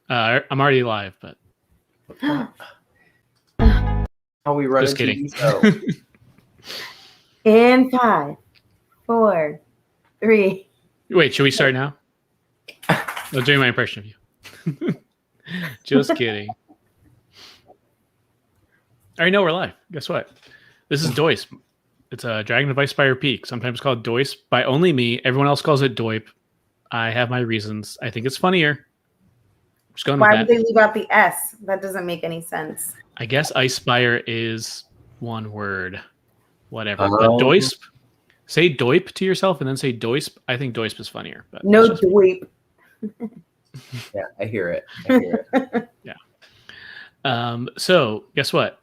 I'm already live, but How we run just a kidding. TV show. In 5, 4, 3. Wait, should we start now? I'll do my impression of you. Just kidding. I already know we're live. Guess what? This is Doisp. It's a Dragon Device Spire Peak, sometimes called Doisp by only me. Everyone else calls it Doip. I have my reasons. I think it's funnier. Just going Why with would that. they leave out the S? That doesn't make any sense. I guess Ice Spire is one word. Whatever. Oh. But Doisp, say Doip to yourself and then say Doisp. I think Doisp is funnier. But No that's just me. dweep. Yeah, I hear it. I hear it. So guess what?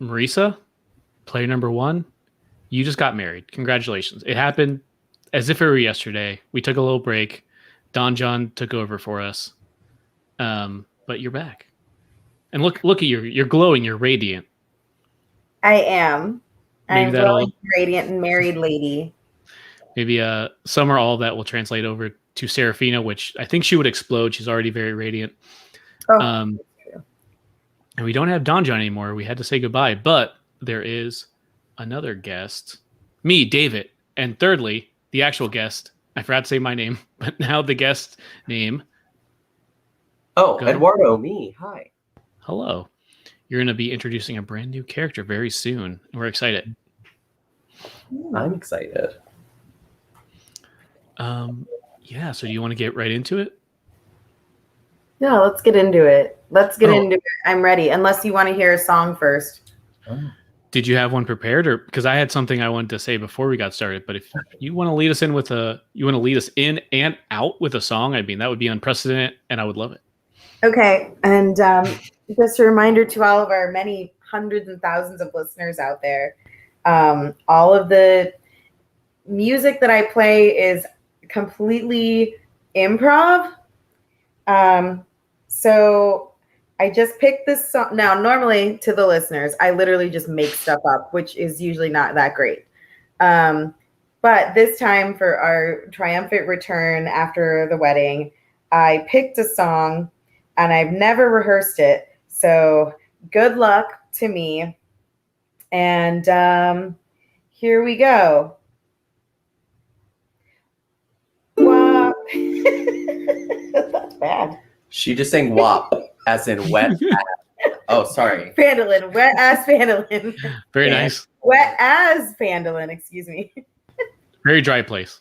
Marisa, player number 1, you just got married. Congratulations. It happened as if it were yesterday. We took a little break. Don John took over for us. But you're back. And look at you. You're glowing. You're radiant. I am. Maybe I'm that'll- glowing, radiant, and married lady. Maybe some or all of that will translate over to Serafina, which I think she would explode. She's already very radiant. Oh, And we don't have Don John anymore. We had to say goodbye. But there is another guest. Me, David. And thirdly, the actual guest. I forgot to say my name, but now the guest name. Oh, Go ahead. Eduardo, me. Hi. Hello. You're going to be introducing a brand new character very soon. And we're excited. I'm excited. Yeah, so do you want to get right into it? yeah, let's get into it. Let's get Oh. into it. I'm ready. Unless you want to hear a song first. Did you have one prepared, or because I had something I wanted to say before we got started? But if you want to lead us in with you want to lead us in and out with a song, I mean, that would be unprecedented, and I would love it. Okay. And just a reminder to all of our many hundreds and thousands of listeners out there, all of the music that I play is completely improv. So I just picked this song. Now, normally to the listeners, I literally just make stuff up, which is usually not that great. But this time for our triumphant return after the wedding, I picked a song and I've never rehearsed it. So good luck to me. And here we go. Wow. That's bad. She just sang WAP, as in wet ass. Oh, sorry. Fandolin, wet ass Fandolin. Very nice. Wet as Fandolin, excuse me. Very dry place.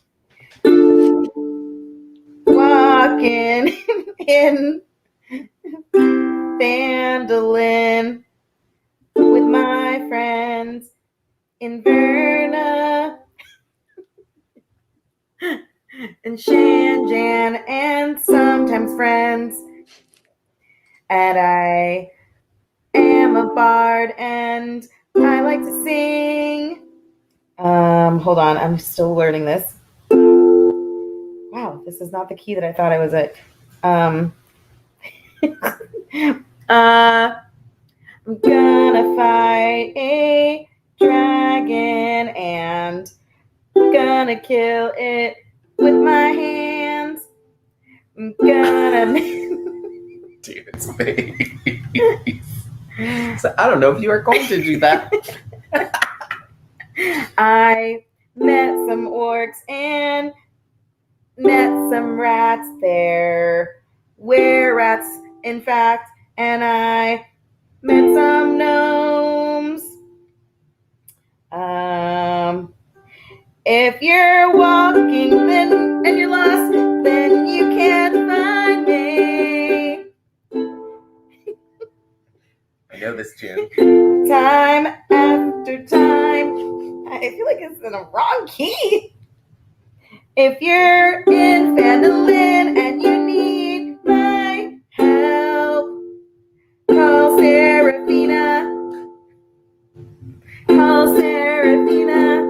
Walking in Fandolin with my friends in Verna and Shanjan and sometimes friends. And I am a bard and I like to sing. Hold on, I'm still learning this. Wow, this is not the key that I thought I was at. I'm gonna fight a dragon and gonna kill it with my hands. I'm gonna David's face. So I don't know if you are going to do that. I met some orcs and met some rats there. Were rats, in fact, and I met some gnomes. If you're walking then and you're lost, then you can't find me. I know this tune. Time after time. I feel like it's in the wrong key. If you're in Fandolin and you need my help, call Serafina. Call Serafina.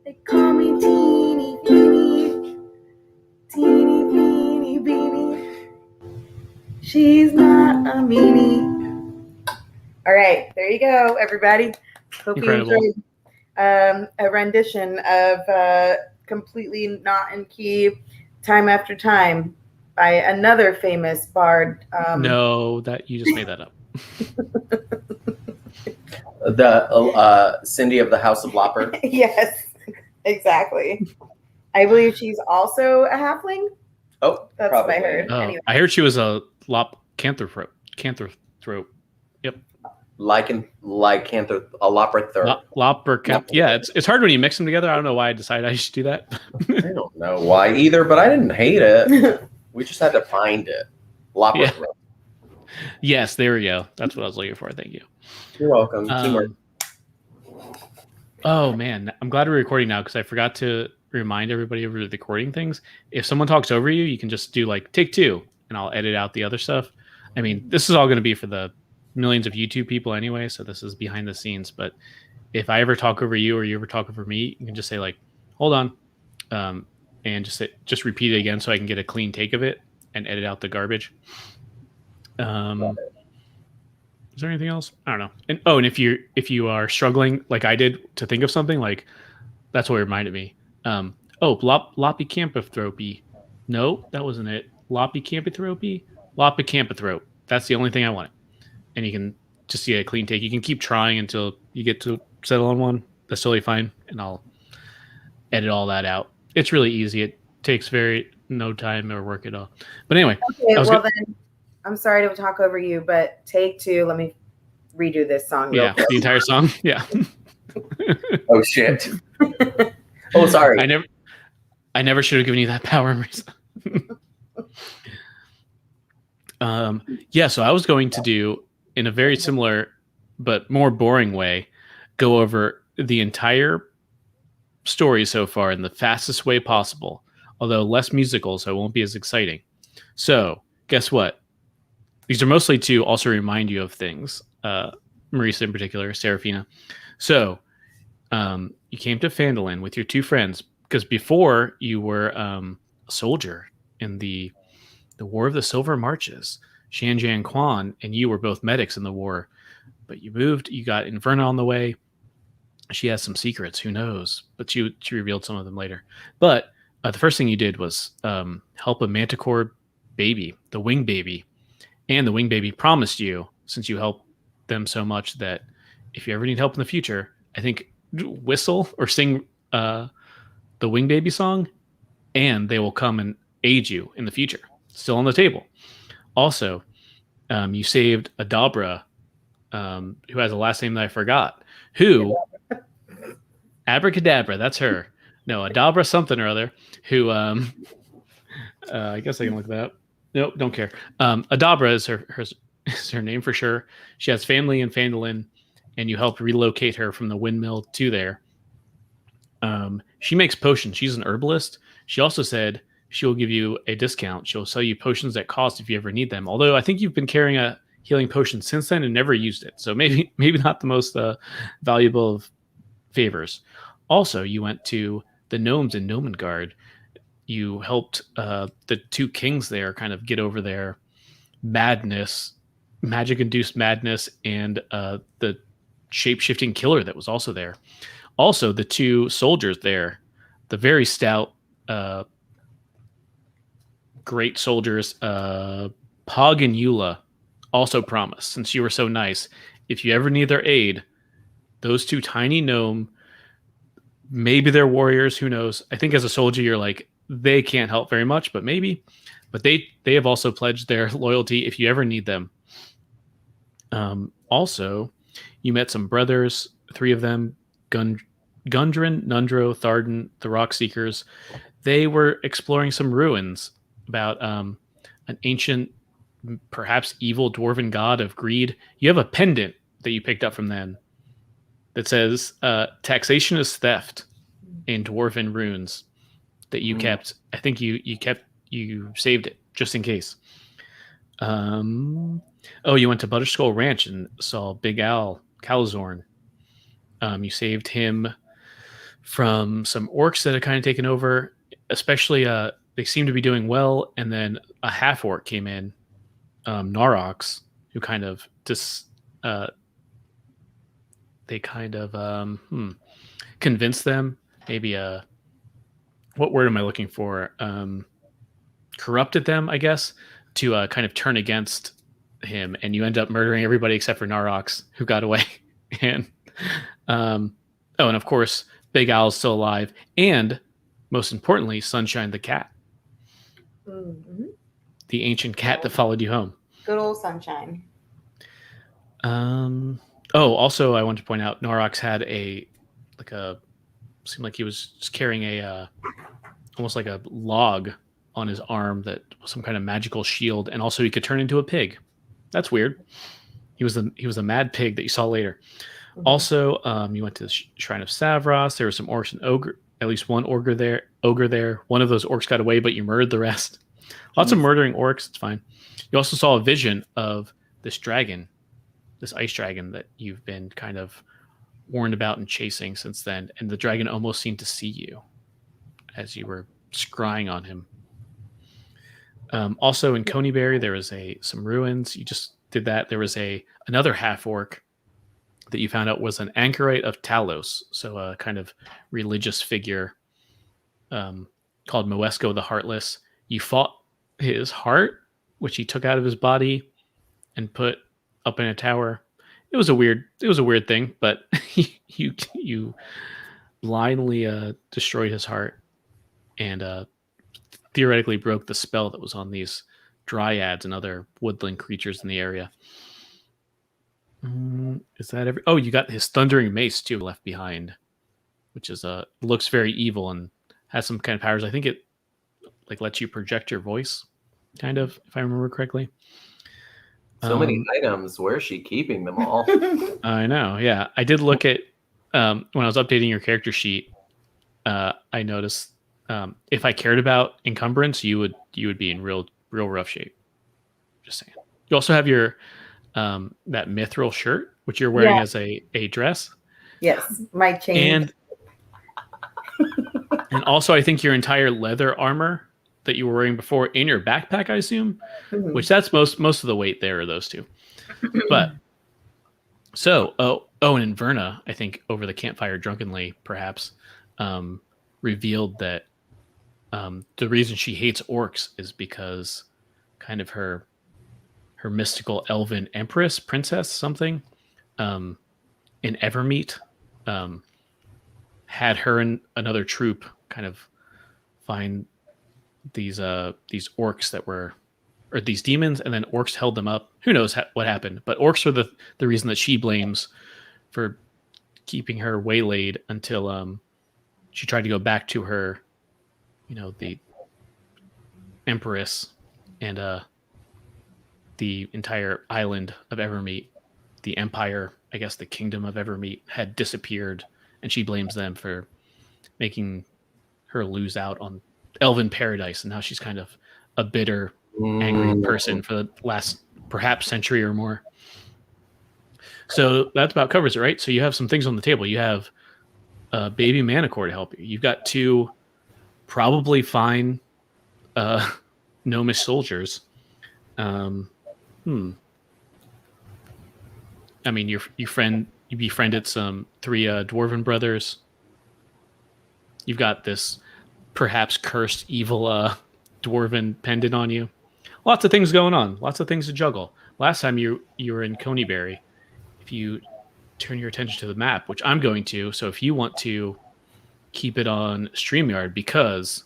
They call me Teeny Beanie. Teeny Beanie Beanie. She's not a meanie. All right, there you go, everybody. Hope Incredible. you enjoyed a rendition of completely not in key, time after time. by another famous bard. No, that you just made that up. The Cindy of the House of Lopper. Yes, exactly. I believe she's also a halfling. Oh, That's probably. what I heard. Oh, Anyway. I heard she was a canthrope. Canthrope. Yep. Like a Lopper. Yeah, it's hard when you mix them together. I don't know why I decided I should do that. I don't know why either, but I didn't hate it. We just had to find it. Lopper. Yeah. Yes, there we go. That's what I was looking for. Thank you. You're welcome. Teamwork. Oh man, I'm glad we're recording now because I forgot to remind everybody of the recording things. If someone talks over you, you can just do like take two, and I'll edit out the other stuff. I mean, this is all going to be for the millions of YouTube people anyway, so this is behind the scenes. But if I ever talk over you or you ever talk over me, you can just say like, "Hold on," and just repeat it again so I can get a clean take of it and edit out the garbage. Is there anything else? I don't know. And if you are struggling like I did to think of something, like that's what reminded me. Loppy. No, that wasn't it. Loppy. That's the only thing I wanted. And you can just see a clean take. You can keep trying until you get to settle on one. That's totally fine. And I'll edit all that out. It's really easy. It takes no time or work at all. But anyway. Okay, then I'm sorry to talk over you, but take two. Let me redo this song. Yeah, the entire song. Yeah. Oh shit. Oh, sorry. I never should have given you that power, Marisa. Yeah, so I was going to do, in a very similar but more boring way, go over the entire story so far in the fastest way possible, although less musical, so it won't be as exciting. So, guess what? These are mostly to also remind you of things, Marisa in particular, Serafina. So, you came to Phandalin with your two friends, because before you were a soldier in the War of the Silver Marches. Shanjian Quan and you were both medics in the war, but you moved. You got Inverna on the way. She has some secrets. Who knows? But she revealed some of them later. But the first thing you did was help a manticore baby, the wing baby, and the wing baby promised you, since you helped them so much, that if you ever need help in the future, I think whistle or sing the wing baby song, and they will come and aid you in the future. Still on the table. Also, you saved Adabra, who has a last name that I forgot. Who? Abracadabra, that's her. No, Adabra something or other, who, I guess I can look that up. Nope, don't care. Adabra is her name for sure. She has family in Phandalin, and you helped relocate her from the windmill to there. She makes potions. She's an herbalist. She also said she'll give you a discount. She'll sell you potions at cost if you ever need them. Although I think you've been carrying a healing potion since then and never used it. So maybe not the most valuable of favors. Also, you went to the gnomes in Nomengard. You helped the two kings there kind of get over their madness, magic-induced madness, and the shape-shifting killer that was also there. Also, the two soldiers there, the very stout great soldiers, Pog and Eula, also promised, since you were so nice, if you ever need their aid, those two tiny gnome, maybe they're warriors, who knows? I think as a soldier, you're like, they can't help very much, but maybe. But they have also pledged their loyalty if you ever need them. Also, you met some brothers, three of them, Gundren, Nundro, Tharden, the Rock Seekers. They were exploring some ruins about an ancient, perhaps evil dwarven god of greed. You have a pendant that you picked up from them that says taxation is theft in dwarven runes that you kept. I think you saved it just in case. You went to Butterskull Ranch and saw Big Al Calzorn. You saved him from some orcs that had kind of taken over, especially they seem to be doing well, and then a half orc came in, Narox, who kind of they kind of convinced them. Maybe what word am I looking for? corrupted them, I guess, to kind of turn against him, and you end up murdering everybody except for Narox, who got away. And and of course, Big Al's still alive, and most importantly, Sunshine the cat, the ancient cat that followed you home. Good old Sunshine. Also, I want to point out, Narox had seemed like he was just carrying a almost like a log on his arm that was some kind of magical shield, and also he could turn into a pig. That's weird. He was a mad pig that you saw later. Mm-hmm. Also, you went to the Shrine of Savros. There were some orcs and ogre, at least one ogre there. One of those orcs got away, but you murdered the rest. Lots of murdering orcs. It's fine. You also saw a vision of this dragon, this ice dragon that you've been kind of warned about and chasing since then. And the dragon almost seemed to see you as you were scrying on him. Also in Coneyberry, there was some ruins. You just did that. There was another half orc that you found out was an anchorite of Talos, so a kind of religious figure called Moesco the Heartless. You fought his heart, which he took out of his body and put up in a tower. It was a weird thing, but you blindly destroyed his heart and theoretically broke the spell that was on these dryads and other woodland creatures in the area. Is that every? Oh, you got his thundering mace too left behind, which is looks very evil and has some kind of powers. I think it lets you project your voice, kind of, if I remember correctly. So many items. Where is she keeping them all? I know. Yeah, I did look at when I was updating your character sheet. I noticed if I cared about encumbrance, you would be in real rough shape. Just saying. You also have your that mithril shirt, which you're wearing as a dress. Yes, my chain. And also, I think your entire leather armor that you were wearing before in your backpack, I assume, which that's most of the weight there are those two. But so, and Inverna, I think over the campfire drunkenly, perhaps, revealed that the reason she hates orcs is because kind of her mystical elven empress, princess, something, in Evermeet, had her and another troop kind of find these orcs that were, or these demons, and then orcs held them up. Who knows what happened? But orcs are the reason that she blames for keeping her waylaid until she tried to go back to her, the empress and the entire island of Evermeet, the empire, I guess the kingdom of Evermeet, had disappeared, and she blames them for making her lose out on Elven paradise, and now she's kind of a bitter, angry person for the last perhaps century or more. So that about covers it, right? So you have some things on the table. You have a baby Manicore to help you. You've got two probably fine gnomish soldiers. I mean, you befriended some three dwarven brothers. You've got this perhaps cursed evil dwarven pendant on you. Lots of things going on. Lots of things to juggle. Last time you were in Coneyberry, if you turn your attention to the map, which I'm going to, so if you want to keep it on StreamYard, because,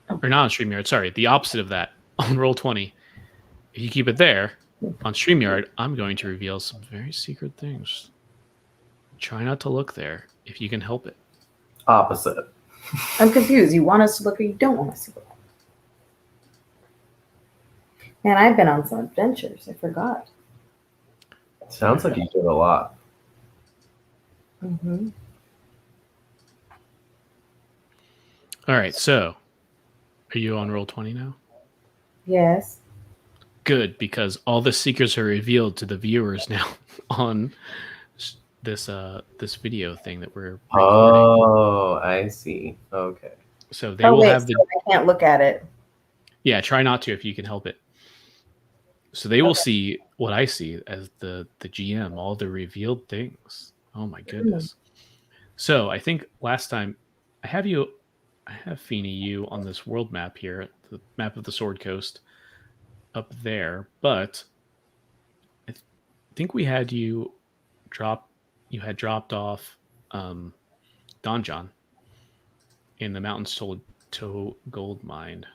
or not on StreamYard, sorry, the opposite of that, on Roll20, if you keep it there on StreamYard, I'm going to reveal some very secret things. Try not to look there if you can help it. Opposite. I'm confused. You want us to look or you don't want us to look? Man, I've been on some adventures. I forgot. Sounds like you did a lot. Mm-hmm. All right, so are you on Roll20 now? Yes. Good, because all the secrets are revealed to the viewers now on this video thing that we're recording. Oh, I see. Okay. So they will have the. So I can't look at it. Yeah, try not to if you can help it. So they will see what I see as the GM, all the revealed things. Oh my goodness. So I think last time I have you I have Feeny U on this world map here, the map of the Sword Coast up there, but I think we had you had dropped off Donjon in the Mountains to Gold Mine.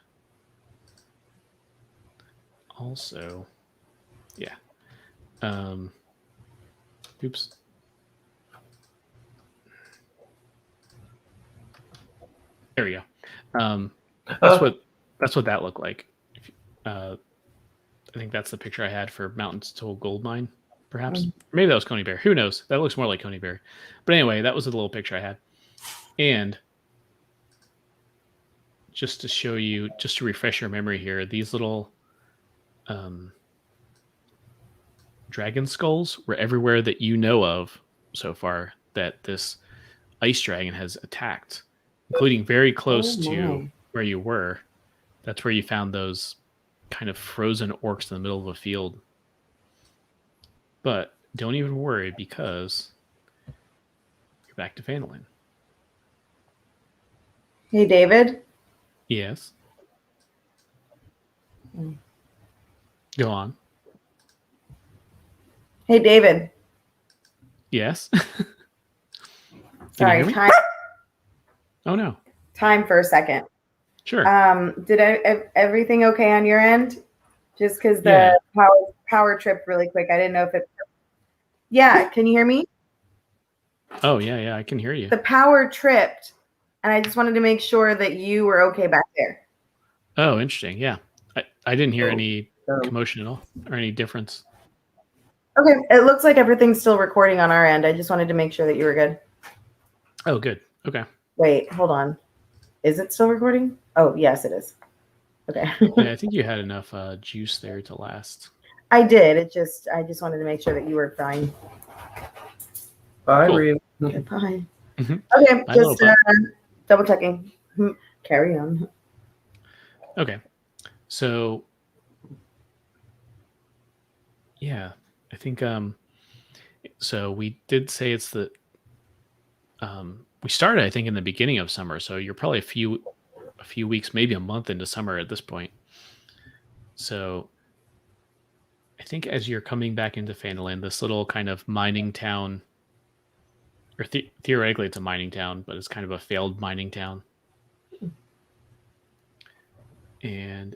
Also, yeah. Oops. There we go. That's what that looked like. I think that's the picture I had for Mountains to Gold Mine, perhaps. Maybe that was Coney Bear. Who knows? That looks more like Coney Bear. But anyway, that was a little picture I had. And just to show you, just to refresh your memory here, these little dragon skulls were everywhere that you know of so far that this ice dragon has attacked, including very close to where you were. That's where you found those kind of frozen orcs in the middle of a field. But don't even worry, because you're back to Phandalin. Hey, David. Yes. Go on. Hey, David. Yes. Sorry, time. Oh no. Time for a second. Sure. Did everything okay on your end? Just because the power tripped really quick. I didn't know if it. Yeah, can you hear me? Oh yeah, I can hear you. The power tripped, and I just wanted to make sure that you were okay back there. Oh, interesting. Yeah, I didn't hear any commotion at all or any difference. Okay, it looks like everything's still recording on our end. I just wanted to make sure that you were good. Oh, good. Okay. Wait, hold on. Is it still recording? Oh, yes, it is. Okay. Yeah, I think you had enough juice there to last. I did. I just wanted to make sure that you were fine. Bye, Cool. Reem. Bye. Mm-hmm. Okay, Bye, just double checking. Carry on. Okay. So, yeah, I think so we did say it's the we started, I think, in the beginning of summer, so you're probably a few weeks, maybe a month into summer at this point. So I think as you're coming back into Phandalin, this little kind of mining town, or theoretically it's a mining town, but it's kind of a failed mining town. And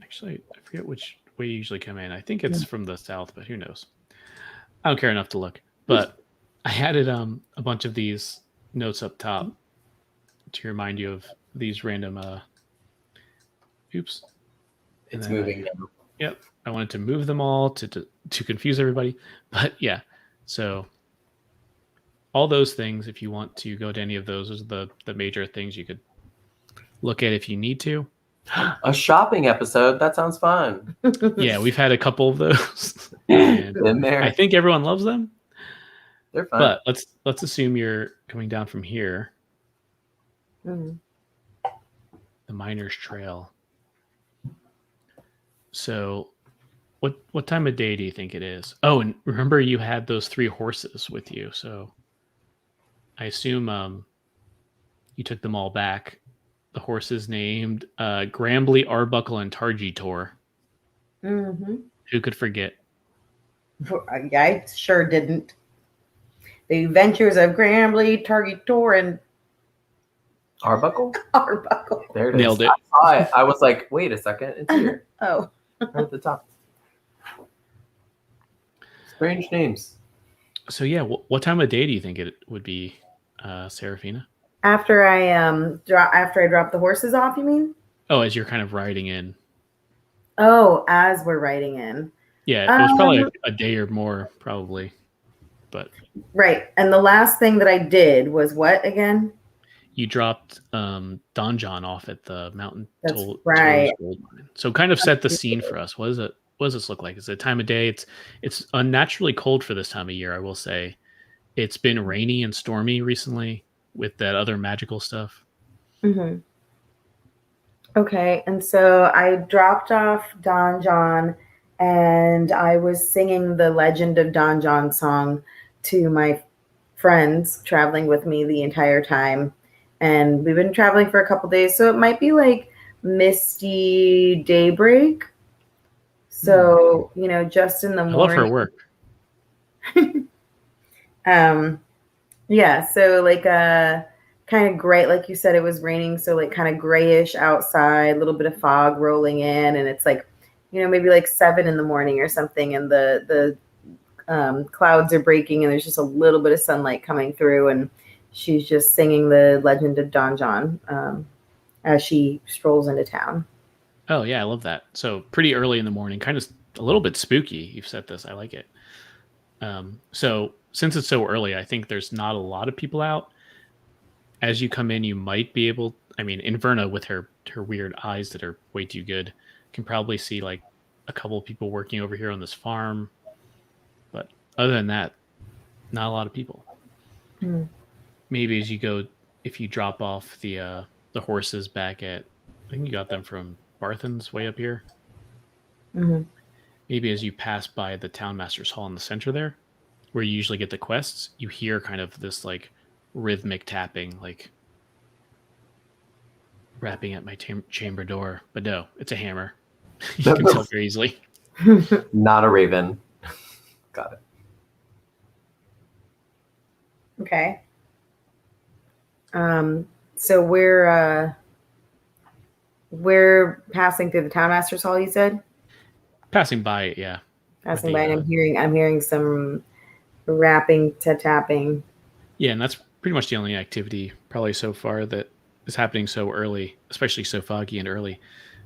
actually, I forget which way you usually come in. I think it's from the south, but who knows? I don't care enough to look. But I added a bunch of these notes up top to remind you of these random oops. It's moving now. Yep. I wanted to move them all to confuse everybody. But yeah. So all those things, if you want to go to any of those are the major things you could look at if you need to. A shopping episode. That sounds fun. Yeah, we've had a couple of those. In there. I think everyone loves them. They're fun. But let's assume you're coming down from here. Mm-hmm. The Miner's Trail. So what time of day do you think it is? Oh, and remember you had those 3 horses with you. So I assume you took them all back. The horses named Grambly, Arbuckle, and Targetor. Mm-hmm. Who could forget? I sure didn't. The Adventures of Grambly, Targetor, and Arbuckle? Arbuckle. There it is. Nailed it. I saw it. I was like, wait a second. It's here. Oh. Right at the top. Strange names. So yeah, what time of day do you think it would be, Serafina? After I drop the horses off, you mean? Oh, as you're kind of riding in. Oh, as we're riding in. Yeah, it was probably a day or more, probably. But right. And the last thing that I did was what again? You dropped Donjon off at the mountain. That's right. Gold Mine. So kind of set the scene for us. What does this look like? Is it a time of day? It's unnaturally cold for this time of year, I will say. It's been rainy and stormy recently with that other magical stuff. Mm-hmm. Okay, and so I dropped off Donjon, and I was singing the Legend of Donjon song to my friends traveling with me the entire time. and we've been traveling for a couple days, so it might be like misty daybreak. So, just in the I love her morning. work. Yeah, so like kind of gray, like you said, it was raining, so like kind of grayish outside, a little bit of fog rolling in, and it's like, maybe like 7 in the morning or something, and the clouds are breaking, and there's just a little bit of sunlight coming through, and she's just singing the Legend of Don John as she strolls into town. Oh yeah, I love that. So pretty early in the morning, kind of a little bit spooky. You've set this. I like it. So since it's so early, I think there's not a lot of people out. As you come in, you might be able. I mean, Inverna with her weird eyes that are way too good can probably see like a couple of people working over here on this farm. But other than that, not a lot of people. Maybe as you go, if you drop off the horses back at, I think you got them from Barthen's way up here. Maybe as you pass by the townmaster's hall in the center there, where you usually get the quests, you hear kind of this like rhythmic tapping, like rapping at my chamber door. But no, it's a hammer. You can tell very easily. Not a raven. Got it. Okay. So we're passing through the townmaster's hall, you said? Passing by it, yeah. Passing by, and I'm hearing some rapping to tapping. Yeah, and that's pretty much the only activity probably so far that is happening so early, especially so foggy and early.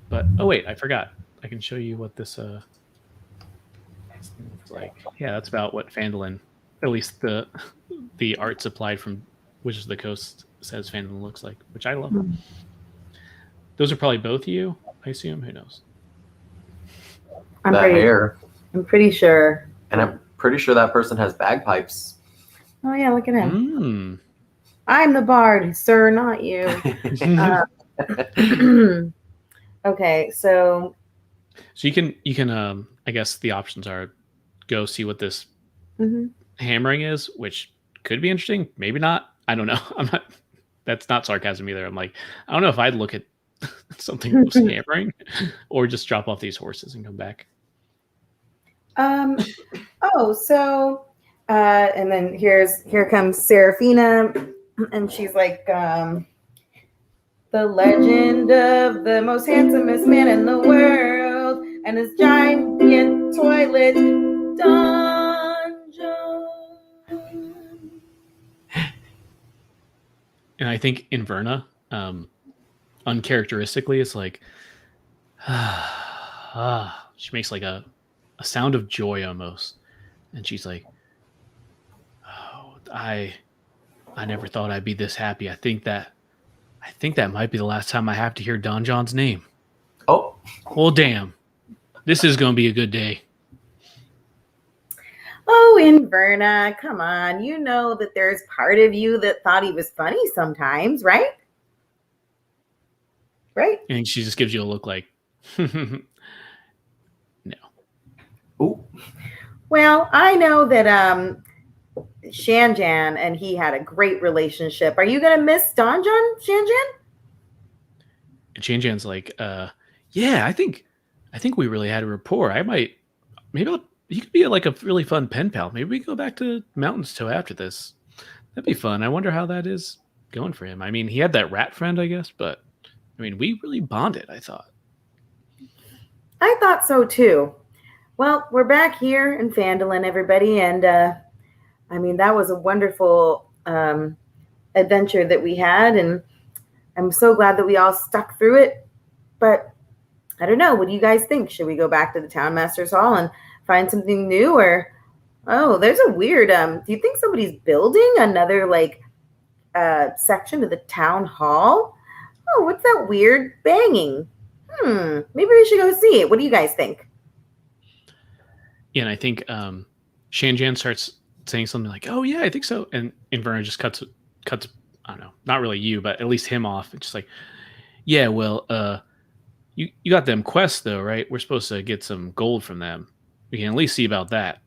But oh wait, I forgot. I can show you what this looks like. Yeah, that's about what Phandalin, at least the art supplied from Wizards of the Coast says Phandalin looks like, which I love. Those are probably both you, I assume. Who knows? I'm pretty sure. And I'm pretty sure that person has bagpipes. Oh yeah, look at him. I'm the bard, sir, not you. Okay, so you can I guess the options are go see what this hammering is, which could be interesting, maybe not. I don't know. That's not sarcasm either. I'm like, I don't know if I'd look at something that was hammering or just drop off these horses and come back. And then here comes Seraphina, and she's like, the legend of the most handsomest man in the world and his giant toilet dungeon. And I think Inverna, uncharacteristically, it's like, she makes like a sound of joy almost. And she's like, oh, I never thought I'd be this happy. I think that might be the last time I have to hear Don John's name. Oh. Well, damn. This is going to be a good day. Oh, Inverna, come on. You know that there's part of you that thought he was funny sometimes, right? Right? And she just gives you a look like, no. Ooh. Well, I know that Shanjan and he had a great relationship. Are you going to miss Don John, Shanjan? And Shanjan's like, yeah, I think we really had a rapport. You could be like a really fun pen pal. Maybe we go back to Mountains Toe after this. That'd be fun. I wonder how that is going for him. I mean, he had that rat friend, I guess, but I mean, we really bonded, I thought. I thought so too. Well, we're back here in Phandalin, everybody, and I mean, that was a wonderful adventure that we had, and I'm so glad that we all stuck through it. But I don't know. What do you guys think? Should we go back to the Townmaster's Hall and find something new, or there's a weird do you think somebody's building another like section of the town hall? Oh, what's that weird banging? Maybe we should go see it. What do you guys think? Yeah, and I think Shanjan starts saying something like, oh yeah, I think so, and Inverna just cuts I don't know, not really you, but at least him off. It's just like, yeah, well, you got them quests though, right? We're supposed to get some gold from them. We can at least see about that.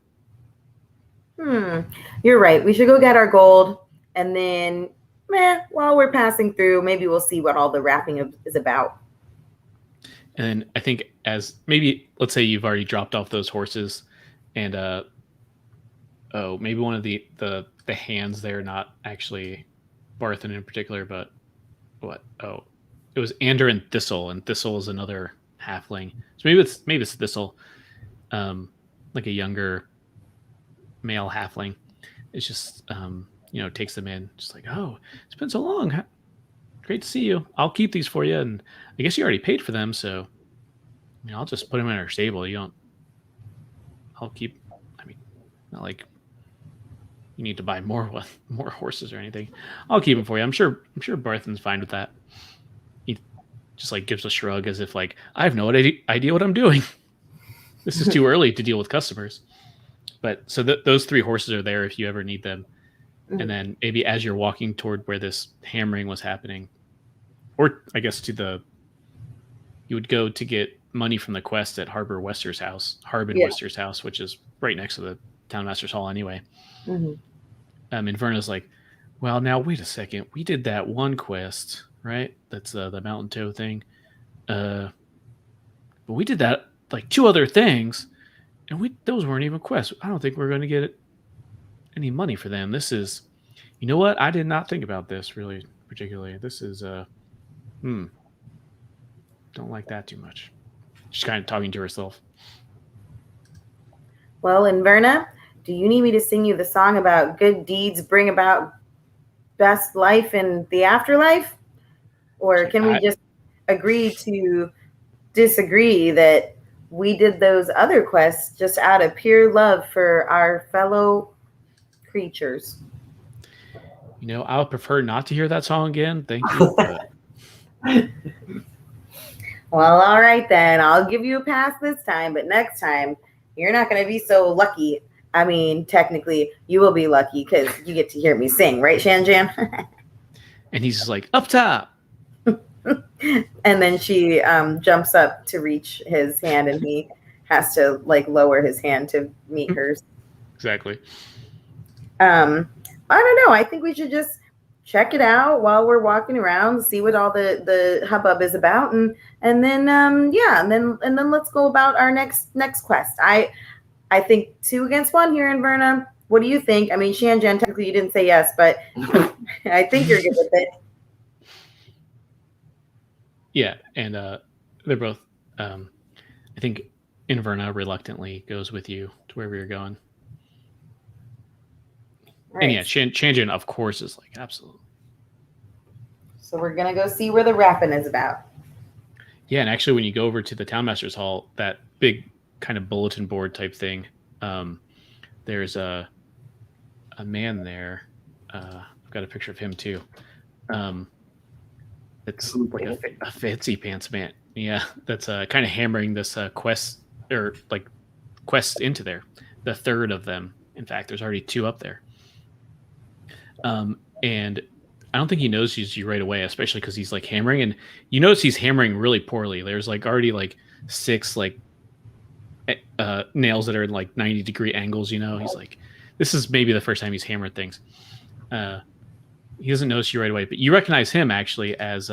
You're right. We should go get our gold, and then while we're passing through, maybe we'll see what all the wrapping is about. And then I think as maybe let's say you've already dropped off those horses, and maybe one of the hands there, not actually Barthen in particular, but what? Oh, it was Ander and Thistle is another halfling. So maybe it's Thistle, like a younger male halfling. It's just takes them in, just like, oh, it's been so long. Great to see you. I'll keep these for you, and I guess you already paid for them, so I'll just put them in our stable. I'll keep. I mean, not like you need to buy more horses or anything. I'll keep them for you. I'm sure Barthen's fine with that. He just like gives a shrug as if like, I have no idea what I'm doing. This is too early to deal with customers. But so those 3 horses are there if you ever need them. Mm-hmm. And then maybe as you're walking toward where this hammering was happening, or I guess you would go to get money from the quest at Harbin Wester's house, which is right next to the Town Master's Hall anyway. Mm-hmm. And Verna's like, well, now wait a second. We did that one quest, right? That's the Mountain Toe thing. But we did that like 2 other things, and those weren't even quests. I don't think we're going to get any money for them. This is, you know what? I did not think about this really particularly. This is don't like that too much. She's kind of talking to herself. Well, Inverna, do you need me to sing you the song about good deeds bring about best life in the afterlife? Or can we just agree to disagree that we did those other quests just out of pure love for our fellow creatures? I would prefer not to hear that song again. Thank you. Well, all right then. I'll give you a pass this time, but next time you're not going to be so lucky. I mean, technically, you will be lucky because you get to hear me sing, right, Shanjan? And he's just like, up top. And then she jumps up to reach his hand, and he has to like lower his hand to meet hers. Exactly. I don't know. I think we should just check it out while we're walking around, see what all the hubbub is about, and then and then let's go about our next quest. I think 2 against 1 here in Verna. What do you think? I mean, Shanjan, technically you didn't say yes, but I think you're good with it. Yeah, and they're both. I think Inverna reluctantly goes with you to wherever you're going. Right. And yeah, Shanjan, of course, is like, absolutely. So we're going to go see where the rapping is about. Yeah, and actually when you go over to the Town Master's Hall, that big kind of bulletin board type thing, there's a man there. I've got a picture of him too. It's like a fancy pants man. Yeah, that's kind of hammering this quest, or like quests into there. The 3rd of them. In fact, there's already 2 up there. And I don't think he notices you right away, especially because he's like hammering, and you notice he's hammering really poorly. There's like already like 6 like nails that are in like 90-degree angles. He's like, this is maybe the first time he's hammered things. He doesn't notice you right away, but you recognize him actually as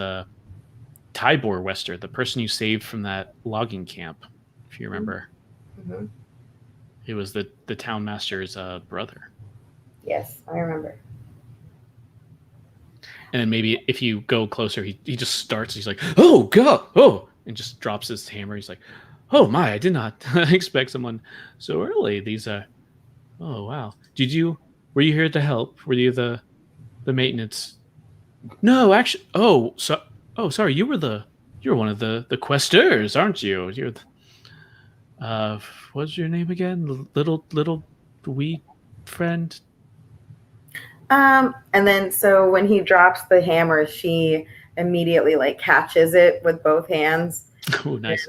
Tybor Wester, the person you saved from that logging camp, if you remember. Mm-hmm. He was the town master's brother. Yes, I remember. And then maybe if you go closer, he just starts. He's like, oh, God, oh, and just drops his hammer. He's like, oh, my, I did not expect someone so early. These are, oh, wow. Were you here to help? Were you the maintenance? No, actually, sorry. You're one of the questers, aren't you? You're what's your name again? Little wee friend? And then so when he drops the hammer, she immediately like catches it with both hands. Oh, nice.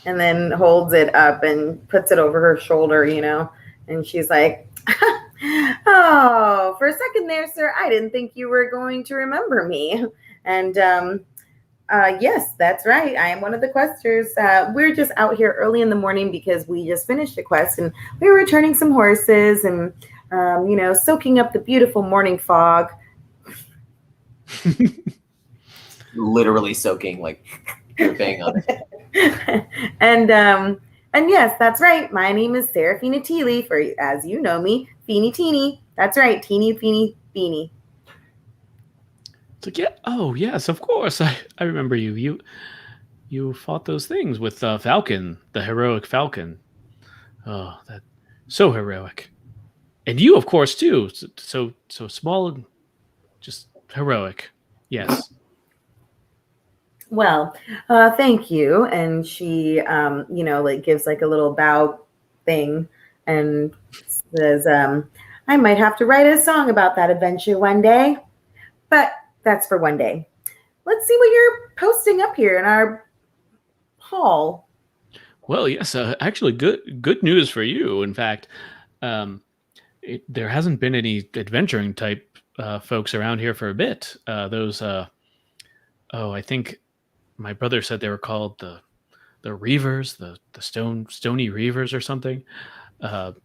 And then holds it up and puts it over her shoulder, and she's like, oh, for a second there, sir, I didn't think you were going to remember me. And yes, that's right. I am one of the questers. We're just out here early in the morning because we just finished a quest, and we were returning some horses and soaking up the beautiful morning fog. Literally soaking, like dripping on it. And yes, that's right. My name is Serafina Teely, for as you know me, Feeny Teeny. That's right, Teeny Feeny Feeny. It's like, yeah, oh yes, of course. I remember you. You fought those things with Falcon, the heroic Falcon. Oh, that so heroic. And you, of course, too. So small and just heroic. Yes. Well, thank you. And she, like gives like a little bow thing and says, I might have to write a song about that adventure one day, but that's for one day. Let's see what you're posting up here in our hall. Well, yes. Actually, good news for you. In fact, there hasn't been any adventuring type folks around here for a bit. I think my brother said they were called the Reavers, the Stony Reavers or something. The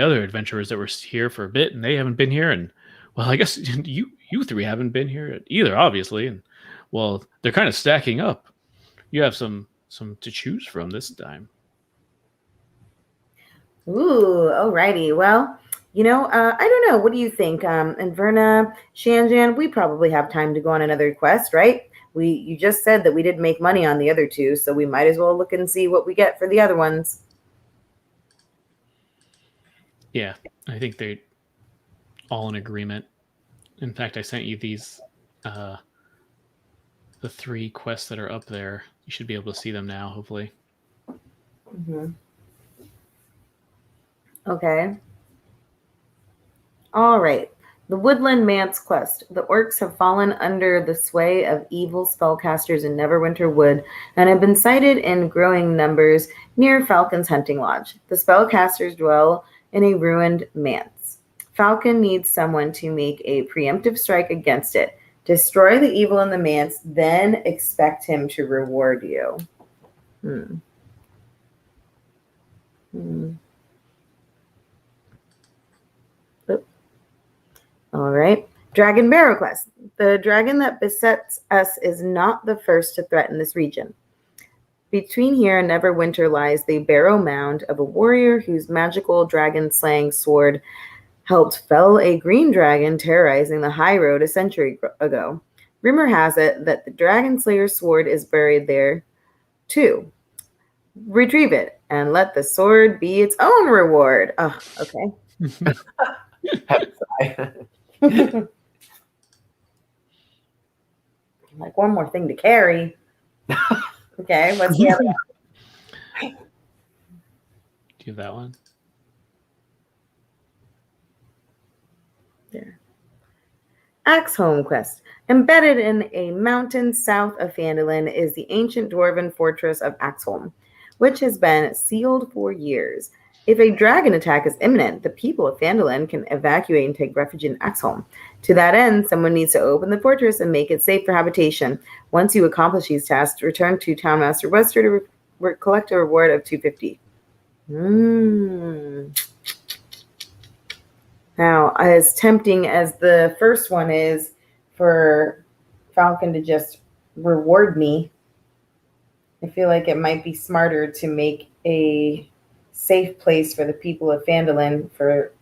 other adventurers that were here for a bit, and they haven't been here. And well, I guess you three haven't been here either, obviously. And well, they're kind of stacking up. You have some to choose from this time. Ooh, alrighty. Well, I don't know. What do you think? And Verna, Shanjan, we probably have time to go on another quest, right? You just said that we didn't make money on the other two, so we might as well look and see what we get for the other ones. Yeah, I think they're all in agreement. In fact, I sent you these, the 3 quests that are up there. You should be able to see them now, hopefully. Mm-hmm. Okay. All right. The Woodland Manse quest. The orcs have fallen under the sway of evil spellcasters in Neverwinter Wood and have been sighted in growing numbers near Falcon's hunting lodge. The spellcasters dwell in a ruined manse. Falcon needs someone to make a preemptive strike against it. Destroy the evil in the manse, then expect him to reward you. All right. Dragon Barrow quest. The dragon that besets us is not the first to threaten this region. Between here and Neverwinter lies the Barrow Mound of a warrior whose magical dragon-slaying sword helped fell a green dragon terrorizing the high road a century ago. Rumor has it that the dragon slayer's sword is buried there, too. Retrieve it and let the sword be its own reward. Oh, okay. Like one more thing to carry. Okay, what's the other one? Do you have that one? There. Axholm quest. Embedded in a mountain south of Phandalin is the ancient dwarven fortress of Axholm, which has been sealed for years. If a dragon attack is imminent, the people of Phandalin can evacuate and take refuge in Axholm. To that end, someone needs to open the fortress and make it safe for habitation. Once you accomplish these tasks, return to Townmaster Wester to collect a reward of 250. Now, as tempting as the first one is for Falcon to just reward me, I feel like it might be smarter to make a safe place for the people of Phandalin for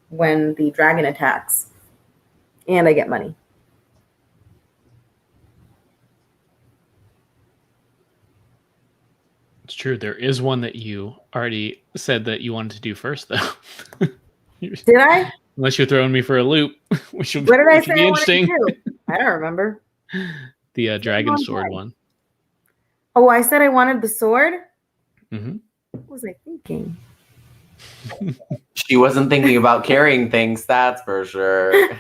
when the dragon attacks. And I get money. It's true. There is one that you already said that you wanted to do first, though. Did I? Unless you're throwing me for a loop, which would, What did I which would say be I wanted to interesting. do? I don't remember. The dragon sword one. Oh, I said I wanted the sword? Mm-hmm. What was I thinking? She wasn't thinking about carrying things, that's for sure. What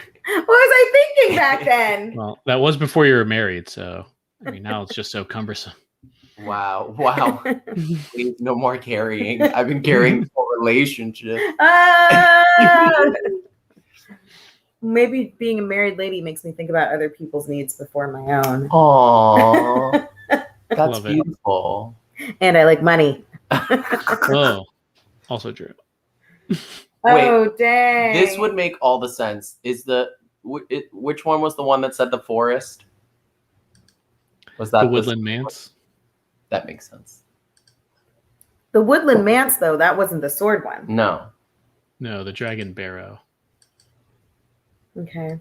was I thinking back then? Well, that was before you were married, so I mean now it's just so cumbersome. Wow. Please, no more carrying. I've been carrying for relationships. Maybe being a married lady makes me think about other people's needs before my own. Aww. That's Love it. beautiful. And I like money. Oh, also true. Oh, dang. This would make all the sense. Is the which one was the one that said the forest? Was that The Woodland Manse. That makes sense. The Woodland Manse, though, that wasn't the sword one. No. No, the Dragon Barrow. Okay.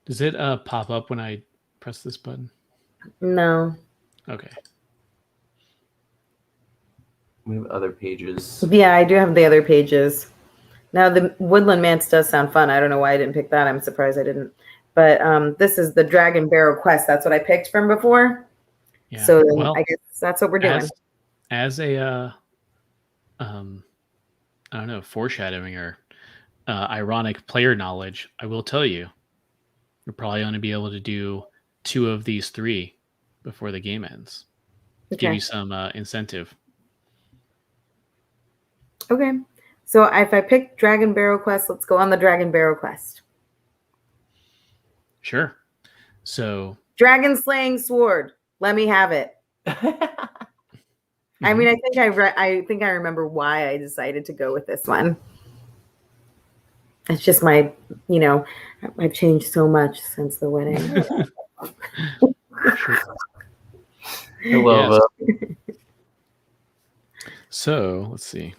Does it pop up when I press this button? No. Okay. We have other pages. Yeah, I do have the other pages. Now, the Woodland Manse does sound fun. I don't know why I didn't pick that. I'm surprised I didn't. But this is the Dragon Barrow quest. That's what I picked from before. Yeah. So then well, I guess that's what we're doing. As a, I don't know, foreshadowing or ironic player knowledge, I will tell you, you're probably going to be able to do 2 of these 3 before the game ends. Give Okay. you some incentive. Okay. So if I pick Dragon Barrow quest, let's go on the Dragon Barrow quest. Sure. So Dragon slaying sword. Let me have it. I mean, I think I remember why I decided to go with this one. It's just my, I've changed so much since the wedding. Sure. I love it. So let's see.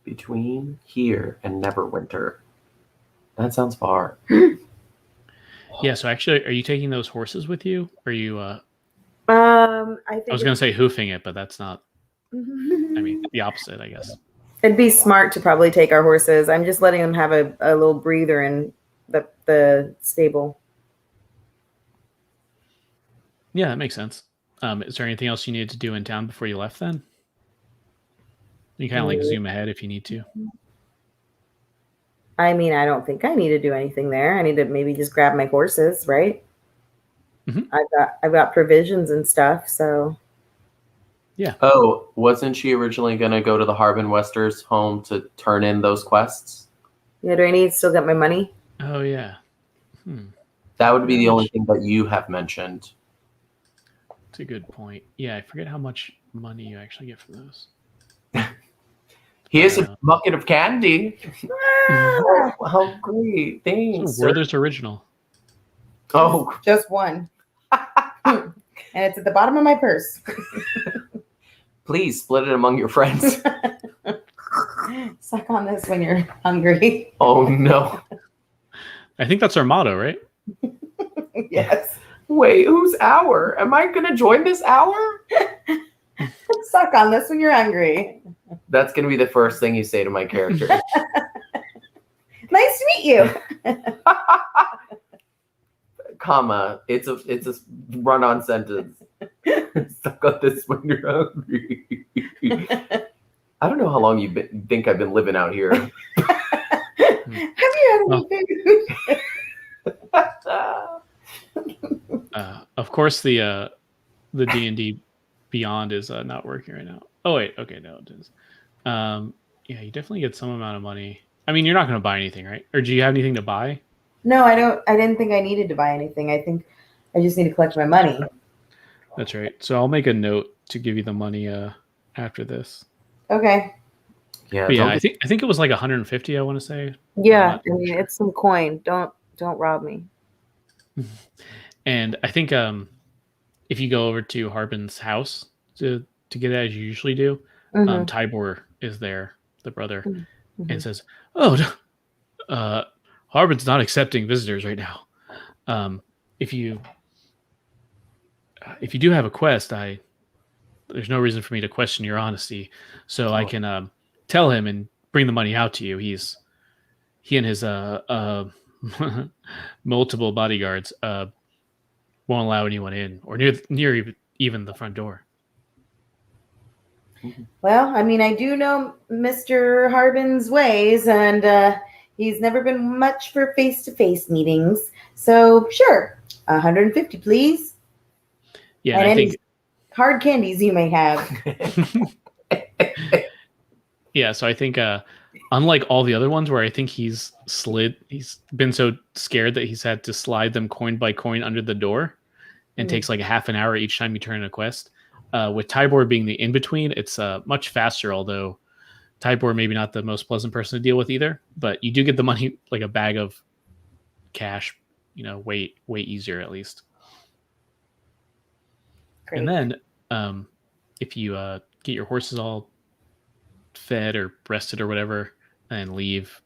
Between here and Neverwinter. That sounds far. Yeah. So actually, are you taking those horses with you? Or are you? I think I was going to say hoofing it, but that's not. I mean, the opposite, I guess. it'd be smart to probably take our horses. I'm just letting them have a little breather in the stable. Yeah, that makes sense. Is there anything else you needed to do in town before you left then? You kind of like zoom ahead if you need to. I mean, I don't think I need to do anything there. I need to maybe just grab my horses, right? Mhm. I've got provisions and stuff, so Yeah. Oh, wasn't she originally going to go to the Harbin Wester's home to turn in those quests? yeah. Do I need to still get my money? Oh yeah. That would be the only thing that you have mentioned. That's a good point. Yeah, I forget how much money you actually get from those. Here's a bucket of candy. Oh, how great. Thanks. So Werther's original. Oh, Just one. And it's at the bottom of my purse. please split it among your friends. Suck on this when you're hungry. Oh, no. I think that's our motto, right? Yes. Wait, whose hour? Am I going to join this hour? Suck on this when you're hungry. That's going to be the first thing you say to my character. Nice to meet you. Comma. It's a run-on sentence. Suck on this when you're hungry. I don't know how long you think I've been living out here. Have you had any food? Of course, the D&D Beyond is not working right now. Oh wait, okay, no, it is. Yeah, you definitely get some amount of money. I mean, you're not going to buy anything, right? Or do you have anything to buy? No, I don't. I didn't think I needed to buy anything. I think I just need to collect my money. That's right. So I'll make a note to give you the money after this. Okay. Yeah, But yeah, I think it was like 150. I want to say. Yeah, I mean it's some coin. Don't rob me. And I think if you go over to Harbin's house to get it as you usually do, Mhm. Tybor is there, the brother, Mhm. and says, "Oh, Harbin's not accepting visitors right now. If you do have a quest, there's no reason for me to question your honesty, so I can tell him and bring the money out to you. He and his multiple bodyguards won't allow anyone in or near even the front door." Well, I mean, I do know Mr. Harbin's ways, and he's never been much for face-to-face meetings. So, sure, 150, please. Yeah, and I any think hard candies you may have. yeah. So I think unlike all the other ones where I think he's been so scared that he's had to slide them coin by coin under the door, and takes like a half an hour each time you turn in a quest. With Tybor being the in-between, it's much faster, although Tybor maybe not the most pleasant person to deal with either, but you do get the money, like a bag of cash, way easier at least. Great. And then if you get your horses all fed or rested or whatever and leave,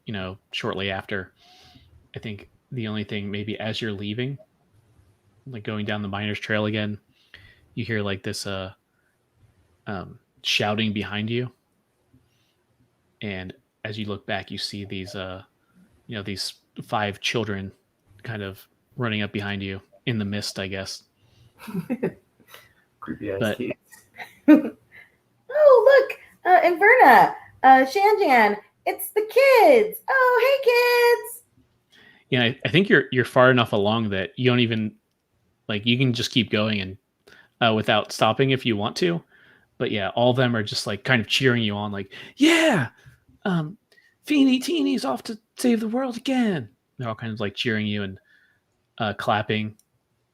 shortly after, I think the only thing maybe as you're leaving, like going down the miners trail again, you hear like this shouting behind you. And as you look back, you see these these 5 children kind of running up behind you in the mist, I guess. Creepy ass But- kids. Oh, look, Inverna, Shanjan, it's the kids. Oh, hey, kids. Yeah, I think you're far enough along that you don't even like you can just keep going and without stopping if you want to. But yeah, all of them are just like kind of cheering you on, like, yeah, Feeny Teeny's off to save the world again. They're all kind of like cheering you and clapping.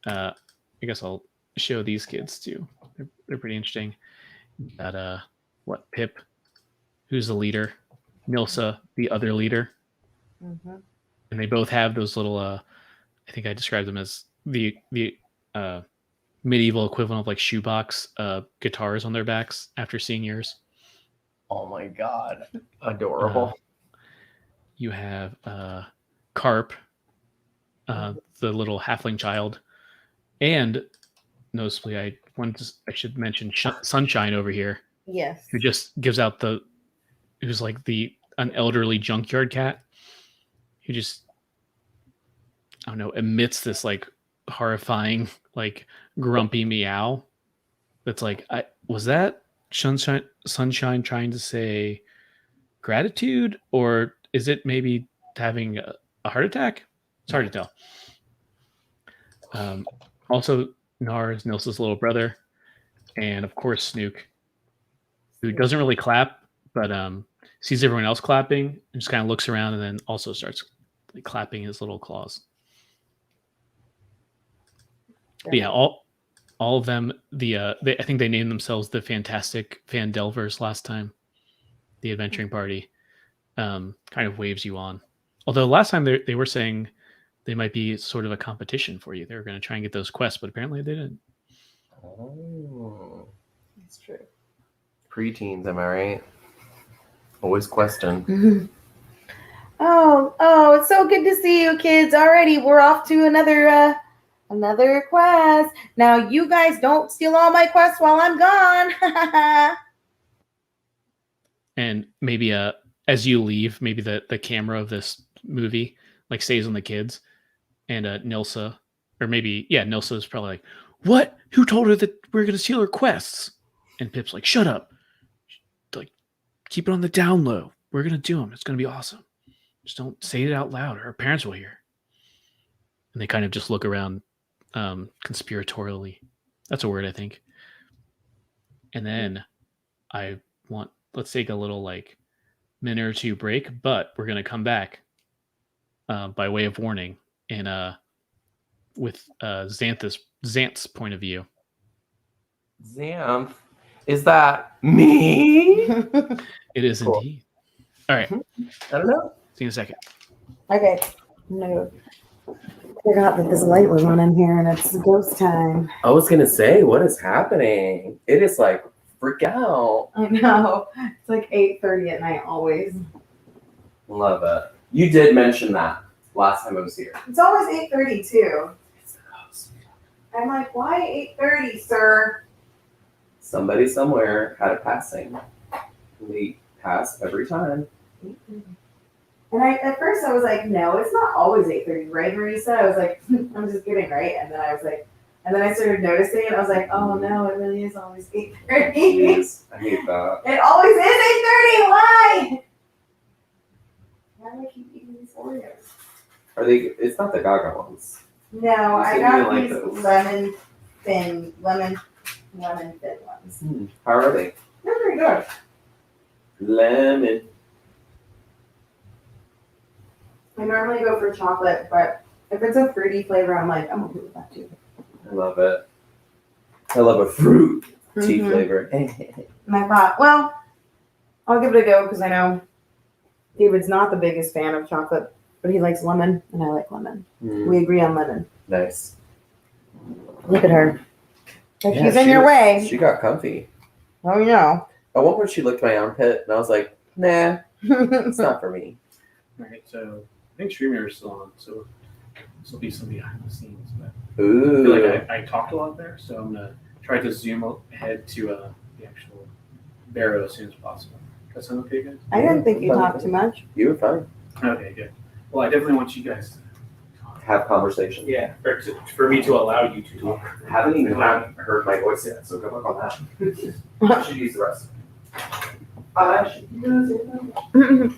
I guess I'll show these kids too. They're pretty interesting. Got Pip, who's the leader, Nilsa, the other leader, Mm-hmm. and they both have those little. I think I described them as the medieval equivalent of like shoebox guitars on their backs after seeing yours. Oh my god. Adorable. You have Carp, the little halfling child, and noticeably, I should mention Sunshine over here, Yes. who just gives out who's like an elderly junkyard cat, who just, I don't know, emits this like horrifying, like grumpy meow. That's like, was that Sunshine trying to say gratitude, or is it maybe having a heart attack? It's hard to tell. Also, Nar is Nilsa's little brother, and of course Snook, who doesn't really clap, but sees everyone else clapping and just kind of looks around and then also starts like, clapping his little claws. But yeah, all of them. I think they named themselves the Fantastic Fandelvers last time. The adventuring party kind of waves you on. Although last time they were saying they might be sort of a competition for you. They were going to try and get those quests, but apparently they didn't. Oh. That's true. Preteens, am I right? Always question. Oh, it's so good to see you kids. Already, we're off to another quest. Now, you guys don't steal all my quests while I'm gone. And maybe as you leave, maybe the camera of this movie like stays on the kids, and Nilsa, or maybe Nilsa is probably like, "What? Who told her that we're gonna steal her quests?" And Pip's like, "Shut up! Like, keep it on the down low. We're gonna do them. It's gonna be awesome. Just don't say it out loud, or her parents will hear." And they kind of just look around conspiratorially. That's a word, I think. And then let's take a little like minute or two break, but we're gonna come back by way of warning and with Xanth's point of view. Xanth, is that me? It is Cool. indeed. All right. I don't know. See you in a second. Okay. No. Forgot that this light was on in here and it's ghost time. I was gonna say, what is happening? It is like freak out. I know. It's like 8:30 at night always. Love it. You did mention that last time I was here. It's always 8:30 too. It's the ghost. I'm like, why 8:30, sir? Somebody somewhere had a passing. We pass every time. 8:30. And at first I was like, no, it's not always 8:30, right, Marisa? I was like, I'm just kidding, right? And then I was like, and then I started noticing it. I was like, oh no, it really is always 8:30. Jeez, I hate that. It always is 8:30. Why? Why do I keep eating these Oreos? Are they? It's not the Gaga ones. No, I You got like these those. lemon thin ones. How are they? They're pretty good. Lemon. I normally go for chocolate, but if it's a fruity flavor, I'm like, I'm okay with that too. I love it. I love a fruit tea Mhm. flavor. And I thought, well, I'll give it a go because I know David's not the biggest fan of chocolate, but he likes lemon, and I like lemon. We agree on lemon. Nice. Look at her. If Yeah, she's in she your was- way. She got comfy. Oh, no. At one point, she licked my armpit, and I was like, nah, it's not for me. All right, so I think Streamer is still on, so this will be some behind the scenes. But I feel Ooh. like I talked a lot there, so I'm gonna try to zoom ahead to the actual barrow as soon as possible. That sound okay, guys? I didn't think you talked too much. You were fine. Okay, good. Well, I definitely want you guys to talk. Have conversation. Yeah, or for me to allow you to talk. Haven't even heard my voice yet, so good luck on that. I should use the rest. I should use it.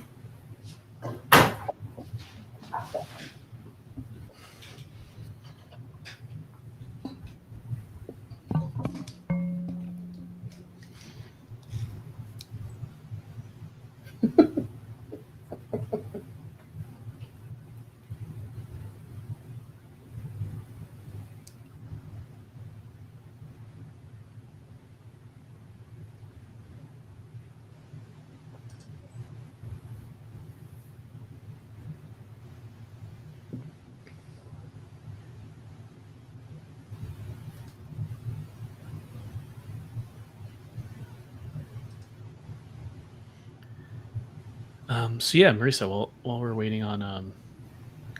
So yeah, Marisa, while we're waiting on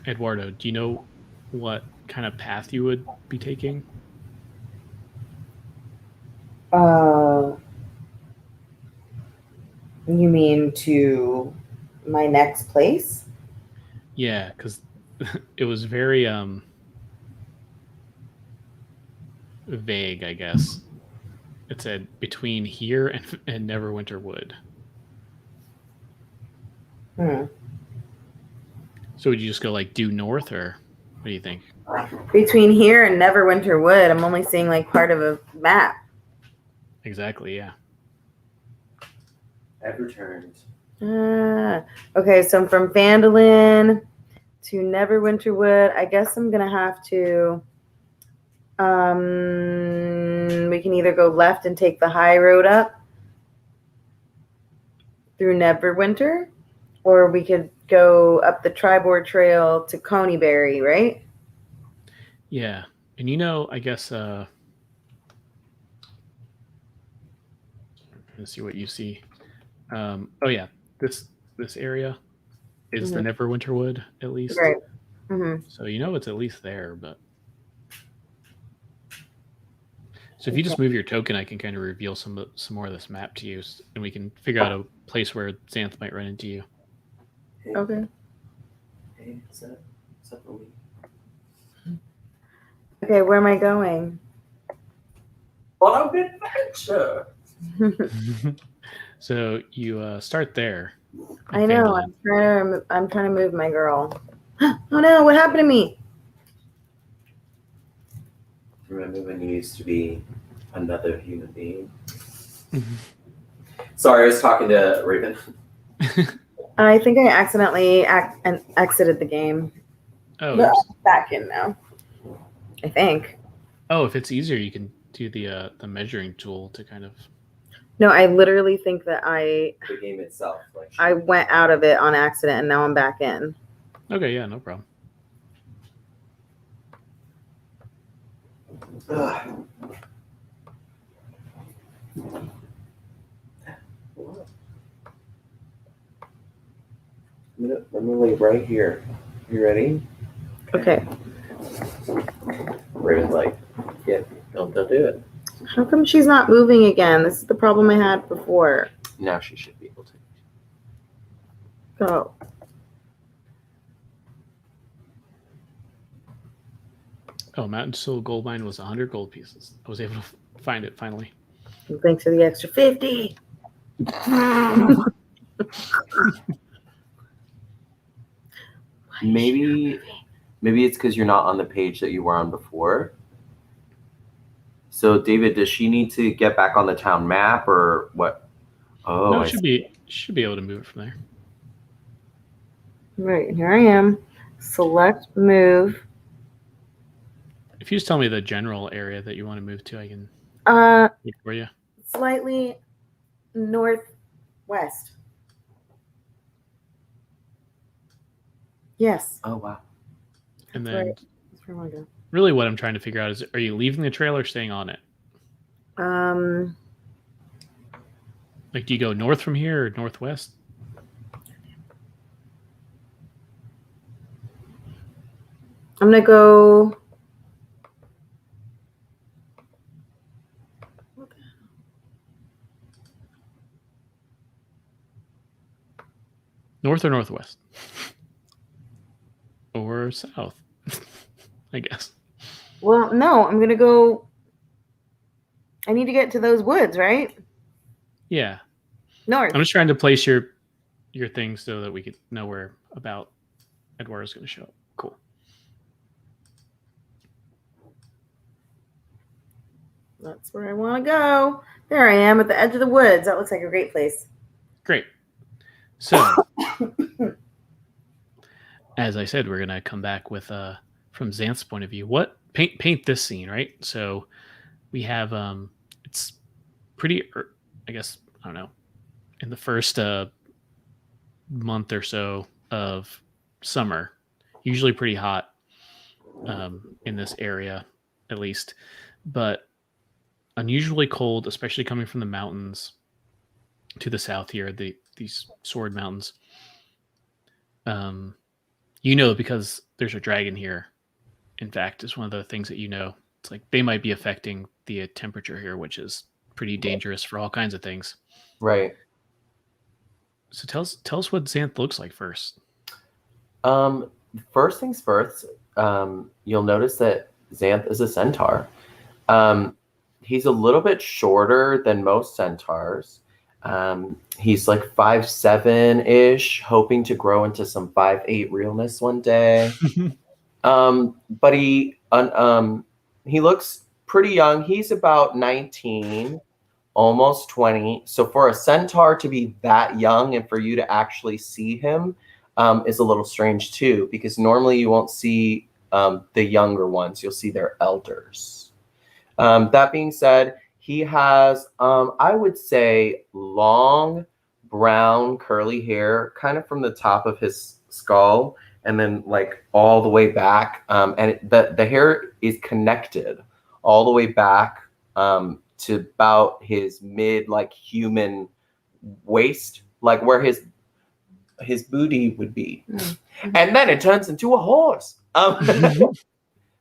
Eduardo, do you know what kind of path you would be taking? You mean to my next place? Yeah, because it was very vague, I guess. It said between here and Neverwinter Wood. So would you just go like due north, or what do you think? Between here and Neverwinter Wood, I'm only seeing like part of a map. Exactly, yeah. I've returned. Okay, so I'm from Vandalin to Neverwinter Wood. I guess I'm gonna have to. We can either go left and take the high road up through Neverwinter, or we could go up the Tribord Trail to Coneyberry, right? Yeah. And I guess let's see what you see. Oh yeah, this area is the Neverwinter Wood, at least. Right. Mm-hmm. So it's at least there, but so if you just move your token, I can kind of reveal some more of this map to you, and we can figure out a place where Xanth might run into you. Okay. Hey, is that for me? Okay, where am I going? On an adventure. So you start there. I know. I'm trying to move my girl. Oh no! What happened to me? Remember when you used to be another human being? Sorry, I was talking to Raven. I think I accidentally exited the game. Oh, But I'm back in now. I think. Oh, if it's easier, you can do the measuring tool to kind of. No, I literally think that The game itself. I went out of it on accident and now I'm back in. Okay, yeah, no problem. I'm gonna lay right here. You ready? Okay. Raven's like, yeah, don't do it. How come she's not moving again? This is the problem I had before. Now she should be able to. Go. Oh, Mountain Soul Gold Mine was 100 gold pieces. I was able to find it finally. Thanks for the extra 50. Maybe it's because you're not on the page that you were on before. So, David, does she need to get back on the town map or what? Oh, no, should be able to move it from there. Right, here I am. Select move. If you just tell me the general area that you want to move to, I can look for you. Slightly northeast West. Yes. Oh wow. And That's then right. That's where I want to really what I'm trying to figure out is, are you leaving the trail or staying on it? go. Like, do you go north from here or northwest? I'm gonna go. North or northwest? Or south? I guess. Well, no, I'm gonna go. I need to get to those woods, right? Yeah. North. I'm just trying to place your things so that we could know where about Eduardo's going to show up. Cool. That's where I want to go. There I am at the edge of the woods. That looks like a great place. Great. So, as I said, we're going to come back with from Xanth's point of view. What paint this scene, right? So, we have it's pretty, I guess, I don't know, in the first month or so of summer, usually pretty hot in this area, at least, but unusually cold, especially coming from the mountains to the south here, these Sword Mountains. Because there's a dragon here. In fact, is one of the things that it's like they might be affecting the temperature here, which is pretty dangerous for all kinds of things. Right. So tell us what Xanth looks like first. First things first, you'll notice that Xanth is a centaur. He's a little bit shorter than most centaurs. He's like 5'7" hoping to grow into some 5'8" realness one day. But he looks pretty young. He's about 19, almost 20. So for a centaur to be that young and for you to actually see him is a little strange too, because normally you won't see the younger ones. You'll see their elders. That being said, he has, I would say, long brown curly hair, kind of from the top of his skull and then like all the way back. And the hair is connected all the way back to about his mid, like human waist, like where his booty would be. Mm-hmm. And then it turns into a horse.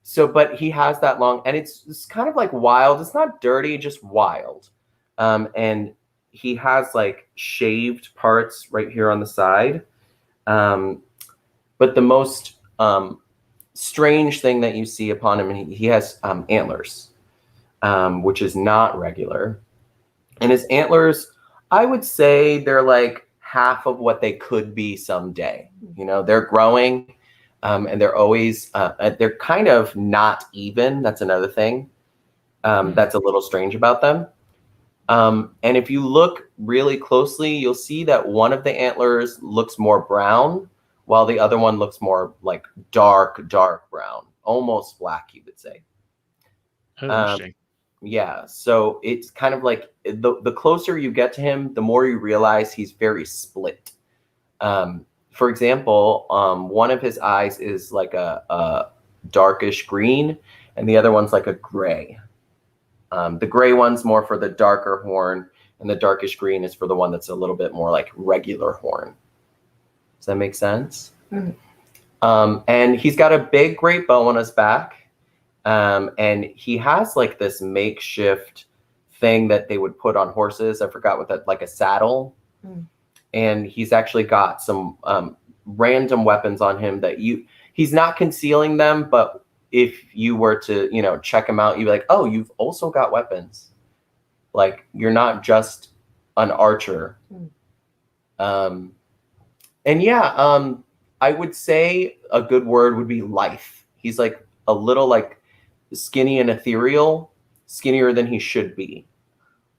So, but he has that long, and it's kind of like wild. It's not dirty, just wild. And he has like shaved parts right here on the side. But the most strange thing that you see upon him, he has antlers, which is not regular. And his antlers, I would say they're like half of what they could be someday. You know, they're growing. And they're always, they're kind of not even. That's another thing that's a little strange about them. And if you look really closely, you'll see that one of the antlers looks more brown, while the other one looks more like dark brown, almost black, you would say. Oh, interesting. Yeah, so it's kind of like the closer you get to him, the more you realize he's very split. For example, one of his eyes is like a darkish green, and the other one's like a gray. The gray one's more for the darker horn, and the darkish green is for the one that's a little bit more like regular horn. Does that make sense? Mm-hmm. And he's got a big great bow on his back, and he has like this makeshift thing that they would put on horses. I forgot what that, like a saddle. Mm. And he's actually got some random weapons on him that he's not concealing them, but if you were to, check him out, you'd be like, oh, you've also got weapons. Like, you're not just an archer. And yeah, I would say a good word would be lithe. He's like a little like skinny and ethereal, skinnier than he should be.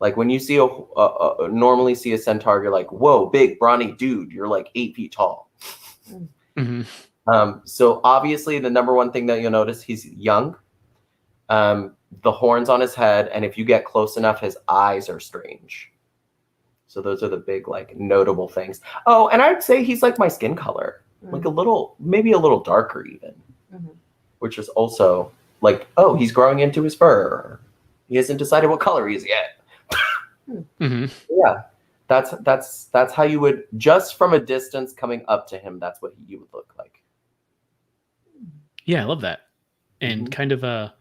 Like when you see normally see a centaur, you're like, whoa, big, brawny dude. You're like 8 feet tall. Mm-hmm. So obviously the number one thing that you'll notice, he's young. The horns on his head, and if you get close enough, his eyes are strange. So those are the big like notable things. Oh, and I'd say he's like my skin color, like maybe a little darker even, which is also like, oh, he's growing into his fur. He hasn't decided what color he is yet. Yeah, that's how you would, just from a distance coming up to him, that's what you would look like. Yeah, I love that. And kind of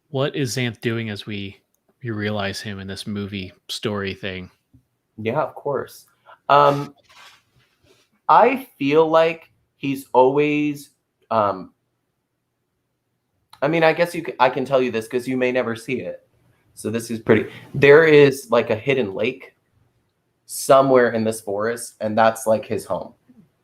what is Xanth doing as we realize him in this movie story thing? Yeah, of course. I feel like he's always I mean, I guess I can tell you this because you may never see it. So this is pretty. There is like a hidden lake somewhere in this forest, and that's like his home,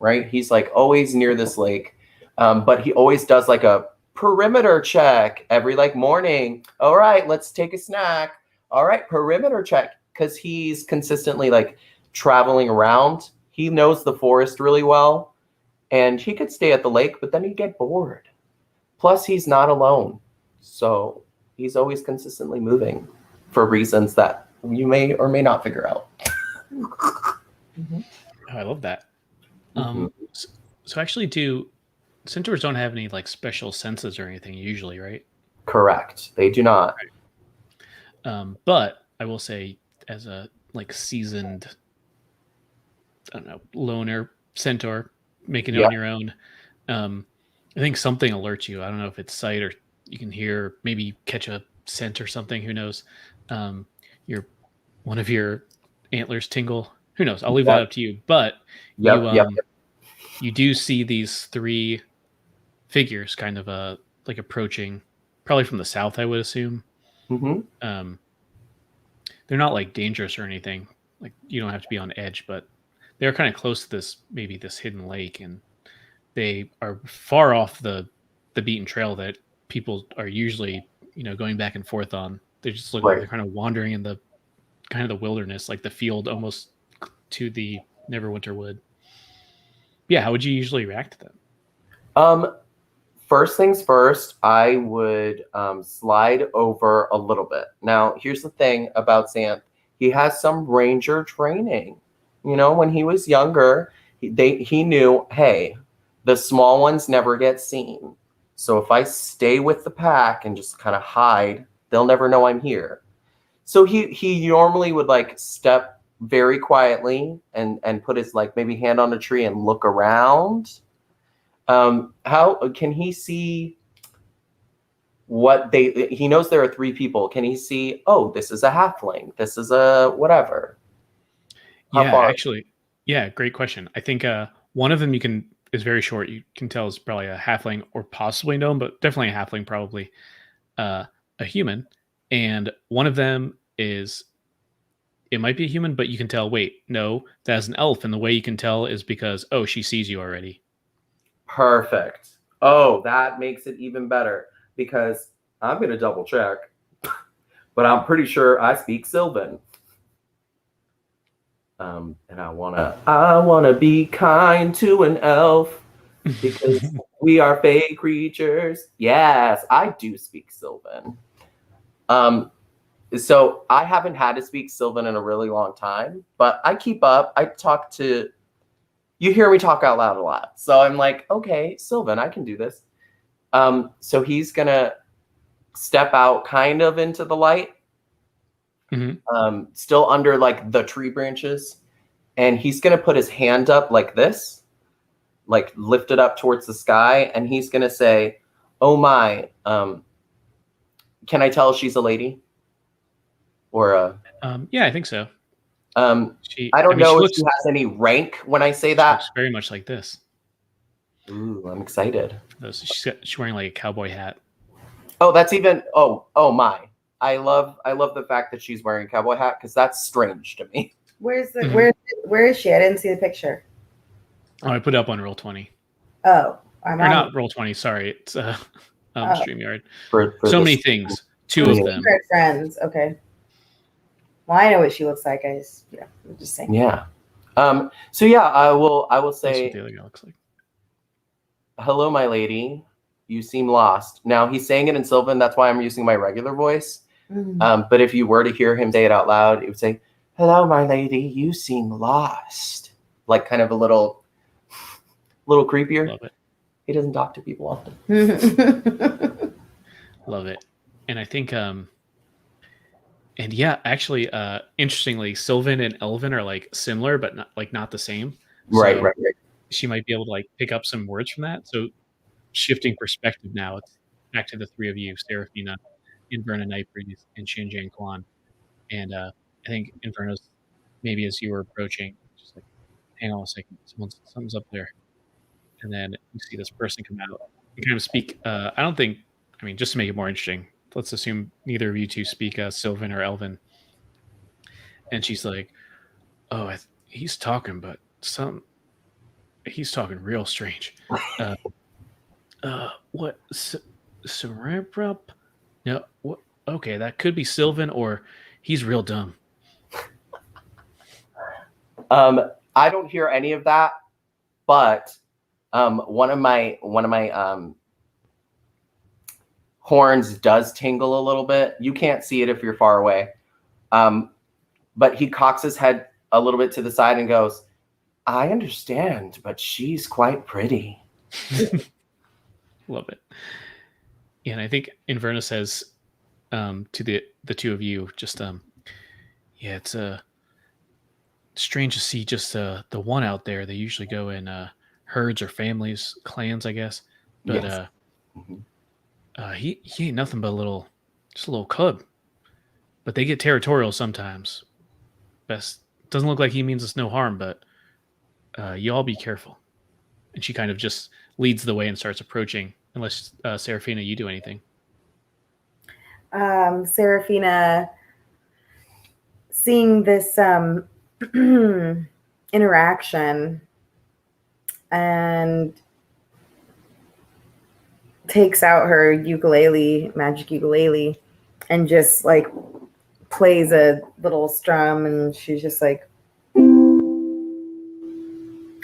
right? He's like always near this lake, but he always does like a perimeter check every like morning. All right, let's take a snack. All right, perimeter check, because he's consistently like traveling around. He knows the forest really well, and he could stay at the lake, but then he'd get bored. Plus, he's not alone. So he's always consistently moving for reasons that you may or may not figure out. Oh, I love that. So actually, centaurs don't have any like special senses or anything usually, right? Correct. They do not. Right. But I will say, as a like seasoned, I don't know, loner centaur, making it on your own, I think something alerts you. I don't know if it's sight or you can hear, maybe catch a scent or something. Who knows? One of your antlers tingle. Who knows? I'll leave that up to you. But you do see these three figures kind of like approaching, probably from the south, I would assume. They're not like dangerous or anything. Like you don't have to be on edge, but they're kind of close to this hidden lake, and they are far off the beaten trail that people are usually, going back and forth on. They just look like they're kind of wandering in the wilderness, like the field almost to the Neverwinter Wood. Yeah, how would you usually react to them? First things first, I would slide over a little bit. Now, here's the thing about Xanth. He has some ranger training. When he was younger, he knew, hey, the small ones never get seen. So if I stay with the pack and just kind of hide, they'll never know I'm here. So he normally would like step very quietly and put his like maybe hand on a tree and look around. How can he see he knows there are three people. Can he see, oh, this is a halfling, this is a whatever? Actually, great question. I think one of them is very short. You can tell is probably a halfling or possibly gnome, but definitely a halfling, probably a human. And one of them it might be a human, but you can tell, wait, no, that's an elf. And the way you can tell is because, oh, she sees you already. Perfect. Oh, that makes it even better, because I'm going to double check, but I'm pretty sure I speak Sylvan. And I wanna be kind to an elf because we are fey creatures. Yes, I do speak Sylvan. So I haven't had to speak Sylvan in a really long time, but I keep up. You hear me talk out loud a lot. So I'm like, okay, Sylvan, I can do this. So he's gonna step out kind of into the light. Still under like the tree branches, and he's gonna put his hand up like this, like lift it up towards the sky, and he's gonna say, "Oh my, can I tell she's a lady?" Or yeah, I think so. I don't know if she has any rank when I say that. Looks very much like this. Ooh, I'm excited. She's wearing like a cowboy hat. Oh, that's even. Oh my. I love the fact that she's wearing a cowboy hat, because that's strange to me. Where is she? I didn't see the picture. Oh, I put it up on Roll20. Oh, not Roll20. Sorry, it's StreamYard. For so many things. Two of them. Friends. Okay. Well, I know what she looks like. I'm just saying. Yeah. So yeah, I will say. That's what the other guy looks like. Hello, my lady. You seem lost. Now he's saying it in Sylvan. That's why I'm using my regular voice. But if you were to hear him say it out loud, it would say, hello, my lady, you seem lost. Like kind of a little creepier. Love it. He doesn't talk to people often. Love it. And I think and yeah, actually interestingly, Sylvan and Elvin are like similar but not the same. Right, So right. she might be able to like pick up some words from that. So shifting perspective now, it's back to the three of you, Seraphina, Inverna Nightbreeze, and Shinjan Kwan. And I think Inverna's maybe as you were approaching, just like, hang on a second, something's up there. And then you see this person come out and kind of speak. Just to make it more interesting, let's assume neither of you two speak Sylvan or Elvin. And she's like, oh, he's talking, but he's talking real strange. What? Cerebrup? No, what? Okay, that could be Sylvan, or he's real dumb. I don't hear any of that, but one of my horns does tingle a little bit. You can't see it if you're far away. But he cocks his head a little bit to the side and goes, I understand, but she's quite pretty. Love it. Yeah, and I think Inverna says to the two of you, just yeah, it's strange to see just the one out there. They usually go in herds or families, clans, I guess. But Yes. he ain't nothing but just a little cub. But they get territorial sometimes. Doesn't look like he means us no harm, but you all be careful. And she kind of just leads the way and starts approaching, unless Seraphina, you do anything. Seraphina, seeing this interaction, and takes out her magic ukulele, and just like plays a little strum, and she's just like,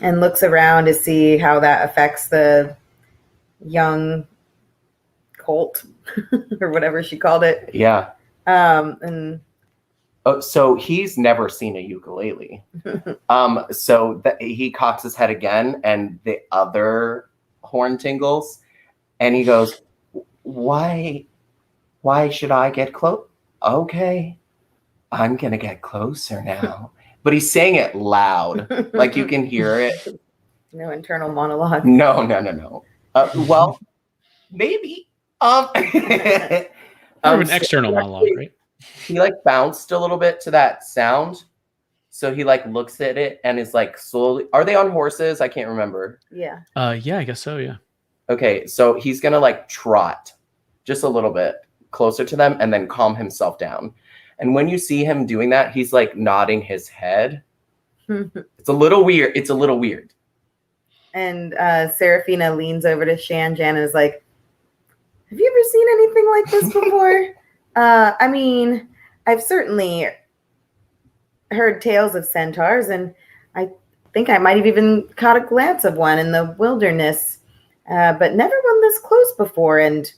and looks around to see how that affects the young colt or whatever she called it. Yeah. And so he's never seen a ukulele. So he cocks his head again, and the other horn tingles, and he goes, why should I get close? Okay, I'm going to get closer now. But he's saying it loud, like you can hear it. No internal monologue. No. Well, maybe. More of an external monologue, right? He like bounced a little bit to that sound. So he like looks at it and is like slowly. Are they on horses? I can't remember. Yeah. Yeah, I guess so. Yeah. Okay, so he's gonna like trot just a little bit closer to them and then calm himself down. And when you see him doing that, he's like nodding his head. It's a little weird. And Seraphina leans over to Shanjan and is like, have you ever seen anything like this before? I mean, I've certainly heard tales of centaurs, and I think I might have even caught a glance of one in the wilderness, but never one this close before. And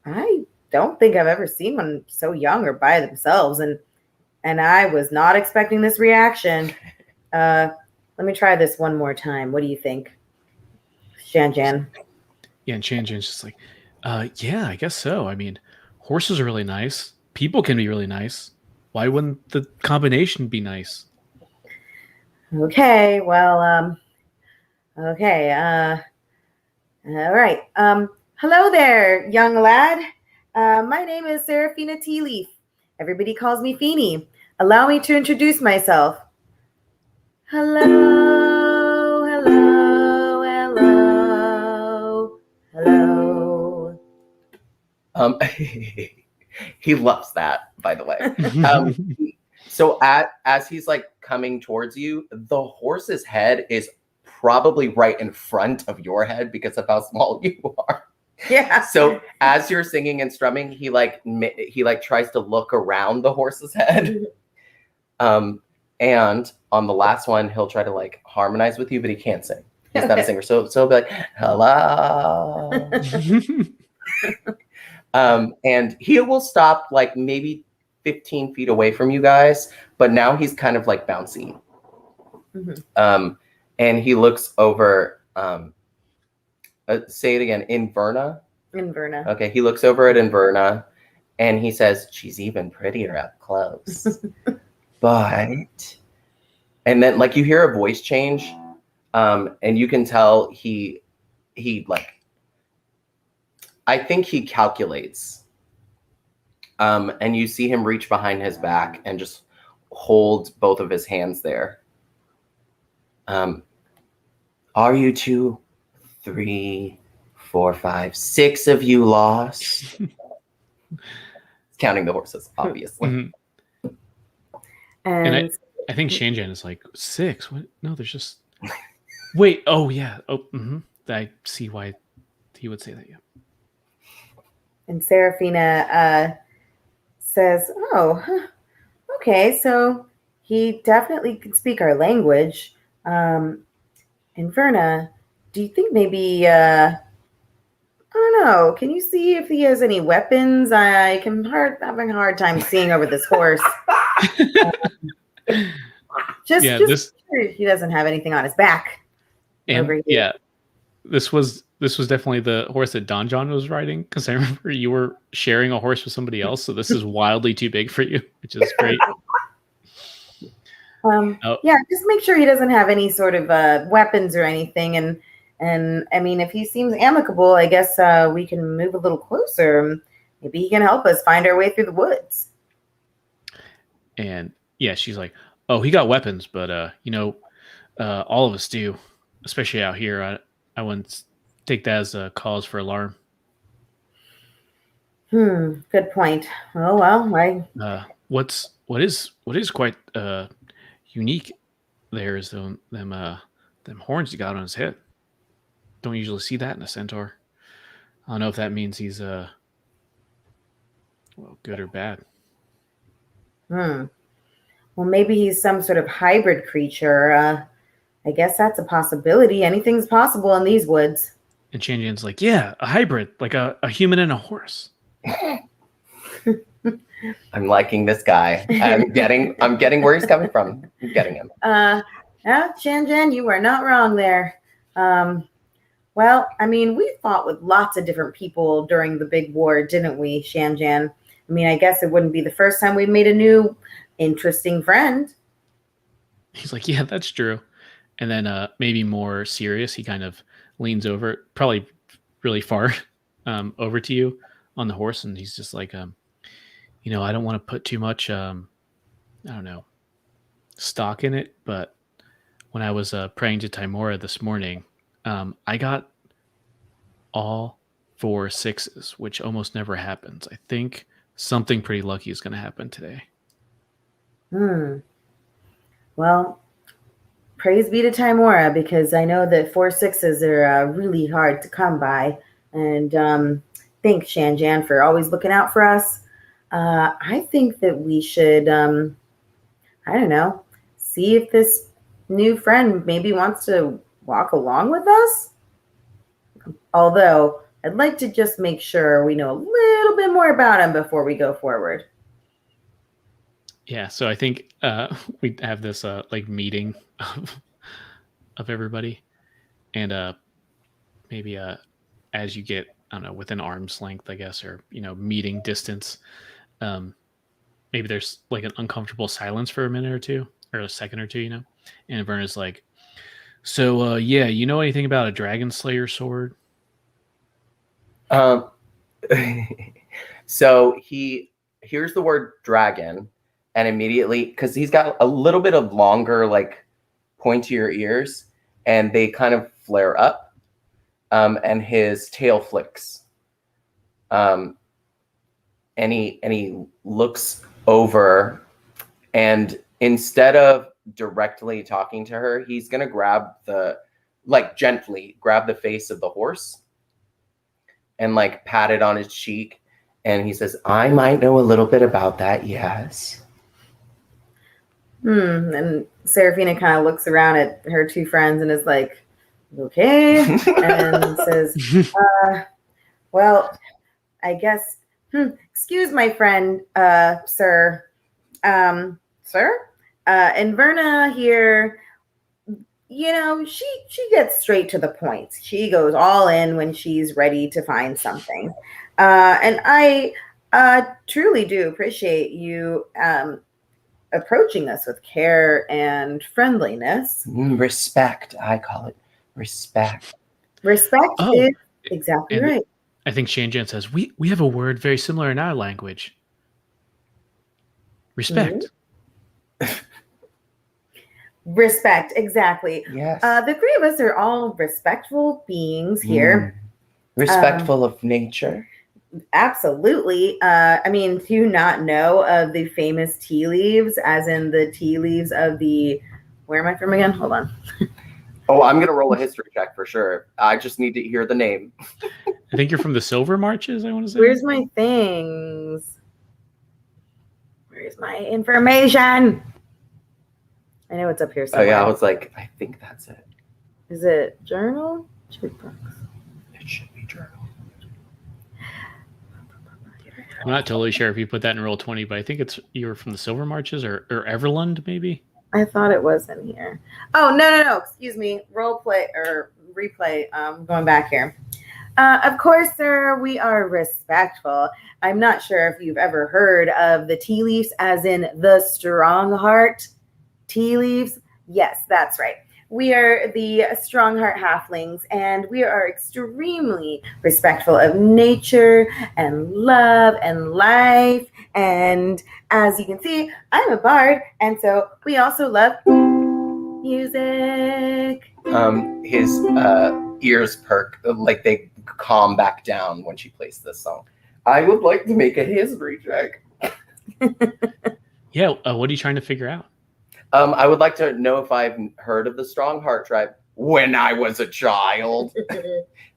I don't think I've ever seen one so young or by themselves. And I was not expecting this reaction. Let me try this one more time. What do you think, Shanjan? Yeah, and Shanjan's just like, yeah, I guess so. I mean, horses are really nice. People can be really nice. Why wouldn't the combination be nice? Okay, well, okay. All right. Hello there, young lad. My name is Seraphina Tealeaf. Everybody calls me Feeny. Allow me to introduce myself. Hello, hello, hello, hello. He loves that, by the way. So as he's like coming towards you, the horse's head is probably right in front of your head because of how small you are. Yeah. So as you're singing and strumming, he tries to look around the horse's head. And on the last one, he'll try to like harmonize with you, but he can't sing. He's not a singer. So he'll be like, hello. And he will stop like maybe 15 feet away from you guys, but now he's kind of like bouncy. And he looks over, say it again, Inverna? Inverna. Okay, he looks over at Inverna and he says, she's even prettier up close. But, and then like you hear a voice change, and you can tell he like, I think he calculates. And you see him reach behind his back and just hold both of his hands there. Are you 2, 3, 4, 5, 6 of you lost? Counting the horses, obviously. Mm-hmm. And I think Shanjan is like 6. What? No, there's just. Wait. Oh yeah. Oh. Mm-hmm. I see why he would say that. Yeah. And Seraphina says, "Oh, huh. Okay. So he definitely can speak our language. Inverna, do you think maybe? I don't know. Can you see if he has any weapons? Having a hard time seeing over this horse. Just sure he doesn't have anything on his back. And yeah, this was definitely the horse that Don John was riding, because I remember you were sharing a horse with somebody else. So this is wildly too big for you, which is great. Yeah, just make sure he doesn't have any sort of weapons or anything. And I mean, if he seems amicable, I guess we can move a little closer. Maybe he can help us find our way through the woods. And yeah, she's like, oh, he got weapons, but all of us do, especially out here. I wouldn't take that as a cause for alarm. Good point. Oh well, what is quite unique there is them horns he got on his head. Don't usually see that in a centaur. I don't know if that means he's good or bad. Well, maybe he's some sort of hybrid creature. I guess that's a possibility. Anything's possible in these woods. And Shanjan's like, yeah, a hybrid, like a human and a horse. I'm liking this guy. I'm getting where he's coming from. I'm getting him. Yeah, Shanjan, you are not wrong there. Well, I mean, we fought with lots of different people during the big war, didn't we, Shanjan? I mean, I guess it wouldn't be the first time we made a new interesting friend. He's like, yeah, that's true. And then maybe more serious, he kind of leans over, probably really far over to you on the horse. And he's just like, I don't want to put too much, I don't know, stock in it. But when I was praying to Timora this morning, I got all 4 6s, which almost never happens. I think something pretty lucky is going to happen today. Well, praise be to Timora, because I know that 4 6s are really hard to come by. And thanks, Shanjan, for always looking out for us. I think that we should, I don't know, see if this new friend maybe wants to walk along with us. Although I'd like to just make sure we know a little bit more about him before we go forward. Yeah, so I think we have this like meeting of everybody, and maybe as you get, I don't know, within arm's length, I guess, or meeting distance, maybe there's like an uncomfortable silence for a minute or two, or a second or two, and Verna's like, so yeah, you know anything about a dragon slayer sword? So he hears the word dragon, and immediately, because he's got a little bit of longer, like pointier ears, and they kind of flare up, and his tail flicks, and he looks over, and instead of directly talking to her, he's gonna gently grab the face of the horse and like pat it on his cheek, and he says, I might know a little bit about that, yes. And Seraphina kind of looks around at her 2 friends and is like, okay, and says, well, I guess Excuse my friend, sir. Sir? And Verna here, she gets straight to the point. She goes all in when she's ready to find something. And I truly do appreciate you approaching us with care and friendliness. Respect, I call it. Respect. Respect Oh, is exactly and right. I think Shanjan says, we have a word very similar in our language. Respect. Respect, exactly. Yes. The three of us are all respectful beings here. Respectful of nature. Absolutely. I mean, do you not know of the famous tea leaves, as in the tea leaves of the, where am I from again? Hold on. Oh, I'm going to roll a history check for sure. I just need to hear the name. I think you're from the Silver Marches, I want to say. Where's my things? Where's my information? I know it's up here somewhere. Oh, yeah. I was like, I think that's it. Is it journal? Jukebox. It should be journal. I'm not totally sure if you put that in Roll20, but I think you were from the Silver Marches or Everlund, maybe. I thought it was in here. Oh, no. Excuse me. Role play or replay. Going back here. Of course, sir, we are respectful. I'm not sure if you've ever heard of the tea leaves, as in the strong heart tea leaves. Yes, that's right. We are the Strongheart Halflings, and we are extremely respectful of nature and love and life. And as you can see, I'm a bard, and so we also love music. His ears perk, like they calm back down when she plays this song. I would like to make a history check. Yeah, what are you trying to figure out? I would like to know if I've heard of the Strongheart tribe when I was a child.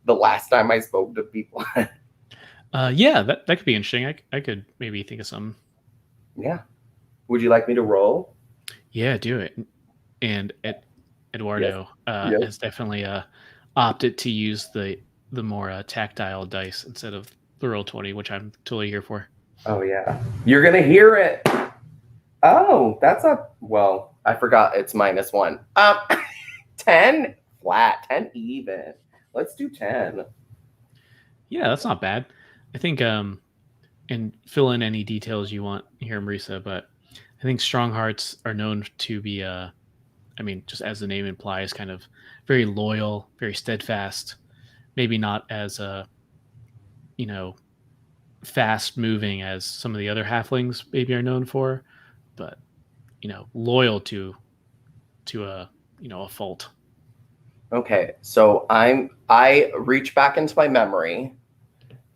The last time I spoke to people. Yeah, that could be interesting. I could maybe think of some. Yeah. Would you like me to roll? Yeah, do it. And Eduardo Yes. has definitely opted to use the more tactile dice instead of the Roll20, which I'm totally here for. Oh, yeah. You're going to hear it. Oh, that's well, I forgot it's -1. 10 flat, 10 even. Let's do 10. Yeah, that's not bad. I think, and fill in any details you want here, Marisa, but I think strong hearts are known to be, I mean, just as the name implies, kind of very loyal, very steadfast, maybe not as, fast moving as some of the other halflings maybe are known for, but, loyal to a fault. Okay, so I reach back into my memory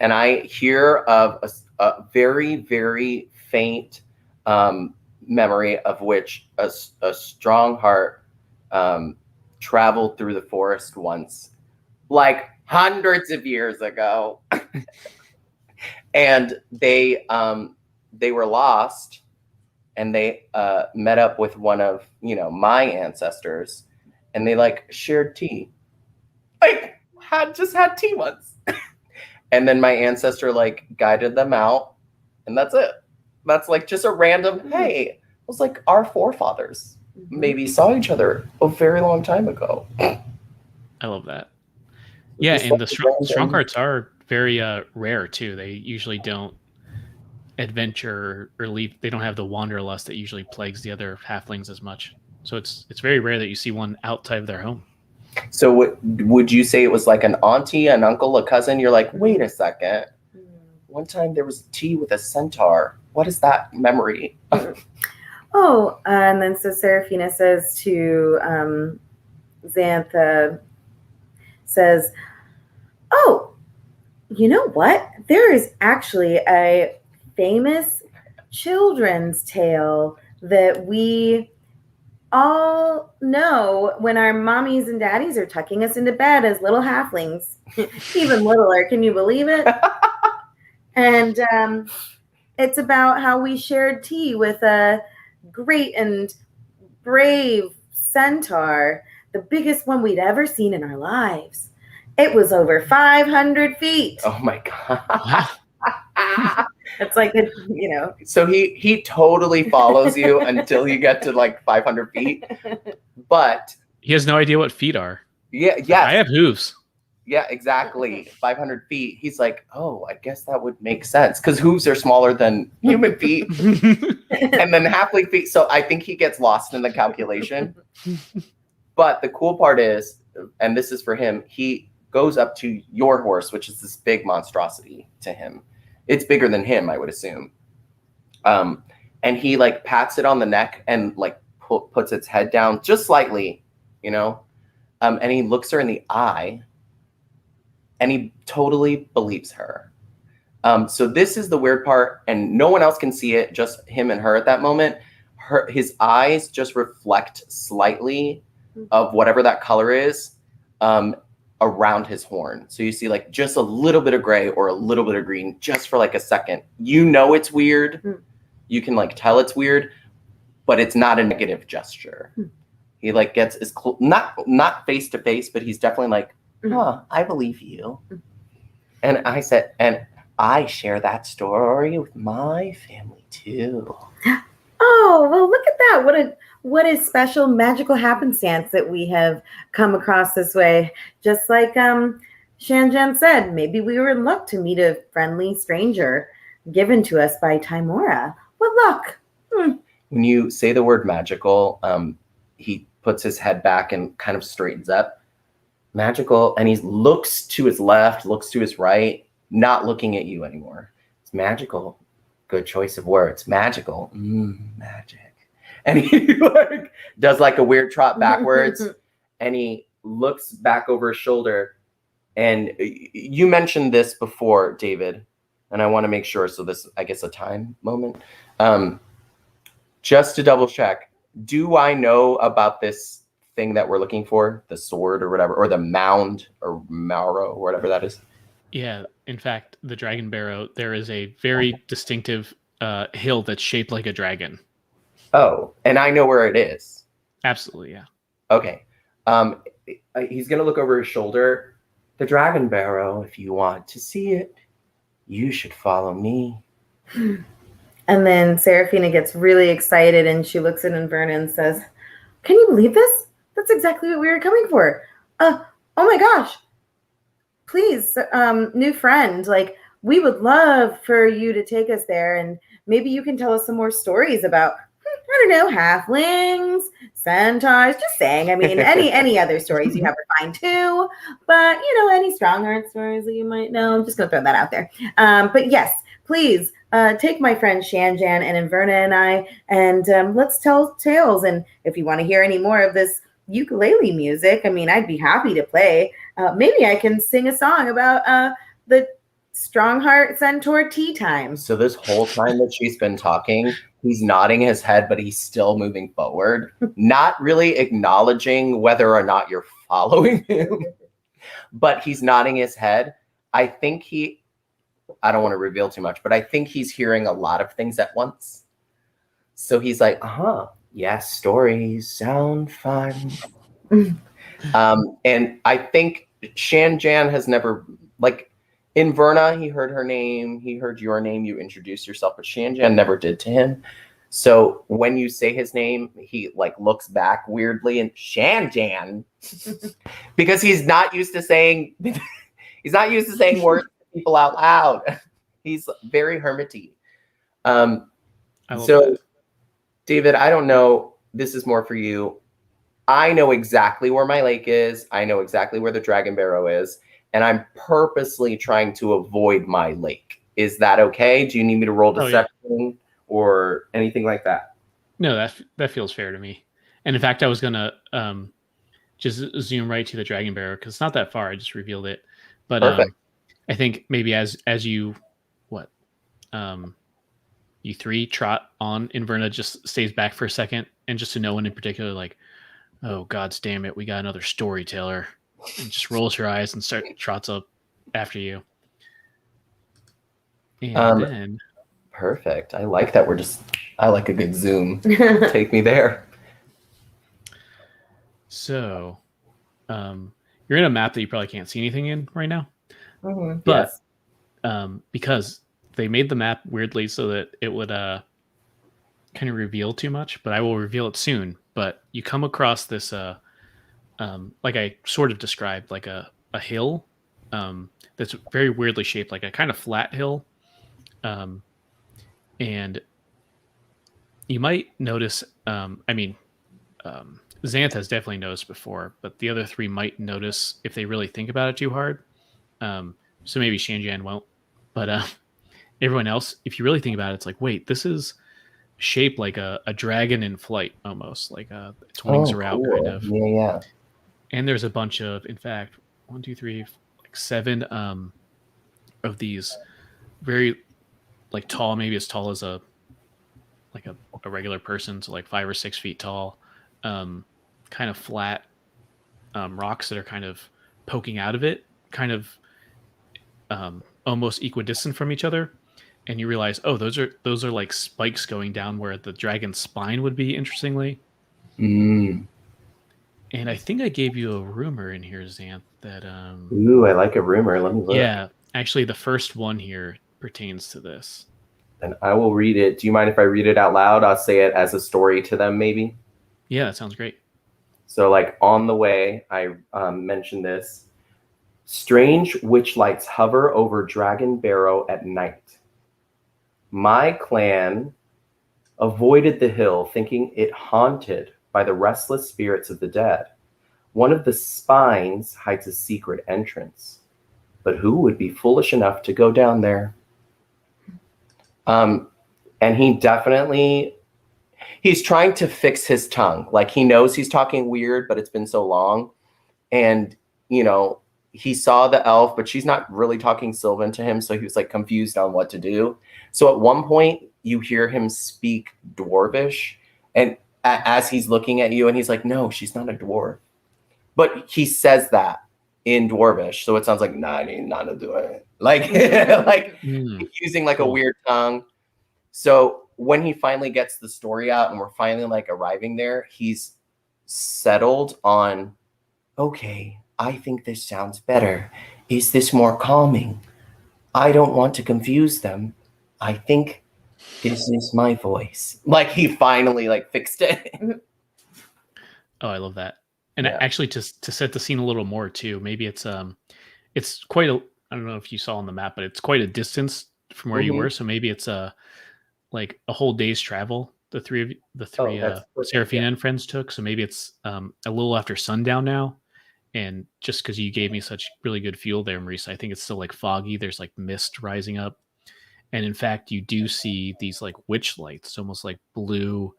and I hear of a very, very faint memory of which a strong heart traveled through the forest once, like hundreds of years ago. And they were lost, and they met up with one of my ancestors, and they shared tea. Just had tea once. And then my ancestor guided them out, and that's it. That's just a random, hey, it was like our forefathers maybe saw each other a very long time ago. I love that. Yeah, and the strong hearts are very rare too. They usually don't adventure or leave. They don't have the wanderlust that usually plagues the other halflings as much. So it's very rare that you see one outside of their home. So would you say it was like an auntie, an uncle, a cousin? You're like, wait a second. One time there was tea with a centaur. What is that memory? Oh, and then so Seraphina says to Xantha, says, oh, you know what? There is actually a famous children's tale that we all know when our mommies and daddies are tucking us into bed as little halflings, even littler. Can you believe it? And it's about how we shared tea with a great and brave centaur, the biggest one we'd ever seen in our lives. It was over 500 feet. Oh my God. It's like a, So he totally follows you until you get to like 500 feet. But He has no idea what feet are. yeah, Like, yes. I have hooves. Yeah, exactly. 500 feet. He's like, oh, I guess that would make sense because hooves are smaller than human feet, and then halfling feet. So I think he gets lost in the calculation. But the cool part is, and this is for him, he goes up to your horse, which is this big monstrosity to him. It's bigger than him, I would assume. And he like pats it on the neck and like puts its head down just slightly, and he looks her in the eye. And he totally believes her. So this is the weird part, and no one else can see it, just him and her at that moment. His eyes just reflect slightly of whatever that color is around his horn. So you see like just a little bit of gray or a little bit of green just for like a second. It's weird. You can like tell it's weird, but it's not a negative gesture. He like gets as not face to face, but he's definitely like, oh, I believe you. And I said, and I share that story with my family too. Oh, well, look at that. What a special magical happenstance that we have come across this way. Just like Shanjan said, maybe we were in luck to meet a friendly stranger given to us by Timora. What luck. When you say the word magical, he puts his head back and kind of straightens up. Magical, and he looks to his left, looks to his right, not looking at you anymore. It's magical. Good choice of words. Magical. Magic. And he like does like a weird trot backwards, and he looks back over his shoulder. And you mentioned this before, David, and I want to make sure. So this, I guess, a time moment. Just to double check, do I know about this thing that we're looking for, the sword or whatever, or the mound or marrow or whatever that is? Yeah, in fact, the Dragon Barrow, there is a very distinctive hill that's shaped like a dragon. Oh, and I know where it is. Absolutely, yeah. Okay. He's gonna look over his shoulder. The Dragon Barrow, if you want to see it, you should follow me. And then Seraphina gets really excited and she looks at Inverna and says, can you believe this? That's exactly what we were coming for. Oh my gosh. Please, new friend, like we would love for you to take us there, and maybe you can tell us some more stories about, I don't know, halflings, centaurs, just saying. I mean, any other stories you have are fine too, but any Strongheart stories that you might know. I'm just gonna throw that out there. But yes, please take my friend Shanjan and Inverna and I, and let's tell tales. And if you want to hear any more of this ukulele music, I mean, I'd be happy to play. Maybe I can sing a song about the Strongheart Centaur tea time. So this whole time that she's been talking, he's nodding his head, but he's still moving forward, not really acknowledging whether or not you're following him, but he's nodding his head. I don't want to reveal too much, but I think he's hearing a lot of things at once. So he's like, yes, stories sound fun. And I think Shanjan has never, like, Inverna, he heard her name, he heard your name, you introduced yourself, but Shanjan never did to him. So when you say his name, he like looks back weirdly and Shanjan, because he's not used to saying words to people out loud. He's very hermity. So David, I don't know, this is more for you. I know exactly where my lake is. I know exactly where the Dragon Barrow is. And I'm purposely trying to avoid my lake. Is that okay? Do you need me to roll deception or anything like that? No, that feels fair to me. And in fact, I was gonna just zoom right to the Dragon Barrow because it's not that far. I just revealed it. But I think maybe as you you three trot on, Inverna just stays back for a second, and just to no one in particular, like, oh gods damn it, we got another storyteller, and just rolls her eyes and trots up after you. And then perfect. I like that. I like a good zoom. Take me there. So you're in a map that you probably can't see anything in right now. Mm-hmm. But because they made the map weirdly so that it would kind of reveal too much, but I will reveal it soon. But you come across this like I sort of described, like a hill that's very weirdly shaped, like a kind of flat hill. And you might notice, Xanth has definitely noticed before, but the other three might notice if they really think about it too hard. So maybe Shanjian won't. But everyone else, if you really think about it, it's like, wait, this is shaped like a dragon in flight almost. Like its wings are out, kind of. Yeah. And there's a bunch of, in fact, 7 of these very like tall, maybe as tall as a regular person, so like 5 or 6 feet tall, kind of flat rocks that are kind of poking out of it, kind of almost equidistant from each other. And you realize, oh, those are like spikes going down where the dragon's spine would be, interestingly. And I think I gave you a rumor in here, Xanth, that Ooh, I like a rumor. Let me look. Yeah, actually the first one here pertains to this. And I will read it. Do you mind if I read it out loud? I'll say it as a story to them, maybe. Yeah, that sounds great. So, like, on the way, I mentioned this. Strange witch lights hover over Dragon Barrow at night. My clan avoided the hill, thinking it haunted by the restless spirits of the dead. One of the spines hides a secret entrance. But who would be foolish enough to go down there? And he's trying to fix his tongue. Like, he knows he's talking weird, but it's been so long. And, he saw the elf, but she's not really talking Sylvan to him. So he was like confused on what to do. So at one point you hear him speak Dwarvish, and as he's looking at you, and he's like, no, she's not a dwarf. But he says that in Dwarvish. So it sounds like, nah, not a dwarf. Like, using like a weird tongue. So when he finally gets the story out and we're finally like arriving there, he's settled on, okay, I think this sounds better. Is this more calming? I don't want to confuse them. I think this is my voice. Like, he finally like fixed it. Oh, I love that. And actually, to set the scene a little more too, maybe it's quite a, I don't know if you saw on the map, but it's quite a distance from where you were. So maybe it's like a whole day's travel. The three Seraphina and friends took. So maybe it's a little after sundown now. And just because you gave me such really good fuel there, Marisa, I think it's still like foggy. There's like mist rising up. And in fact, you do see these like witch lights, almost like blue,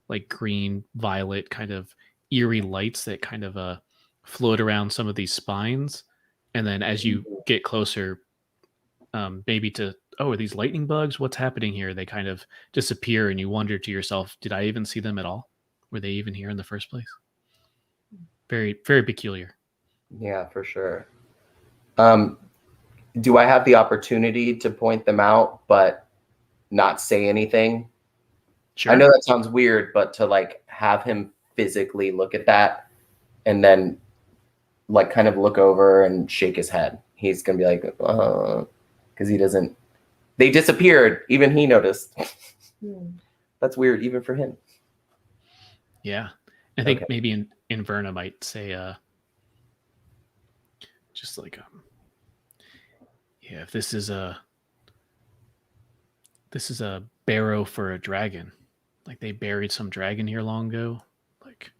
like green, violet, kind of eerie lights that kind of float around some of these spines. And then as you get closer, maybe to, oh, are these lightning bugs? What's happening here? They kind of disappear, and you wonder to yourself, did I even see them at all? Were they even here in the first place? Very, very peculiar. Yeah, for sure. Do I have the opportunity to point them out, but not say anything? Sure. I know that sounds weird, but to like have him physically look at that and then like kind of look over and shake his head. He's going to be like, because they disappeared. Even he noticed. That's weird, even for him. Yeah. I think maybe Inverna might say, just like, if this is a barrow for a dragon, like they buried some dragon here long ago. Like,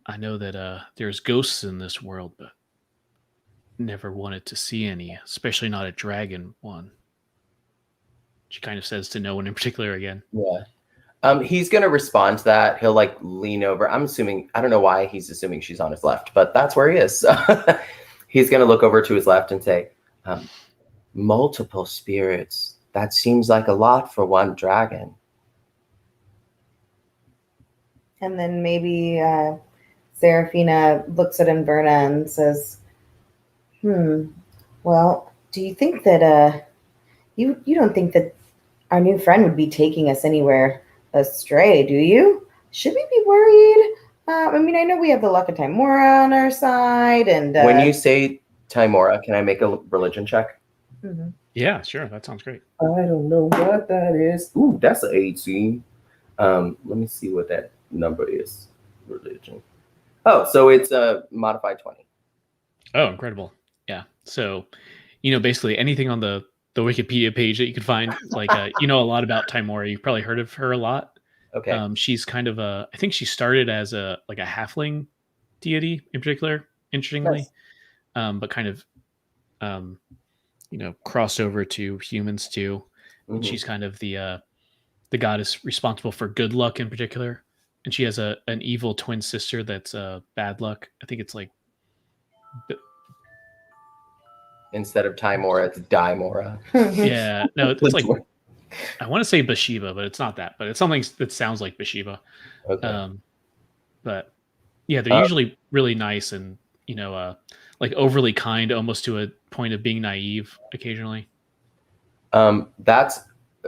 I know that there's ghosts in this world, but never wanted to see any, especially not a dragon one. She kind of says to no one in particular again. Yeah. He's going to respond to that. He'll like lean over. I'm assuming, I don't know why he's assuming she's on his left, but that's where he is. So he's going to look over to his left and say, multiple spirits. That seems like a lot for one dragon. And then maybe Seraphina looks at Inverna and says, well, do you think that you don't think that our new friend would be taking us anywhere astray, do you? Should we be worried? I mean, I know we have the luck of Timora on our side. And when you say Timora, can I make a religion check? Yeah, sure. That sounds great. I don't know what that is. Ooh, that's an 18. Let me see what that number is. Religion. Oh, so it's a modified 20. Oh, incredible. Yeah. So, basically anything on the Wikipedia page that you could find, like, a lot about Timora. You've probably heard of her a lot. Okay. She's kind of I think she started as a halfling deity in particular, interestingly, Nice. but kind of, um, crossed over to humans too. And Mhm. she's kind of the goddess responsible for good luck in particular. And she has an evil twin sister that's bad luck. I think it's like, Instead of Timora, it's Dimora. yeah, no, it's Which like, one? I want to say Bathsheba, but it's not that. But it's something that sounds like Bathsheba. Okay. But yeah, they're Uh, usually really nice and like overly kind, almost to a point of being naive occasionally. That's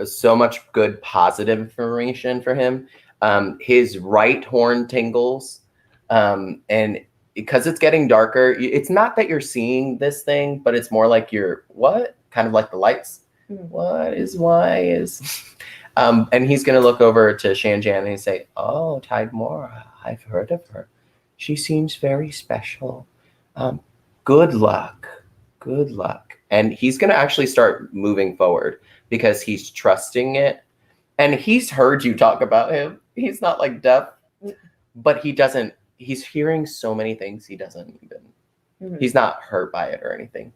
so much good positive information for him. His right horn tingles, and because it's getting darker, it's not that you're seeing this thing, but it's more like you're what? Kind of like the lights. What is why is and he's gonna look over to Shanjan and say, "Oh, Tidemora, I've heard of her. She seems very special. Good luck. Good luck." And he's gonna actually start moving forward because he's trusting it. And he's heard you talk about him. He's not like deaf, but he's hearing so many things he doesn't even, he's not hurt by it or anything.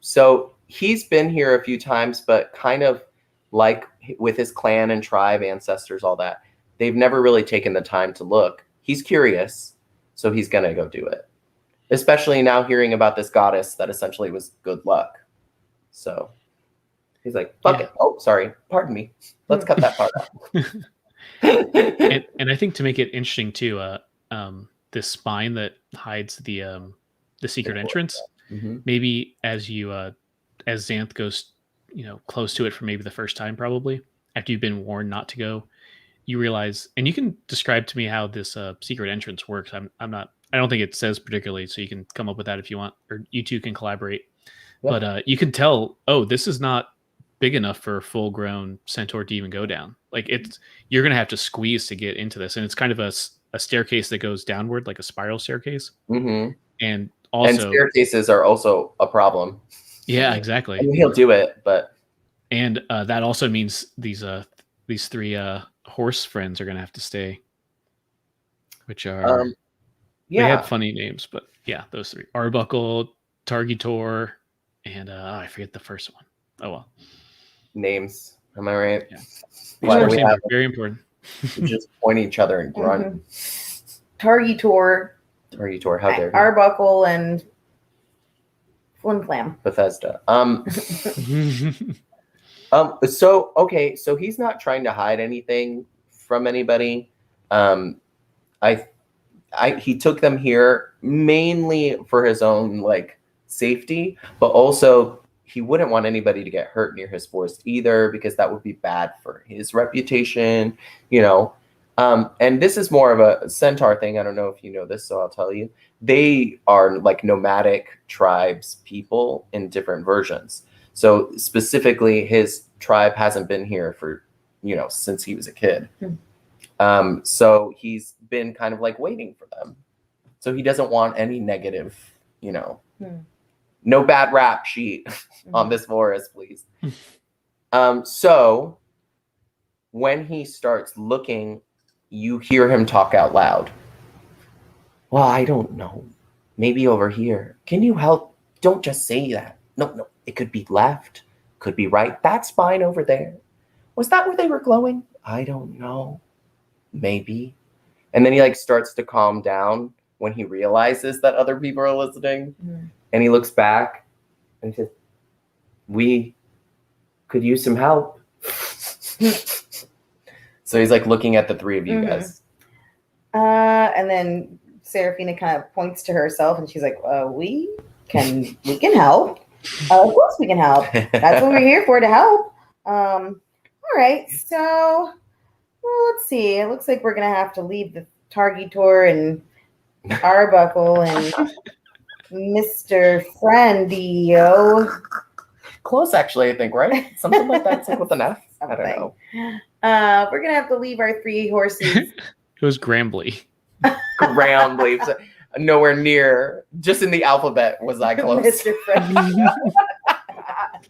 So he's been here a few times, but kind of like with his clan and tribe ancestors, all that, they've never really taken the time to look. He's curious, so he's gonna go do it. Especially now hearing about this goddess that essentially was good luck. So he's like, fuck it. Oh, sorry. Pardon me. Let's cut that part out. and I think to make it interesting too, this spine that hides the secret entrance. Mm-hmm. Maybe as Xanth goes, close to it for maybe the first time, probably after you've been warned not to go, you realize, and you can describe to me how this secret entrance works. I don't think it says particularly, so you can come up with that if you want, or you two can collaborate. Yeah. But you can tell, this is not big enough for a full-grown centaur to even go down. Like you're gonna have to squeeze to get into this, and it's kind of a staircase that goes downward, like a spiral staircase. Mm-hmm. And also, staircases are also a problem. Yeah, exactly. I mean, he'll do it, but that also means these three horse friends are gonna have to stay, which are they had funny names, but yeah, those three: Arbuckle, Targitor, and I forget the first one. Oh well. Names, am I right? Yeah. These horse names are very important. We just point at each other and grunt. Targitor, how dare you? Arbuckle, and Flim Flam. Bethesda. So he's not trying to hide anything from anybody. He took them here mainly for his own safety, but also he wouldn't want anybody to get hurt near his forest either, because that would be bad for his reputation, and this is more of a centaur thing. I don't know if you know this, so I'll tell you. They are like nomadic tribes people in different versions. So specifically, his tribe hasn't been here for, since he was a kid. So he's been kind of waiting for them. So he doesn't want any negative, no bad rap sheet on this forest, please. So when he starts looking, you hear him talk out loud. Well, I don't know. Maybe over here. Can you help? Don't just say that. No. It could be left. Could be right. That spine over there. Was that where they were glowing? I don't know. Maybe. And then he starts to calm down when he realizes that other people are listening. And he looks back and says, we could use some help. So he's looking at the three of you guys. And then Seraphina kind of points to herself and she's like, we can help. Of course we can help. That's what we're here for, to help. All right. So, let's see. It looks like we're going to have to leave the Targitor and Arbuckle and Mr. Friendio Close, actually, I think, right? Something like that. It's like with an F. I don't know. We're gonna have to leave our 3 horses. It was Grambly. Ground leaves. Nowhere near. Just in the alphabet was I close. Mr. Fresh.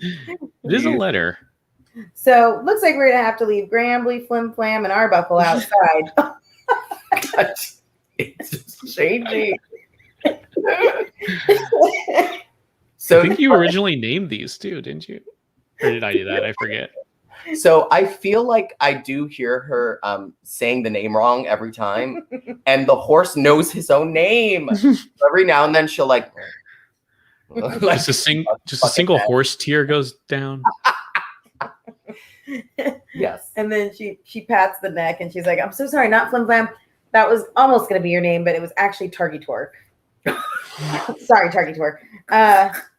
It is a letter. So looks like we're gonna have to leave Grambly, Flim Flam, and Arbuckle outside. It's just changing. So I think you originally named these too, didn't you? Or did I do that? I forget. So I feel like I do hear her saying the name wrong every time, and the horse knows his own name. Every now and then she'll like Just a single horse tear goes down. Yes. And then she pats the neck and she's like, "I'm so sorry, not Flim Flam. That was almost gonna be your name, but it was actually Targy Twerk." Sorry, Targy Twerk.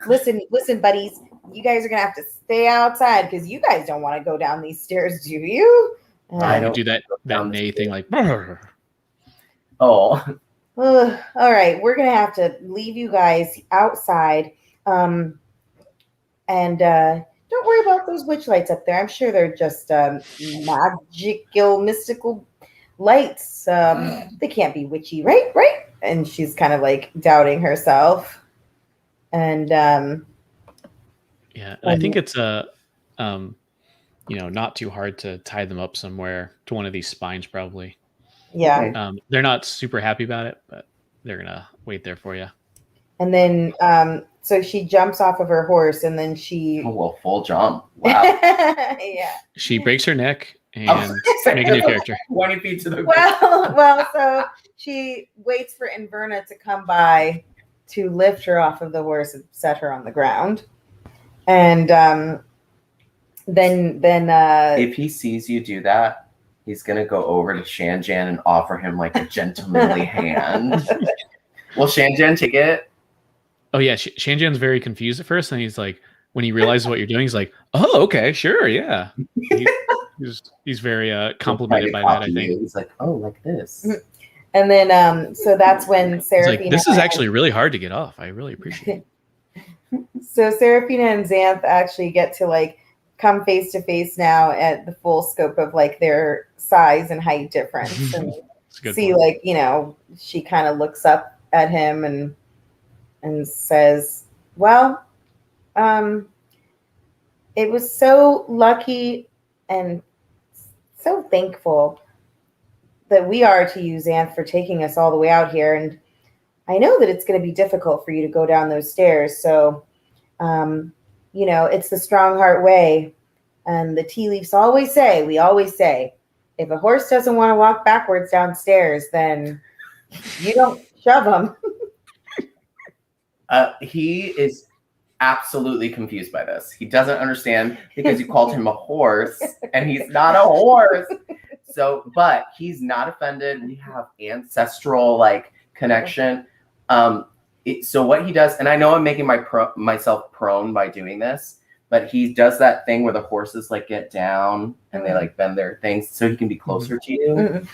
Listen, buddies. You guys are gonna have to stay outside because you guys don't want to go down these stairs, do you? I You don't do that neigh thing like. Oh. All right, we're gonna have to leave you guys outside. And don't worry about those witch lights up there. I'm sure they're just magical, mystical lights. They can't be witchy, right? Right? And she's kind of like doubting herself. And Yeah, and I think it's not too hard to tie them up somewhere to one of these spines, probably. yeah. Okay. They're not super happy about it, but they're gonna wait there for you. And then so she jumps off of her horse, and then she Oh, well, full jump. Wow. yeah. She breaks her neck and make a new character. 20 feet to the Well, so she waits for Inverna to come by to lift her off of the horse and set her on the ground. And then if he sees you do that, he's gonna go over to Shanjan and offer him like a gentlemanly hand. Will Shanjan take it? Oh yeah, Shanjan's very confused at first, and he's like, when he realizes what you're doing, he's like, "Oh, okay, sure, yeah." He's very complimented by that, I think. He's like, "Oh, like this." and then so that's when He's Seraphina. like, "This is actually really hard to get off. I really appreciate it." So Seraphina and Xanth actually get to like come face to face now at the full scope of like their size and height difference, and see point. like she kind of looks up at him and says, "Well, it was so lucky and so thankful that we are to you, Xanth, for taking us all the way out here. And I know that it's going to be difficult for you to go down those stairs. So, it's the strong heart way. And the tea leaves we always say, if a horse doesn't want to walk backwards downstairs, then you don't shove him." He is absolutely confused by this. He doesn't understand because you called him a horse and he's not a horse. So, but he's not offended. We have ancestral like connection. So what he does, and I know I'm making myself prone by doing this, but he does that thing where the horses like get down and they like bend their things so he can be closer to you.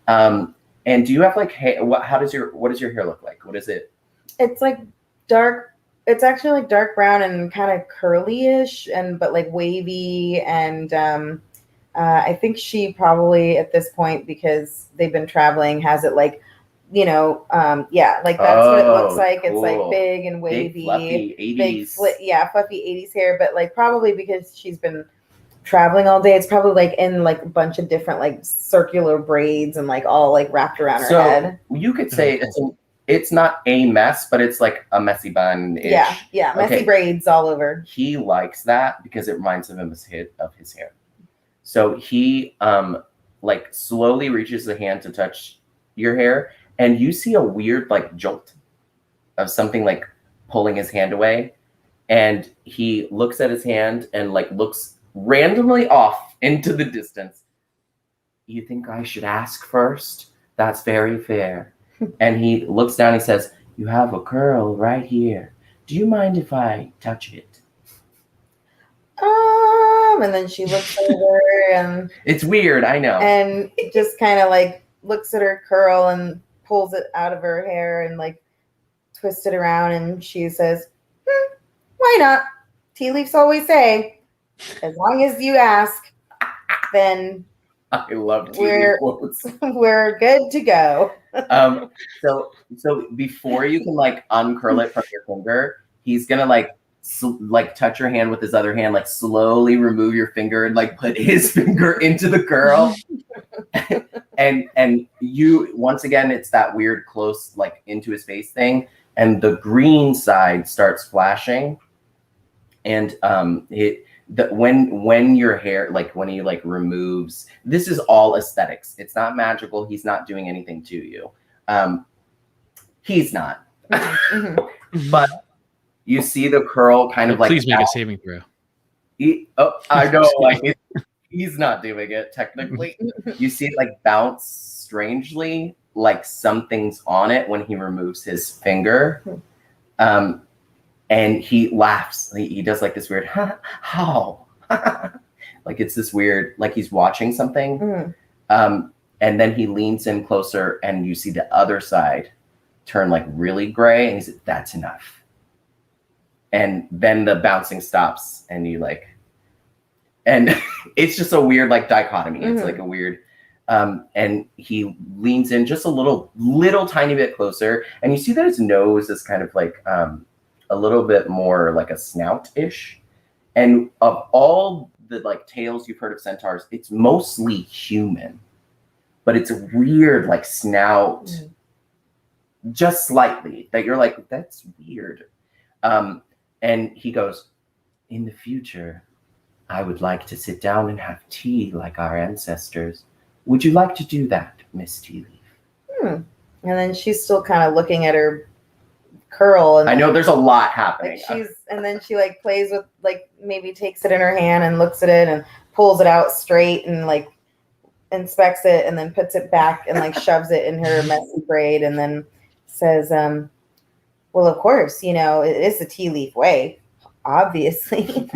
And do you have like hair? What does your hair look like? What is it? It's like dark. It's actually like dark brown and kind of curly-ish, but like wavy. And I think she probably at this point, because they've been traveling, has it like, like that's what it looks like. Cool. It's like big and wavy, big, fluffy 80s. Fluffy 80s hair. But like probably because she's been traveling all day, it's probably like in like a bunch of different like circular braids and like all like wrapped around her head. You could say it's not a mess, but it's like a messy bun-ish. Yeah, messy braids all over. He likes that because it reminds him of his hair. So he like slowly reaches the hand to touch your hair, and you see a weird like jolt of something like pulling his hand away, and he looks at his hand and like looks randomly off into the distance. "You think I should ask first? That's very fair." And he looks down, he says, "You have a curl right here. Do you mind if I touch it?" And then she looks over and it's weird, I know. And just kind of like looks at her curl and pulls it out of her hair and like twists it around, and she says, "Why not? tea leaves always say, as long as you ask, then I love tea leaf quotes. We're good to go. So before you can like uncurl it from your finger, he's gonna like touch your hand with his other hand, like slowly remove your finger and like put his finger into the curl. and you, once again, it's that weird close like into his face thing, and the green side starts flashing, and when your hair, like when he like removes, this is all aesthetics. It's not magical. He's not doing anything to you. He's not. But you see the curl kind of like. Please make a saving throw. I know, like he's not doing it technically. You see it like bounce strangely, like something's on it when he removes his finger. And he laughs. He does like this weird, how? Like it's this weird, like he's watching something. And then he leans in closer and you see the other side turn like really gray. And he said, that's enough. And then the bouncing stops and you like, and it's just a weird like dichotomy. It's like a weird, and he leans in just a little tiny bit closer. And you see that his nose is kind of like, a little bit more like a snout-ish. And of all the like tales you've heard of centaurs, it's mostly human, but it's a weird like snout, just slightly, that you're like, that's weird. And he goes, in the future, I would like to sit down and have tea like our ancestors. Would you like to do that, Miss Tea Leaf? And then she's still kind of looking at her curl, and I know there's a lot happening. Like and then she like plays with, like, maybe takes it in her hand and looks at it and pulls it out straight and like inspects it and then puts it back and like shoves it in her messy braid and then says, well, of course, you know, it is the tea leaf way, obviously.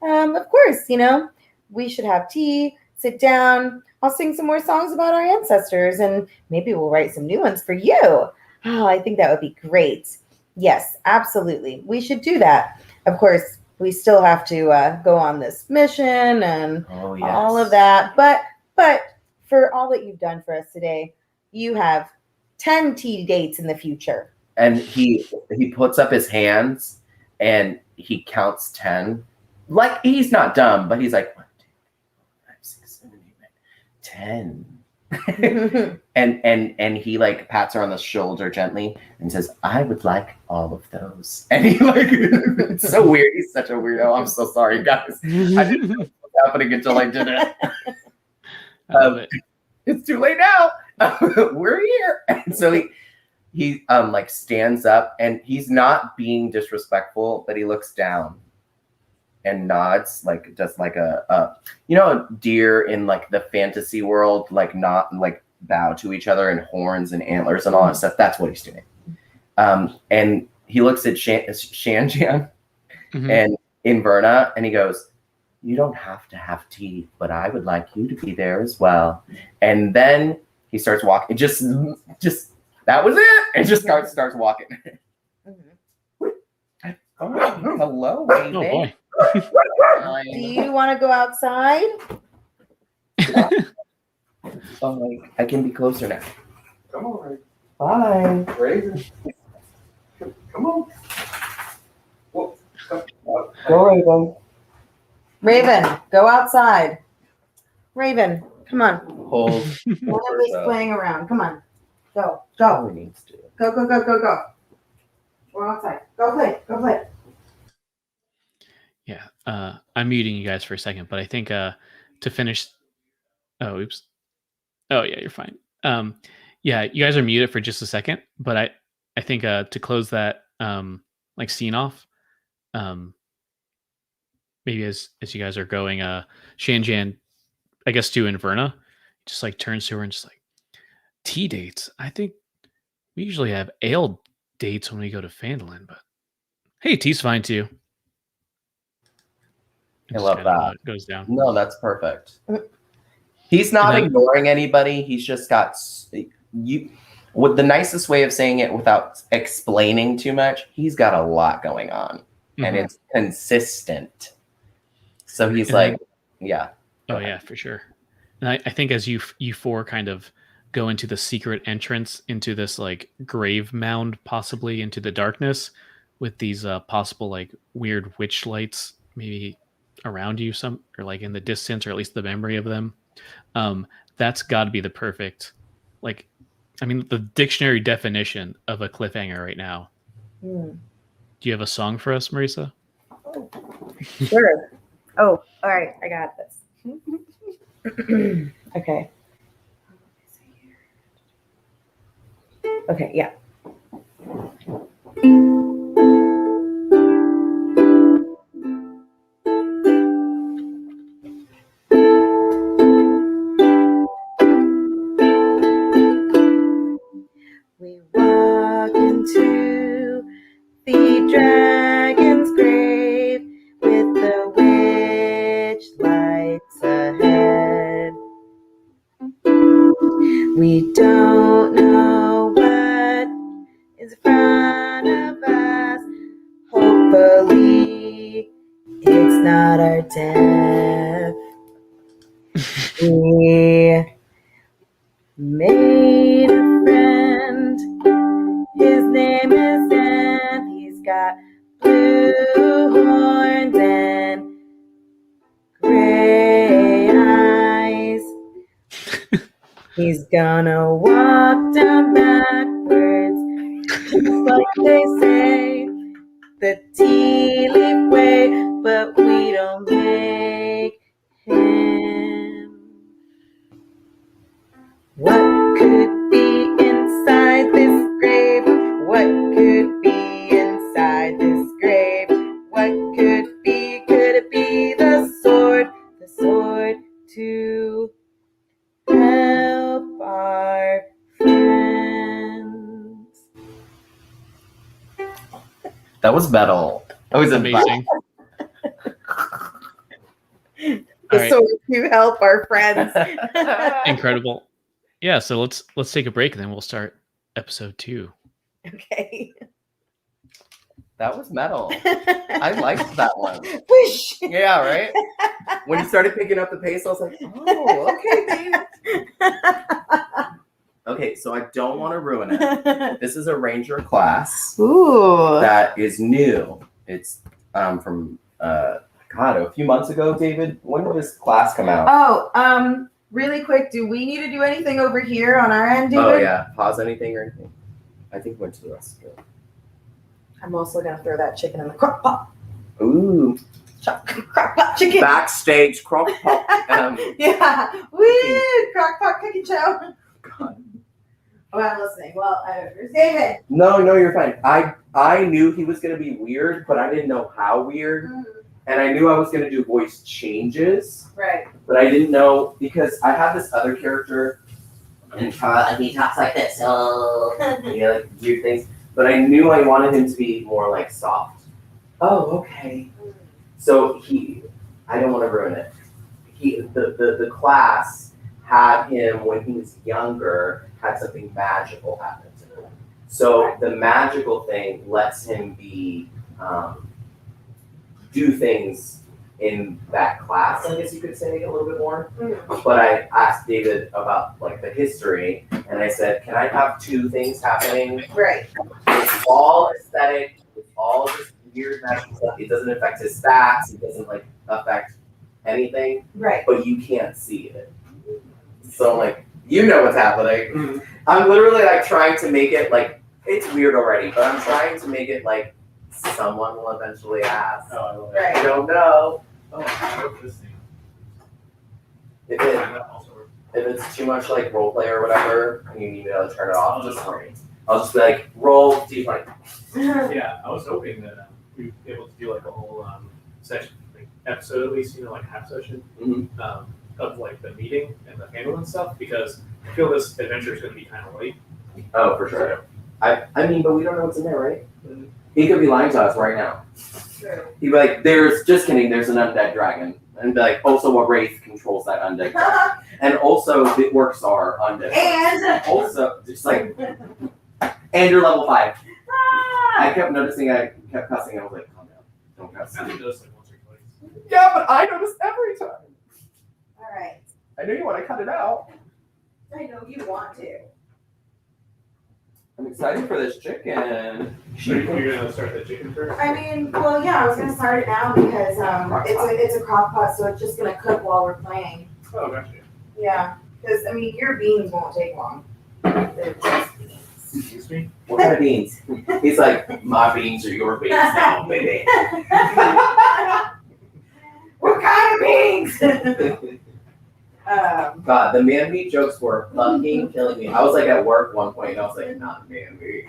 Of course, you know, we should have tea, sit down, I'll sing some more songs about our ancestors, and maybe we'll write some new ones for you. Oh, I think that would be great. Yes, absolutely. We should do that. Of course, we still have to go on this mission and all of that. But for all that you've done for us today, you have 10 tea dates in the future. And he puts up his hands and he counts 10. Like, he's not dumb, but he's like, 1, 2, 3, 4, 5, 6, 7, 8, 9, 10. and he like pats her on the shoulder gently and says, I would like all of those. And he like, it's so weird. He's such a weirdo. I'm so sorry, guys. I didn't know what was happening until I did it. I love it. It's too late now. We're here. And so he like stands up, and he's not being disrespectful, but he looks down and nods, like just like a you know, a deer in like the fantasy world, like not like bow to each other and horns and antlers and all that stuff. That's what he's doing. And he looks at Shanjan and Inverna, and he goes, you don't have to have tea, but I would like you to be there as well. And then he starts walking. Just that was it. And just starts walking. Oh, hello, baby. Oh boy. Do you want to go outside? Oh, like, I can be closer now. Come on, Bye. Raven. Come on. Well, Go, Raven. Raven, go outside. Raven, come on. Hold. None of this playing around. Come on. Go. All he needs to. Go. We're outside. Go play. Yeah. I'm muting you guys for a second, but I think to finish. Oh, oops. Oh yeah, you're fine. Yeah, you guys are muted for just a second, but I think to close that like scene off, maybe as you guys are going, Shanjan, I guess, to Inverna, just like turns to her and just like, tea dates. I think we usually have ale dates when we go to Phandalin, but hey, tea's fine too. I love that. It goes down. No, that's perfect. He's not ignoring anybody. He's just got with the nicest way of saying it without explaining too much. He's got a lot going on. and Mhm. it's consistent. So he's like, yeah. Oh yeah, for sure. And I think as you four kind of go into the secret entrance into this like grave mound, possibly into the darkness, with these possible like weird witch lights, maybe around you, some or like in the distance, or at least the memory of them. That's got to be the perfect, like, I mean, the dictionary definition of a cliffhanger right now. Hmm. Do you have a song for us, Marisa? Sure. Oh, all right. I got this. Okay. Okay. Yeah. We walk into the dragon's grave with the witch lights ahead. We don't know what is in front of us. Hopefully, it's not our death. We made a friend. His name is Dan. He's got blue horns and gray eyes. He's gonna walk down backwards, just like they say, the tea leaf way, but we don't make him. What could be inside this grave? What could be inside this grave? What could it be the sword to help our friends? That was metal. That was Amazing. The All right. sword to help our friends. Incredible. Yeah, so let's take a break and then we'll start episode 2. Okay. That was metal. I liked that one. Whoosh. Yeah, right? When you started picking up the pace, I was like, oh, okay, babe. Okay, so I don't want to ruin it. This is a Ranger class Ooh. that is new. It's from, God, a few months ago, David. When did this class come out? Oh, really quick, do we need to do anything over here on our end, David? Oh, yeah. Pause anything or anything? I think we went to the restroom. I'm also going to throw that chicken in the crock pot. Ooh. Crock pot chicken. Backstage crock pot. Yeah. Woo! Crock pot cooking show. God. Oh, I'm listening. Well, here's David. No, you're fine. I knew he was going to be weird, but I didn't know how weird. And I knew I was going to do voice changes. Right. But I didn't know, because I have this other character, and he talks like this, so like weird things. But I knew I wanted him to be more like soft. Oh, okay. So I don't want to ruin it. The class had him when he was younger, had something magical happen to him. So the magical thing lets him do things in that class, I guess you could say, a little bit more. But I asked David about like the history, and I said, can I have 2 things happening? Right. It's all aesthetic, it's all just weird magical stuff. It doesn't affect his stats, it doesn't like affect anything, Right. but you can't see it. So I'm like, you know what's happening. I'm literally like trying to make it like, it's weird already, but I'm trying to make it like someone will eventually ask. Oh, I love Right. I don't know. Oh, I love this thing. If That also works. it's too much like role play or whatever, and you need to turn it off, I'll just be like, roll D20. Yeah, I was hoping that we'd be able to do like a whole session, like episode at least, like half session of like the meeting and the panel and stuff, because I feel this adventure is going to be kind of late. Oh, for sure. I mean, but we don't know what's in there, right? He could be lying to us right now. True. He'd be like, just kidding, there's an undead dragon. And be like, also a wraith controls that undead dragon. And also, the orcs are undead. And Also, just like, and you're level 5. I kept noticing I kept cussing. I was like, calm down. don't have I only sleep. noticed like once or twice. Yeah, but I notice every time. All right. I know you want to cut it out. I know you want to. I'm excited for this chicken. So you're gonna start the chicken first? I mean, well, yeah, I was gonna start it now because it's a crock pot, so it's just gonna cook while we're playing. Oh, gotcha. Yeah, because I mean, your beans won't take long. They're just beans. Excuse me? What kind of beans? He's like, my beans are your beans now, baby. What kind of beans? God, the man meat jokes were fucking killing me. I was like at work one point and I was like, not man meat.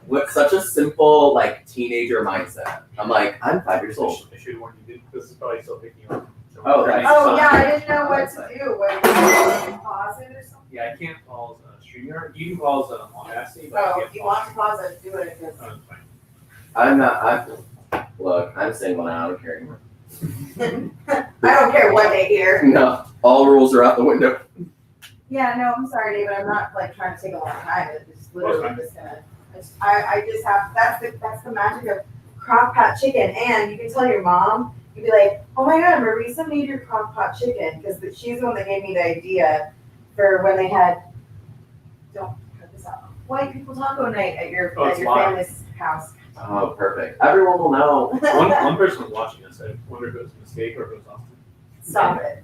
With such a simple like teenager mindset. I'm like, I'm 5 years old. I should warn you, this is probably still picking up. Oh, that's Oh fine. yeah, I didn't know what to do. What, pause it or something? Yeah, I can't pause StreamYard. You can pause Audacity, but I Oh, can't if you pause. want to pause it, do it. Because Oh, it's fine. I'm not, look, I'm single now, I don't care anymore. I don't care what they hear. No, all rules are out the window. Yeah, no, I'm sorry, David. I'm not like trying to take a long time. It's just literally just gonna. I just have that's the magic of crock pot chicken. And you can tell your mom. You'd be like, oh my god, Marisa made your crock pot chicken because she's the one that gave me the idea for when they had. Don't cut this out. White people taco night at your Oh, it's live. family's house. Oh, perfect. Everyone will know. One person was watching us. I wonder if it was a mistake or if it was Austin. Stop it.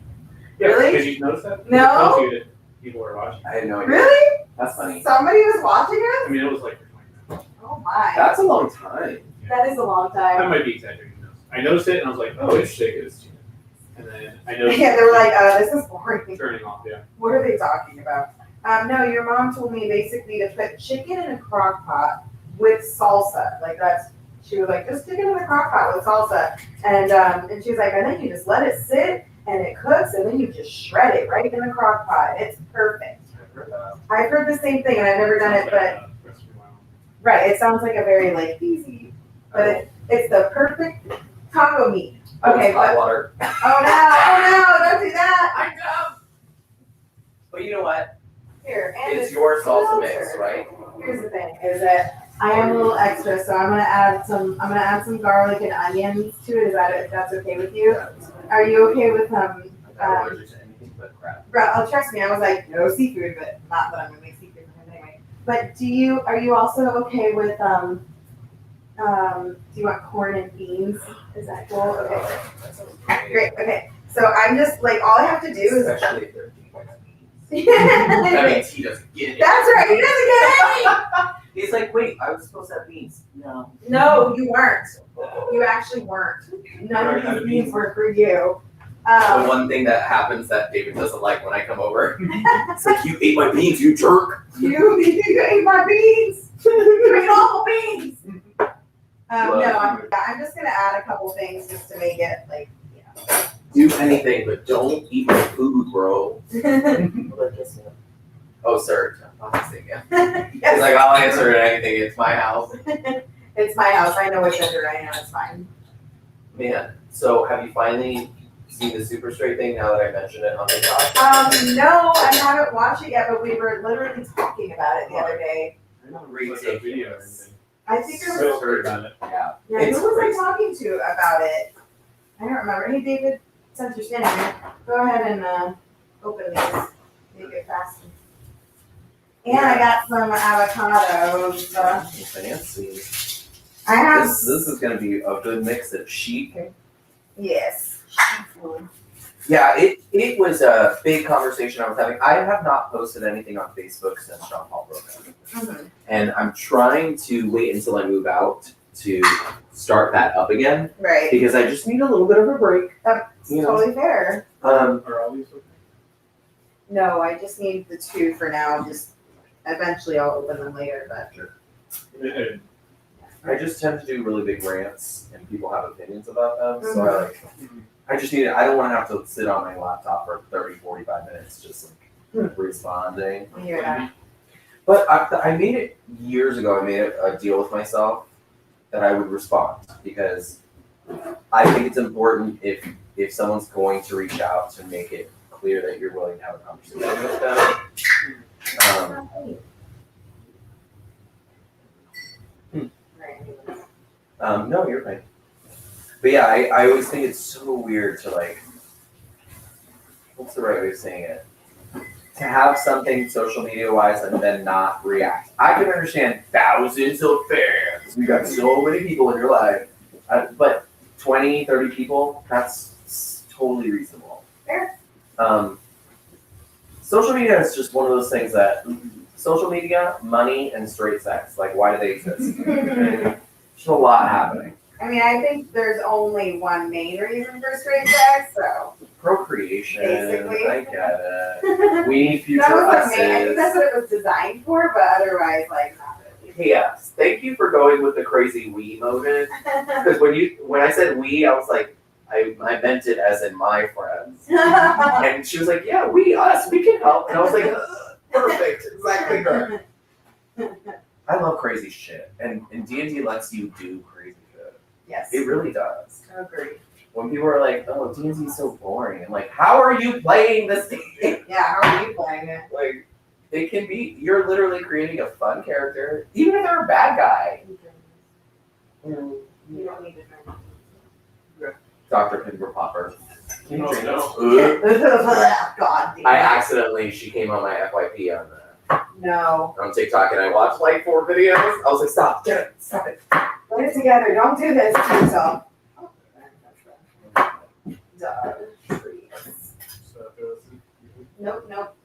Yeah, Really? Did you notice that? No. I told you that people were watching. I had no idea. Really? That's funny. Somebody was watching I us? mean, it was like for 20 minutes. Oh my. That's a long time. That is a long I time. might be exaggerating those. I noticed it and I was like, oh, it's chicken. It's chicken. And then I noticed Yeah, they were like, this is boring. turning off. Yeah. What are they talking about? No, your mom told me basically to put chicken in a crock pot with salsa. Like that's, she was like, just stick it in a crock pot with salsa. And she was like, and then you just let it sit and it cooks and then you just shred it right in the crock pot. It's perfect. I've heard that. I've heard the same thing and I've never done it, Sounds but like, recipe wow. right, it sounds like a very like easy, but it's the perfect taco meat. Okay, hot but water. oh no, don't do that. I know. But you know what? Here, and It's your salsa closer. mix, right? Here's the thing: is that I am a little extra, so I'm gonna add some garlic and onions to it. Is that it? That's okay with you? Are you okay with I'm not allergic to anything but crap. Oh, trust me, I was like no seafood, but not that I'm gonna make seafood for him anyway. But are you also okay with do you want corn and beans? Is that cool? Okay, That sounds great. Okay, so I'm just like all I have to do is. Especially if they're deep white beans. That's That means he doesn't get it. right. He doesn't get any. He's like, wait, I was supposed to have beans. No. No, you weren't. You actually weren't. None of these beans were for you. The one thing that happens that David doesn't like when I come over, it's like, you ate my beans, you jerk. You ate my beans. You ate all the beans. No, I'm just gonna add a couple things just to make it like, Do anything, but don't eat my food, bro. Oh, sir. I'm not saying yeah. He's Yes. like, I'll answer anything. It's my house. It's my house. I know which gender I am. It's fine. Man, so have you finally seen the Super Straight thing now that I mentioned it on TikTok? No, I haven't watched it yet, but we were literally talking about it the other day. Like a video or anything. I think it So was. heard about it. Yeah. Yeah, It's who was crazy. I talking to about it? I don't remember. Hey, David, since you're standing here, go ahead and open these. Make it fast. And I got some avocados. Fancy. I have. This is gonna be a good mix of chic. Yes. Yeah, it was a big conversation I was having. I have not posted anything on Facebook since John Paul broke up. Mhm. And I'm trying to wait until I move out to start that up again Right. because I just need a little bit of a break. That's You know. totally fair. Are all these okay? No, I just need the two for now. Just eventually I'll open them later, but. Uh, I just tend to do really big rants and people have opinions about them. So I just need I don't want to have to sit on my laptop for 30, 45 minutes just like responding. I hear that. But I made it years ago. I made a deal with myself that I would respond because I think it's important if someone's going to reach out to make it clear that you're willing to have a conversation with them. Right. No, you're fine. But yeah, I always think it's so weird to like, what's the right way of saying it? To have something social media wise and then not react. I can understand thousands of fans. We got so many people in your life. But 20, 30 people, that's totally reasonable. Fair. Social media is just one of those things that social media, money, and straight sex. Like, why do they exist? There's a lot happening. I mean, I think there's only one main reason for straight sex, so Procreation. Basically. I get it. We need future that was the main. I think us's. that's what it was designed for, but otherwise, like, not really. Hey, yes. Thank you for going with the crazy we motive. Because when I said we, I was like, I meant it as in my friends. And she was like, yeah, us, we can help. And I was like, perfect, exactly her. I love crazy shit. And D&D lets you do crazy shit. Yes. It really does. I agree. When people are like, oh, D&D is so boring. I'm like, how are you playing this game? Yeah, how are you playing it? Like, it can be, you're literally creating a fun character, even if they're a bad guy. You don't need to drink. Dr. Pimper Popper. Can you Oh, drink no. this? God damn. I accidentally, she came on my FYP No. on TikTok and I watched like 4 videos. I was like, stop, get it, stop it. Put it together. Don't do this to yourself. Duh. So those- Nope, nope.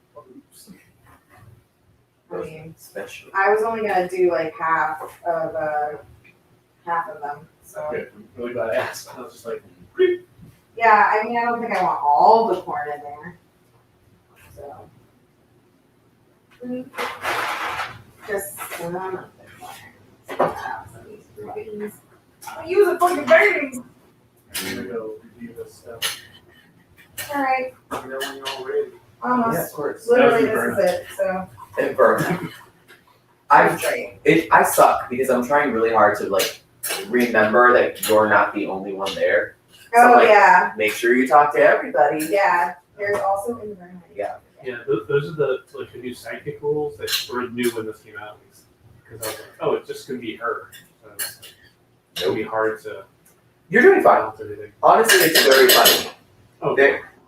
I mean, Special. I was only gonna do like half of them. So Okay, I'm really glad I asked. I was just like, yeah, I mean, I don't think I want all the corn in there. So just some of the corn. I use a fucking beans. I'm gonna go review this stuff. All right, You know when you're all ready. almost. Yeah, of course. Literally, That was this is it. So And burn. I suck because I'm trying really hard to like remember that you're not the only one there. So, Oh like, yeah, make sure you talk to everybody. yeah. There's also environment. Yeah. Yeah, those are the like the new sidekick rules that were new when this came out. Because I was like, oh, it's just gonna be her. So it's like, it'll be hard to You're doing fine. balance everything. Honestly, it's very funny. Oh,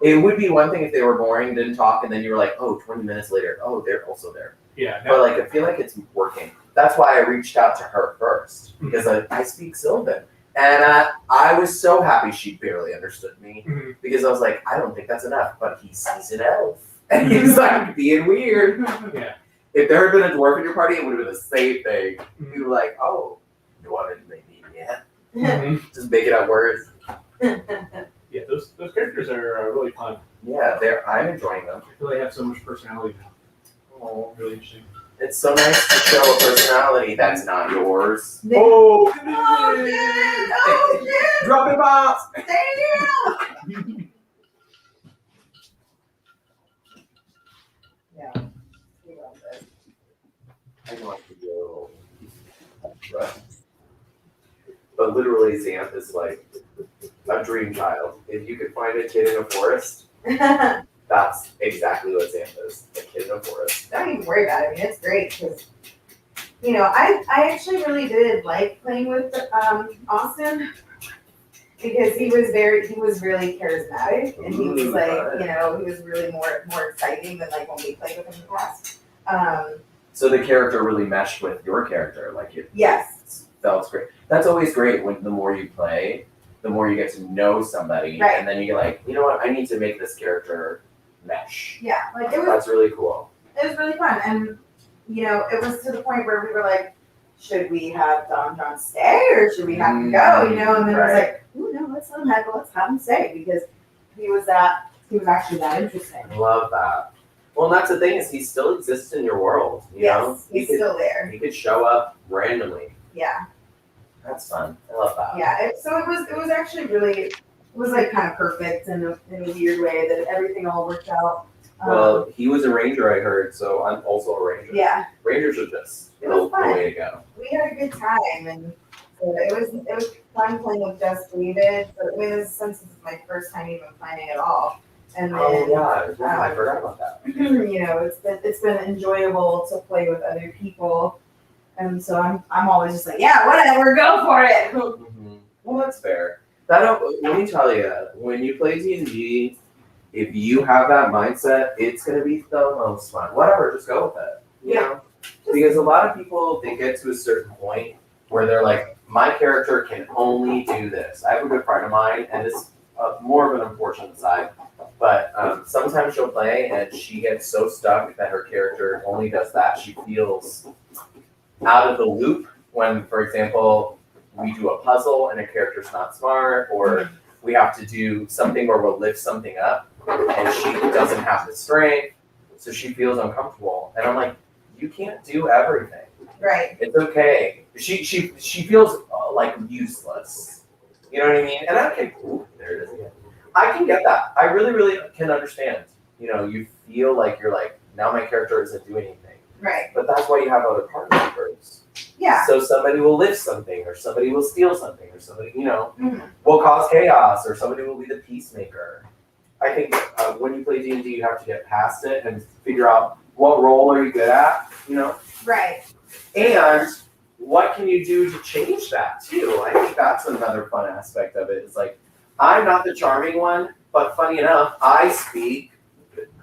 It would be one thing if they were boring, didn't talk, and then you were like, oh, 20 minutes later, oh, they're also there. yeah. But like, I feel like it's working. That's why I reached out to her first, because I speak Sylvan. And I was so happy she barely understood me, Mhm. because I was like, I don't think that's enough, but he's an elf. And he's like being weird. Yeah. If there had been a dwarf in your party, it would have been the same thing. Mhm. You were like, oh, you wanted to make me yet? Mhm. Just make it up words. Yeah, those characters are really fun. Yeah, I'm enjoying them. I feel they have so much personality now. Oh, Really interesting. it's so nice to show a personality that's not yours. Oh, Oh shit! Oh shit! Drop it, bombs! Damn! Yeah. We love this. I want to go. Right. But literally, Xanth is like a dream child. If you could find a kid in a forest, that's exactly what Xanth is. A kid in a forest. Don't even worry about it. I mean, it's great because, you know, I actually really did like playing with Austin because he was really charismatic and he was like, you know, he was really more exciting than like when we played with him in the past. So the character really meshed with your character. Like it Yes. felt great. That's always great when the more you play, the more you get to know somebody. Right. And then you get like, you know what, I need to make this character mesh. Yeah, like it was That's really cool. really fun, and you know, it was to the point where we were like, should we have Don John stay or should we have him go? You know, and then it was Right. like, ooh, no, let's have him stay because he was actually that interesting. I love that. Well, and that's the thing is he still exists in your world. You know? Yes, he's still there. He could show up randomly. Yeah, That's fun. I love that. yeah. So it was actually really, it was like kind of perfect in a weird way that everything all worked out. Well, he was a ranger, I heard, so I'm also a ranger. Yeah, Rangers are just It was the fun. way to go. we had a good time, and so it was fun playing with just David. But it was since it's my first time even playing at all, and then Oh yeah, I forgot about that. you know, it's been enjoyable to play with other people, and so I'm always just like, yeah, whatever, go for it. Well, that's fair. Let me tell you, when you play D&D, if you have that mindset, it's gonna be the most fun. Whatever, just go with it. You know? Because a lot of people, they get to a certain point where they're like, my character can only do this. I have a good friend of mine, and it's more of an unfortunate side, but sometimes she'll play and she gets so stuck that her character only does that. She feels out of the loop when, for example, we do a puzzle and a character's not smart, or we have to do something where we'll lift something up and she doesn't have the strength, so she feels uncomfortable. And I'm like, you can't do everything. Right. It's okay. She feels like useless. You know what I mean? And I can, there it is again. I can get that. I really, really can understand. You know, you feel like you're like, now my character isn't doing anything. Right. But that's why you have other party members. Yeah. So somebody will lift something, or somebody will steal something, or somebody, you know, Mhm. will cause chaos, or somebody will be the peacemaker. I think when you play D&D, you have to get past it and figure out what role are you good at, you know? Right. And what can you do to change that too? I think that's another fun aspect of it. It's like, I'm not the charming one, but funny enough, I speak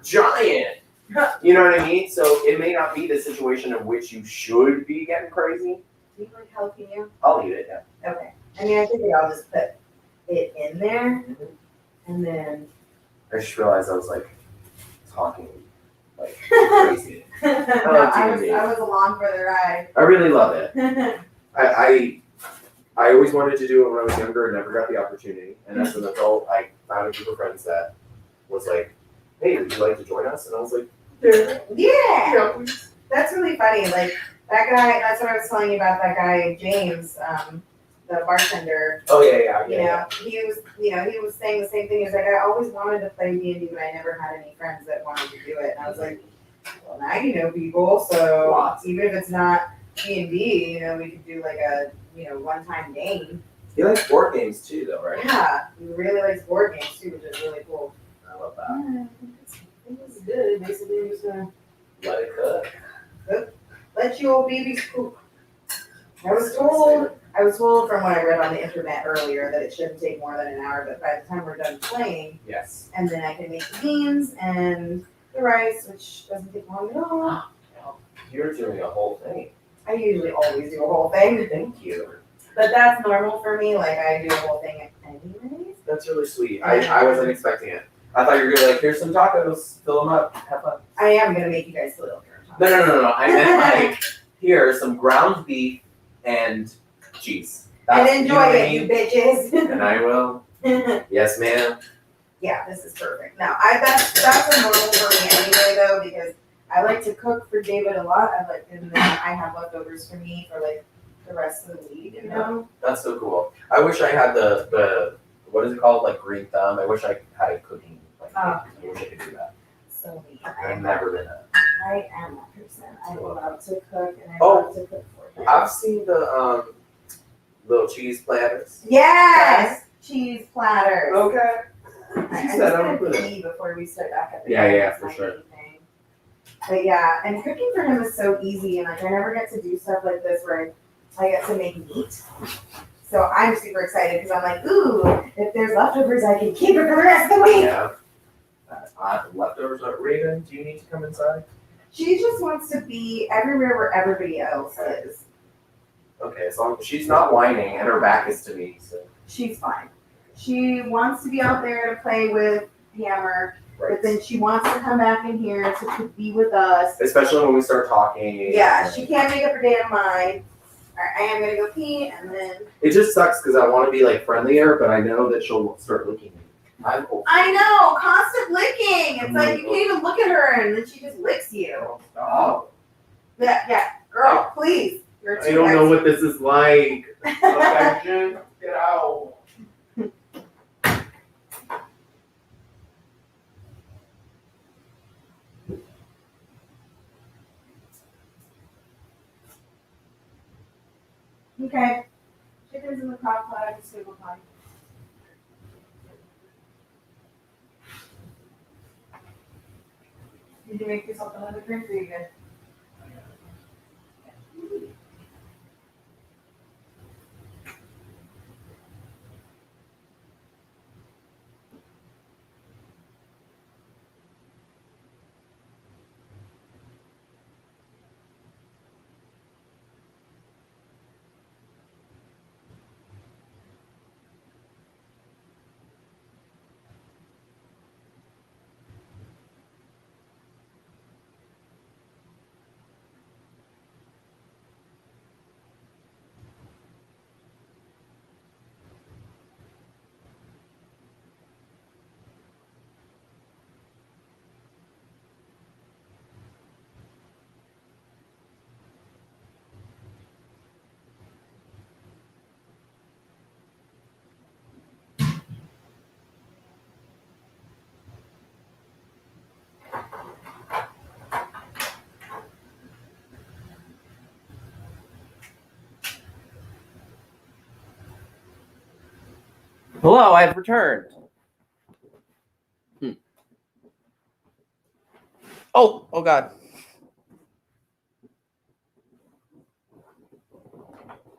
giant. You know what I mean? So it may not be the situation in which you should be getting crazy. Do you like jalapeno? I'll eat it, yeah. Okay. I mean, I think I'll just put it in there, and then. I just realized I was like talking like crazy. No, love D&D. I was along for the ride. I really love it. I always wanted to do it when I was younger and never got the opportunity. And as an adult, I found a group of friends that was like, hey, would you like to join us? And I was like, Yeah. That's really funny. Like that guy. That's what I was telling you about. That guy James, the bartender. oh yeah. You know, he was saying the same thing. He's like, I always wanted to play D&D, but I never had any friends that wanted to do it. And I was like, well, now you know people. So Lots. even if it's not D&D, you know, we could do like a one-time game. He likes board games too, though, right? Yeah, he really likes board games too, which is really cool. I love that. Yeah, it was good. Basically, it was Let it cook. let you old babies poop. I was told from what I read on the internet earlier that it shouldn't take more than an hour, but by the time we're done playing, Yes. and then I can make the beans and the rice, which doesn't take long at all. You're doing a whole thing. I usually always do a whole thing, Thank you. but that's normal for me. Like I do a whole thing anyways. That's really sweet. I wasn't expecting it. I thought you were gonna be like, here's some tacos, fill them up, have fun. I am gonna make you guys a little No. I meant like, here's some ground beef and cheese. And That's- enjoy know what I it, you mean? bitches. And I will. Yes, ma'am. Yeah, this is perfect. Now, that's a normal for me anyway, though, because I like to cook for David a lot. And then I have leftovers for me for like the rest of the week. You know? That's so cool. I wish I had the what is it called, like green thumb. I wish I had a cooking. Like, I wish I could do that. So me. I've never been a. I am that person. I love to cook, and I Oh. love to cook for him. I've seen the little cheese platters. Yes, cheese platters. Okay. I'm She just said I'm gonna gonna put it. pee before we start back at the Yeah, game. for sure. But yeah, and cooking for him is so easy, and like I never get to do stuff like this where I get to make meat. So I'm super excited because I'm like, ooh, if there's leftovers, I can keep it for the rest of the week. Yeah. Leftovers are Raven. Do you need to come inside? She just wants to be everywhere where everybody else is. Okay, as long as she's not whining and her back is to me. So. She's fine. She wants to be out there to play with Hammer, but then she wants to come back in here to be with us. Especially when we start talking. Yeah, she can't make up her damn mind. Alright, I am gonna go pee, and then It just sucks because I want to be like friendlier, but I know that she'll start licking me. I'm cool. I know, constant licking. It's like you can't even look at her, and then she just licks you. Oh, Yeah, girl, please. You're too I don't know what this is like. Affection, get out. Okay. Chicken's in the crock pot. I just Google pot. Did you make yourself another drink or you good? Hello, I've returned. Oh God.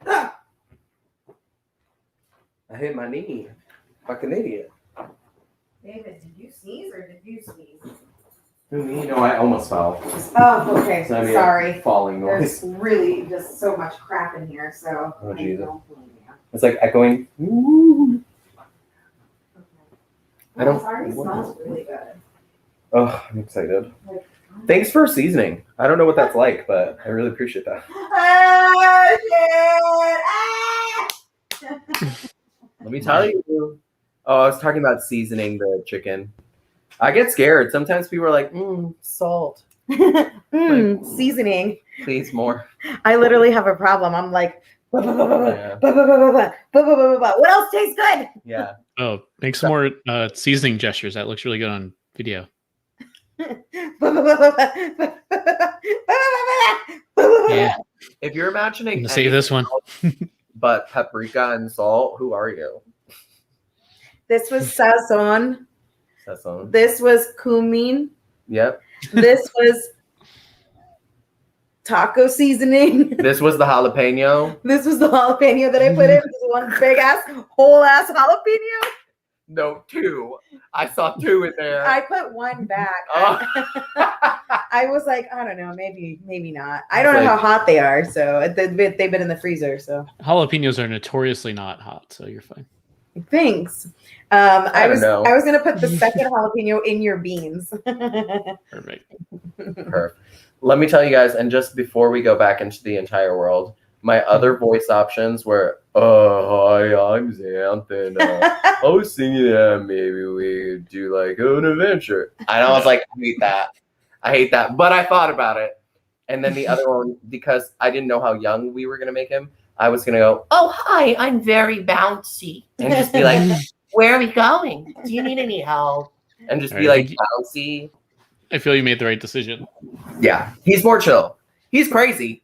Ah! I hit my knee. Fucking idiot. David, did you sneeze or did you sneeze? You know, I almost fell. Oh, okay. So I made Sorry. a falling noise. There's really just so much crap in here, so Oh, I Jesus. don't blame you. It's like echoing. Ooh. Okay. I don't- It already smells really good. Oh, I'm excited. Like, Thanks for seasoning. I don't know what that's like, but I really appreciate that. oh, shit! Ah! Let me tell you. Oh, I was talking about seasoning the chicken. I get scared. Sometimes people are like, salt. Seasoning. Please, more. I literally have a problem. I'm like, what else tastes good? Yeah. Oh, make some more seasoning gestures. That looks really good on video. Yeah, If you're imagining I'm gonna save this one. but paprika and salt, who are you? This was sazon. Sazon. This was cumin. Yep. This was taco seasoning. This was the jalapeno. This was the jalapeno that I put in. This is one big ass, whole ass jalapeno. No, 2. I saw 2 in there. I put one back. Oh. I was like, I don't know, maybe not. I don't know how hot they are, so they've been in the freezer. So Jalapenos are notoriously not hot, so you're fine. thanks. I was gonna put the second jalapeno in your beans. Perfect. Perfect. Let me tell you guys, and just before we go back into the entire world, my other voice options were, hi, I'm Xanth, and I was thinking that maybe we do like an adventure. And I was like, I hate that. But I thought about it. And then the other one, because I didn't know how young we were going to make him, I was going to go, oh, hi, I'm very bouncy. And just be like, where are we going? Do you need any help? And just be like bouncy. I feel you made the right decision. Yeah, he's more chill. He's crazy,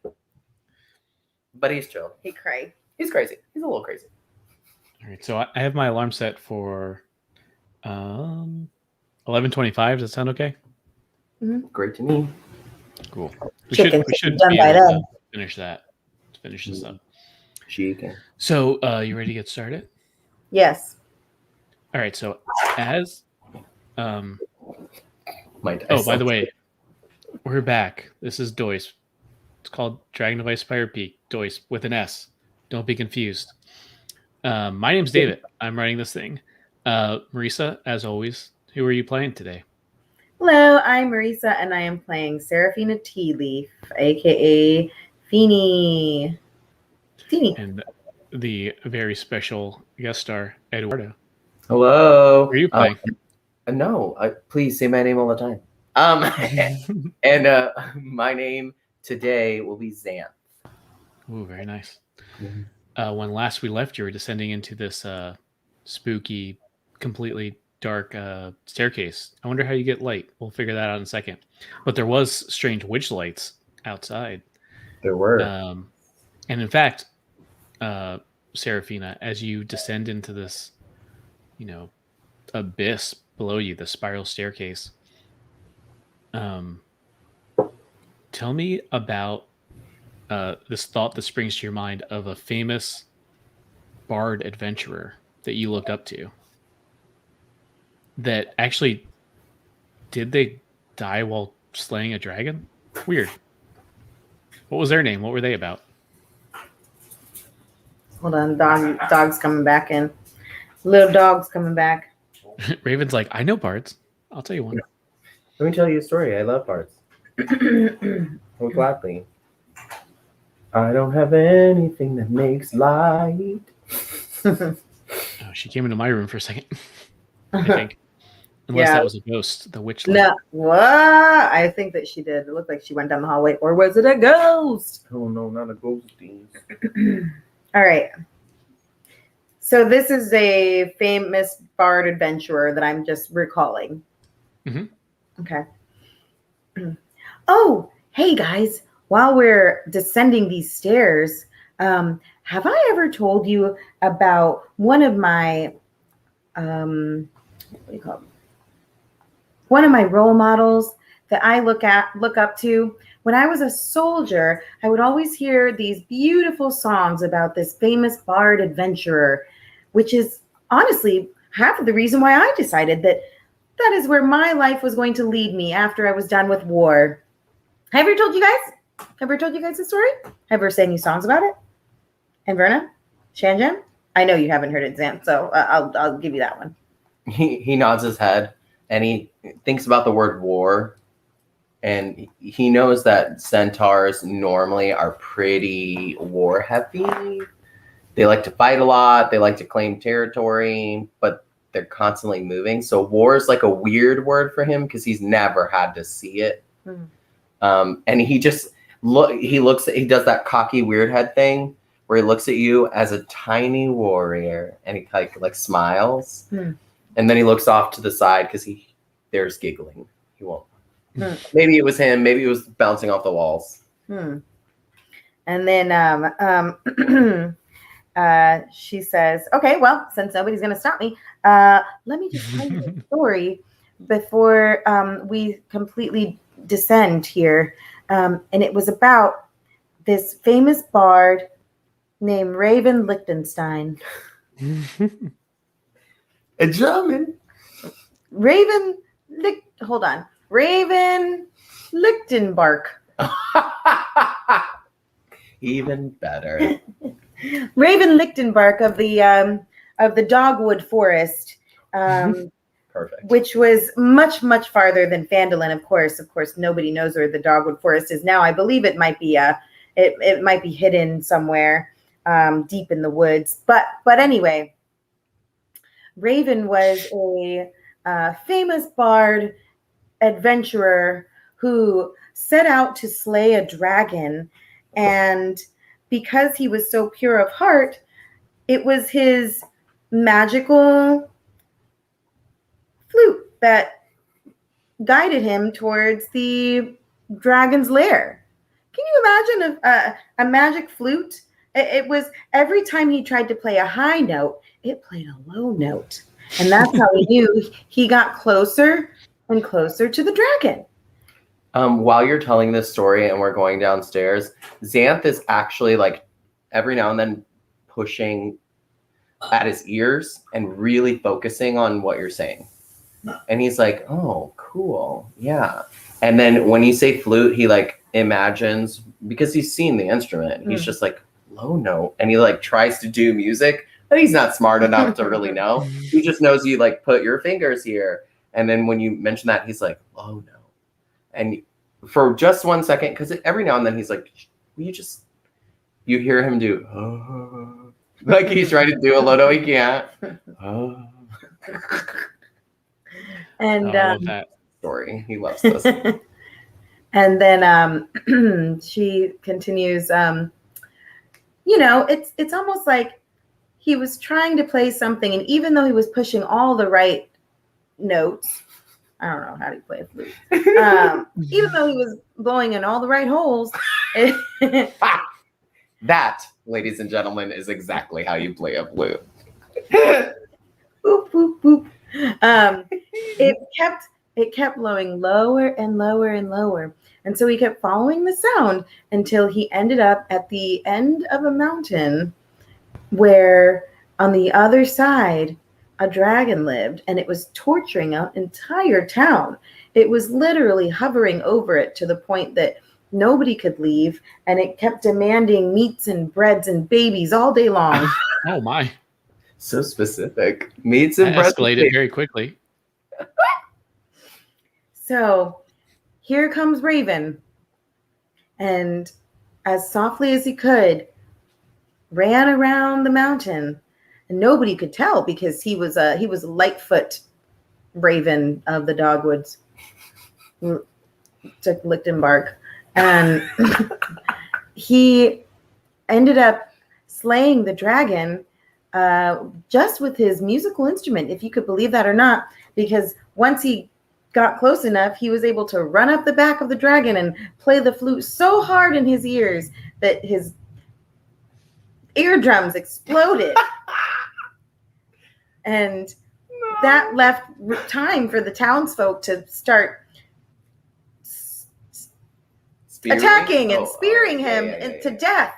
but he's chill. He cray. He's crazy. He's a little crazy. All right, so I have my alarm set for 11:25. Does that sound okay? Great to me. Cool. We Chicken should done be by able then. to finish that. Let's finish this up. Chicken. So, you ready to get started? Yes. All right. So, as oh, Oh, by the way, we're back. This is Doisp. It's called Dragon of Ice Fire Peak. Doisp with an S. Don't be confused. My name's David. I'm writing this thing. Marisa, as always, who are you playing today? Hello, I'm Marisa, and I am playing Serafina Tea Leaf, aka Feeny. Feeny. And the very special guest star, Eduardo. Hello. Who are you playing? No, please say my name all the time. And my name today will be Xanth. Ooh, very nice. When last we left, you were descending into this spooky, completely dark staircase. I wonder how you get light. We'll figure that out in a second. But there was strange witch lights outside. There were. And in fact, Serafina, as you descend into this, abyss below you, the spiral staircase, tell me about this thought that springs to your mind of a famous bard adventurer that you looked up to. That actually, did they die while slaying a dragon? Weird. What was their name? What were they about? Hold on, dog's coming back in. Little dog's coming back. Raven's like, I know bards. I'll tell you one. Let me tell you a story. I love bards. Oh, gladly. I don't have anything that makes light. Oh, she came into my room for a second, I think. Unless that was a ghost, the witch light. No, what? I think that she did. It looked like she went down the hallway. Or was it a ghost? Oh, no, not a ghost. All right. So this is a famous bard adventurer that I'm just recalling. Mm-hmm. Okay. Oh, hey guys. While we're descending these stairs, have I ever told you about one of my what do you call it? One of my role models that I look up to. When I was a soldier, I would always hear these beautiful songs about this famous bard adventurer, which is honestly half of the reason why I decided that is where my life was going to lead me after I was done with war. Have I ever told you guys the story? Have I ever sang you songs about it? And Verna? Shanjan? I know you haven't heard it, Zan, so I'll give you that one. He nods his head and he thinks about the word war, and he knows that centaurs normally are pretty war heavy. They like to fight a lot. They like to claim territory, but they're constantly moving. So war is like a weird word for him because he's never had to see it. And he just he does that cocky weird head thing where he looks at you as a tiny warrior and he like smiles. And then he looks off to the side because there's giggling. He won't. Maybe it was him. Maybe it was bouncing off the walls. And then she says, okay, well, since nobody's going to stop me, let me just tell you the story before we completely descend here. And it was about this famous bard named Raven Lichtenstein. A German. Raven Lichtenbark. Even better. Raven Lichtenbark of the Dogwood Forest, Perfect. which was much, much farther than Phandalin. Of course, nobody knows where the Dogwood Forest is now. I believe it might be it might be hidden somewhere deep in the woods. But anyway, Raven was a famous bard adventurer who set out to slay a dragon, and because he was so pure of heart, it was his magical flute that guided him towards the dragon's lair. Can you imagine a magic flute? It was every time he tried to play a high note, it played a low note. And that's how he knew he got closer and closer to the dragon. While you're telling this story and we're going downstairs, Xanth is actually like every now and then pushing at his ears and really focusing on what you're saying. And he's like, oh, cool. Yeah. And then when you say flute, he like imagines, because he's seen the instrument, he's just like low note. And he like tries to do music, but he's not smart enough to really know. He just knows you like put your fingers here. And then when you mention that, he's like, low note. And for just 1 second, because every now and then he's like, you hear him do, like he's trying to do a low note, he can't. And I love that Story. He loves this. And then she continues, it's almost like he was trying to play something, and even though he was pushing all the right notes, I don't know how to play a flute. Even though he was blowing in all the right holes. That, ladies and gentlemen, is exactly how you play a flute. Boop, boop, boop. It kept blowing lower and lower and lower. And so he kept following the sound until he ended up at the end of a mountain where on the other side, a dragon lived, and it was torturing an entire town. It was literally hovering over it to the point that nobody could leave, and it kept demanding meats and breads and babies all day long. Oh my. So specific. Meats and That bread. escalated very quickly. So here comes Raven, and as softly as he could, ran around the mountain. And nobody could tell because he was a Lightfoot Raven of the Dogwoods. Took Lichtenbark. And he ended up slaying the dragon just with his musical instrument, if you could believe that or not, because once he got close enough, he was able to run up the back of the dragon and play the flute so hard in his ears that his eardrums exploded. And that left time for the townsfolk to start attacking and spearing him to death.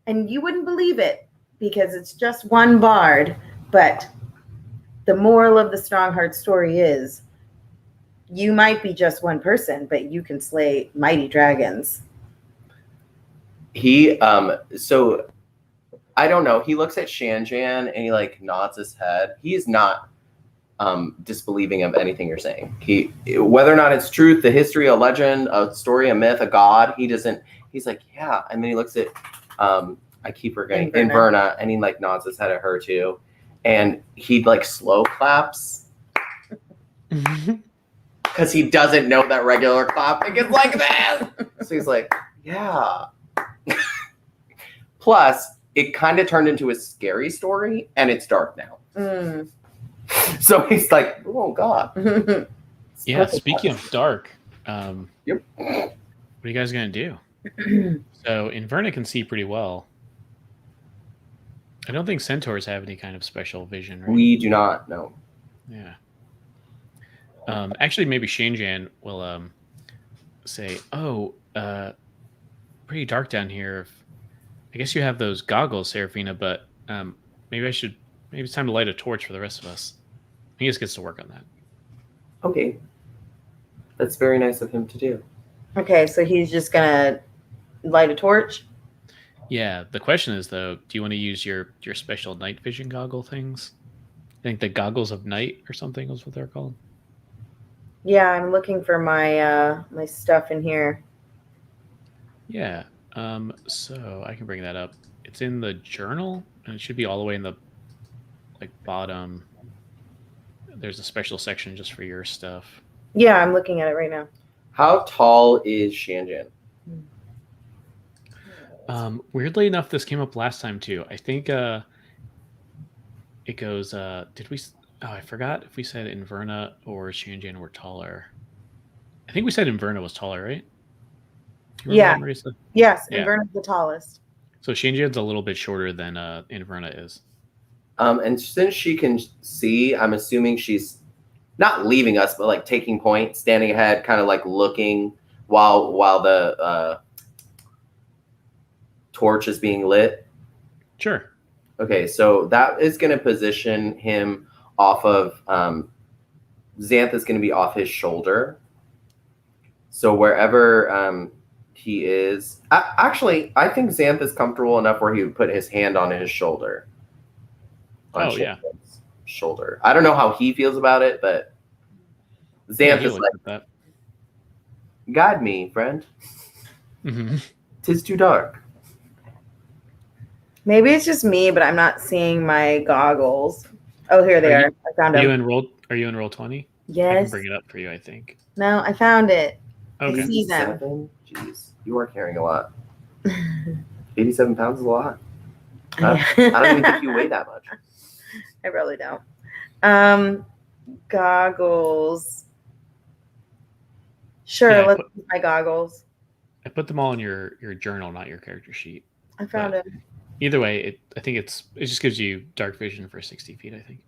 And you wouldn't believe it because it's just one bard. But the moral of the Strongheart story is you might be just one person, but you can slay mighty dragons. He so I don't know. He looks at Shanjan and he like nods his head. He is not disbelieving of anything you're saying. He, whether or not it's truth, the history, a legend, a story, a myth, a god, he doesn't. He's like, yeah. And then he looks at I keep forgetting Inverna, and he like nods his head at her too, and he like slow claps because he doesn't know that regular clapping is like this. So he's like, yeah. Plus, it kind of turned into a scary story, and it's dark now. So he's like, oh god. Yeah. Speaking of dark, Yep. what are you guys gonna do? So Inverna can see pretty well. I don't think centaurs have any kind of special vision, right? We do not know. Yeah. Actually, maybe Shanjan will say, "Oh, pretty dark down here. I guess you have those goggles, Serafina, but maybe it's time to light a torch for the rest of us." He just gets to work on that. Okay. That's very nice of him to do. Okay, so he's just gonna light a torch. Yeah. The question is, though, do you want to use your special night vision goggle things? I think the goggles of night or something was what they're called. Yeah, I'm looking for my my stuff in here. Yeah. So I can bring that up. It's in the journal, and it should be all the way in the like bottom. There's a special section just for your stuff. Yeah, I'm looking at it right now. How tall is Shanjan? Weirdly enough, this came up last time too. I think it goes. Did we? Oh, I forgot if we said Inverna or Shanjan were taller. I think we said Inverna was taller, right? Yeah. Marisa? Yes, Yeah. Inverna's the tallest. So Shanjan's a little bit shorter than Inverna is. And since she can see, I'm assuming she's not leaving us, but like taking point, standing ahead, kind of like looking while the torch is being lit. Sure. Okay, so that is going to position him off of Xanth is going to be off his shoulder. So wherever he is, actually, I think Xanth is comfortable enough where he would put his hand on his shoulder. Yeah. Shoulder. I don't know how he feels about it, but Xanth is like, that. guide me, friend. Mm-hmm. 'Tis too dark. Maybe it's just me, but I'm not seeing my goggles. Oh, here they are. I found Are you them. Are you in roll 20? I Yes. can bring it up for you, I think. No, I found it. Okay. I see them. 87? Jeez, you are carrying a lot. 87 pounds is a lot. I don't even think you weigh that much. I really don't. Goggles. Sure, Yeah, let's use my goggles. I put them all in your journal, not your character sheet. I found it. Either way, I think it just gives you dark vision for 60 feet, I think.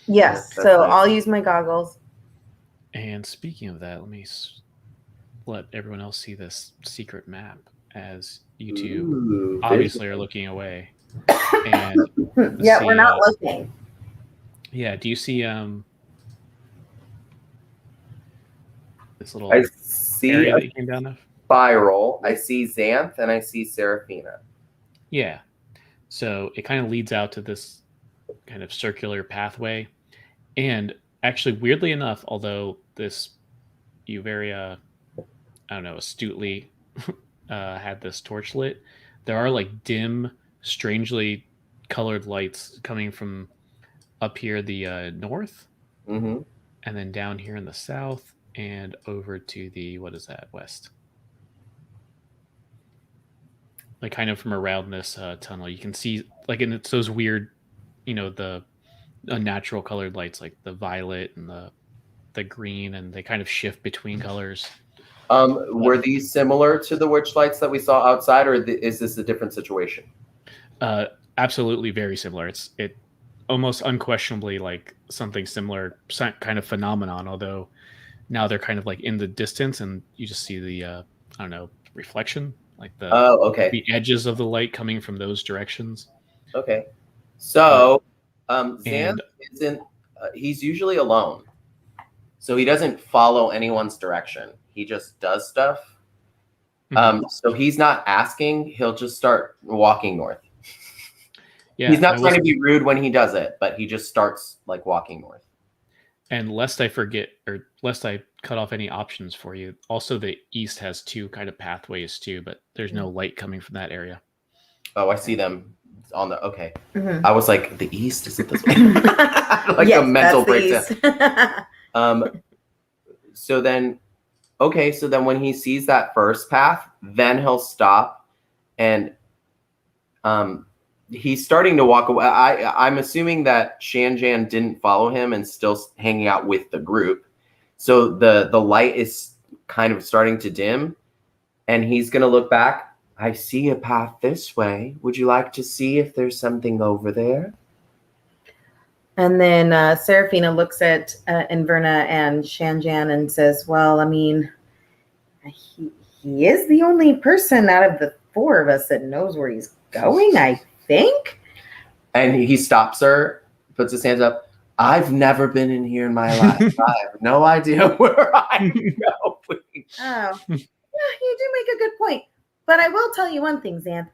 Yes, That's so nice. I'll use my goggles. And speaking of that, let me let everyone else see this secret map as you two Ooh, obviously are looking away. And Yeah, see, we're not looking. Yeah, do you see this little I see area a that you came down of? spiral. I see Xanth and I see Serafina. Yeah. So it kind of leads out to this kind of circular pathway. And actually, weirdly enough, although you very, I don't know, astutely had this torch lit, there are like dim, strangely colored lights coming from up here, the north, Mm-hmm. and then down here in the south, and over to the, what is that, west. Like kind of from around this tunnel, you can see like, and it's those weird, the unnatural colored lights, like the violet and the green, and they kind of shift between colors. Were these similar to the witch lights that we saw outside, or is this a different situation? Absolutely very similar. almost unquestionably like something similar kind of phenomenon, although now they're kind of like in the distance and you just see the I don't know, reflection, like Oh, okay. the edges of the light coming from those directions. Okay. So, Xanth And isn't, he's usually alone. So he doesn't follow anyone's direction. He just does stuff. So he's not asking, he'll just start walking north. yeah, He's not and trying to be rude when he does it, but he just starts like walking north. And lest I forget, or lest I cut off any options for you, also the east has two kind of pathways too, but there's no light coming from that area. Oh, I see them on the, okay. Mhm. I was like, the east, is it this way? Like Yes, a mental that's the breakdown. east. So then, okay, so then when he sees that first path, then he'll stop and he's starting to walk away. I'm assuming that Shanjan didn't follow him and still hanging out with the group. So the light is kind of starting to dim and he's going to look back. I see a path this way. Would you like to see if there's something over there? And then Serafina looks at Inverna and Shanjan and says, well, I mean, he is the only person out of the four of us that knows where he's going, I think. And he stops her, puts his hands up. I've never been in here in my life. I have no idea where I'm going. Oh, yeah, you do make a good point. But I will tell you one thing, Xanth.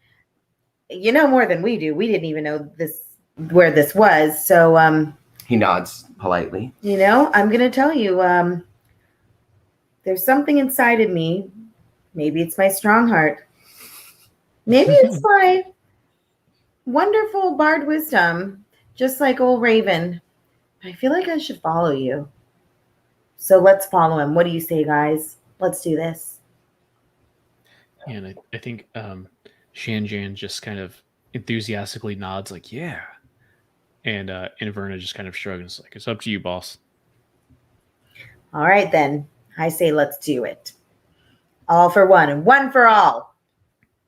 You know more than we do. We didn't even know where this was. So He nods politely. you know, I'm gonna tell you, there's something inside of me. Maybe it's my strong heart. Maybe it's my wonderful bard wisdom, just like old Raven. I feel like I should follow you. So let's follow him. What do you say, guys? Let's do this. And I think Shanjan just kind of enthusiastically nods, like, yeah. And Inverna just kind of shrugs, like, it's up to you, boss. All right, then. I say let's do it. All for one and one for all.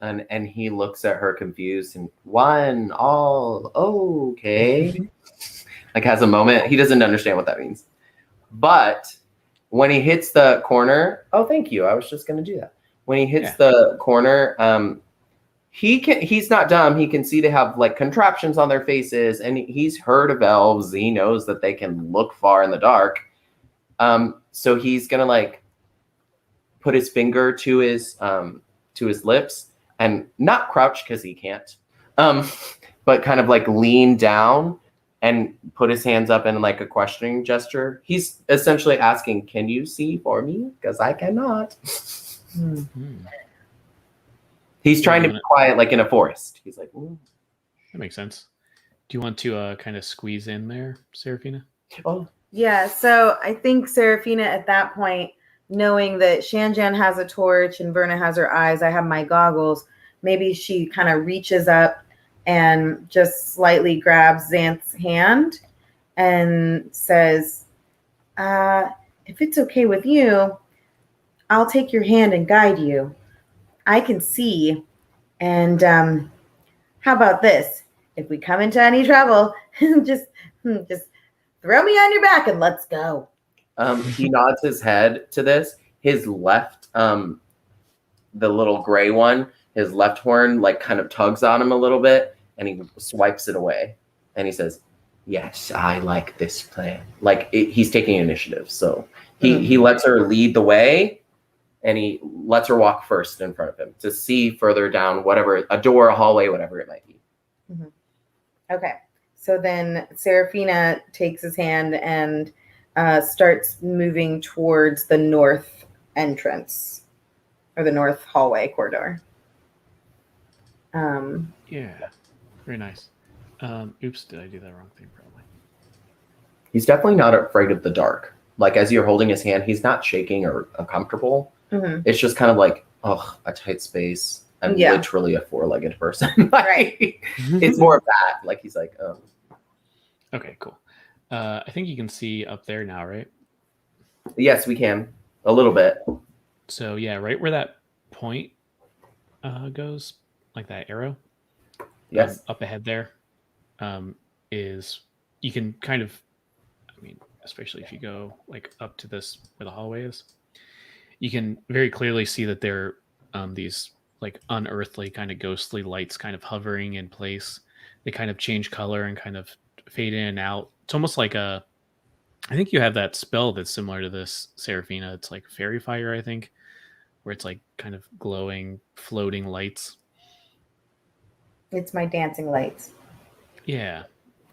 And he looks at her confused and one, all, okay. Like has a moment. He doesn't understand what that means. But when he hits the corner, oh, thank you. I was just going to do that. When he hits the corner, he's not dumb. He can see they have like contraptions on their faces and he's heard of elves. He knows that they can look far in the dark. So he's going to like put his finger to his lips and not crouch because he can't, but kind of like lean down and put his hands up in like a questioning gesture. He's essentially asking, can you see for me? Because I cannot. He's trying to be quiet like in a forest. He's like, ooh. That makes sense. Do you want to kind of squeeze in there, Serafina? Oh. Yeah, so I think Serafina at that point, knowing that Shanjan has a torch and Verna has her eyes, I have my goggles, maybe she kind of reaches up and just slightly grabs Xanth's hand and says, if it's okay with you, I'll take your hand and guide you. I can see. And how about this? If we come into any trouble, just throw me on your back and let's go. He nods his head to this. His left, the little gray one, his left horn like kind of tugs on him a little bit and he swipes it away. And he says, yes, I like this plan. Like he's taking initiative. So he lets her lead the way and he lets her walk first in front of him to see further down, whatever, a door, a hallway, whatever it might be. Mm-hmm. Okay. So then Serafina takes his hand and starts moving towards the north entrance or the north hallway corridor. Yeah, very nice. Oops, did I do that wrong thing? Probably. He's definitely not afraid of the dark. Like as you're holding his hand, he's not shaking or uncomfortable. Mm-hmm. It's just kind of like, oh, a tight space. I'm literally a four-legged person. Like, right. It's more of that. Like he's like, oh. Okay, cool. I think you can see up there now, right? Yes, we can. A little bit. So yeah, right where that point goes, like that arrow. Yes. Up ahead there is you can kind of, I mean, especially if you go like up to this where the hallway is, you can very clearly see that there are these like unearthly kind of ghostly lights kind of hovering in place. They kind of change color and kind of fade in and out. It's almost like a, I think you have that spell that's similar to this, Seraphina. It's like fairy fire, I think, where it's like kind of glowing, floating lights. It's my dancing lights. Yeah,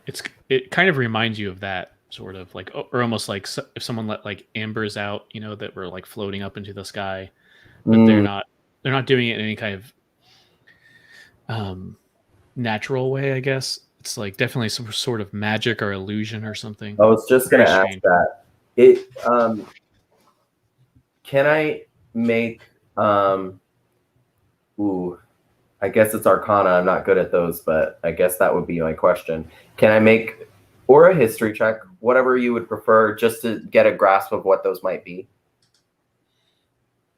it kind of reminds you of that sort of like, or almost like if someone let like ambers out, you know, that were like floating up into the sky, but they're not doing it in any kind of natural way, I guess. It's like definitely some sort of magic or illusion or something. I was just going to ask that. It can I make I guess it's Arcana. I'm not good at those, but I guess that would be my question. Can I make or a history check, whatever you would prefer, just to get a grasp of what those might be?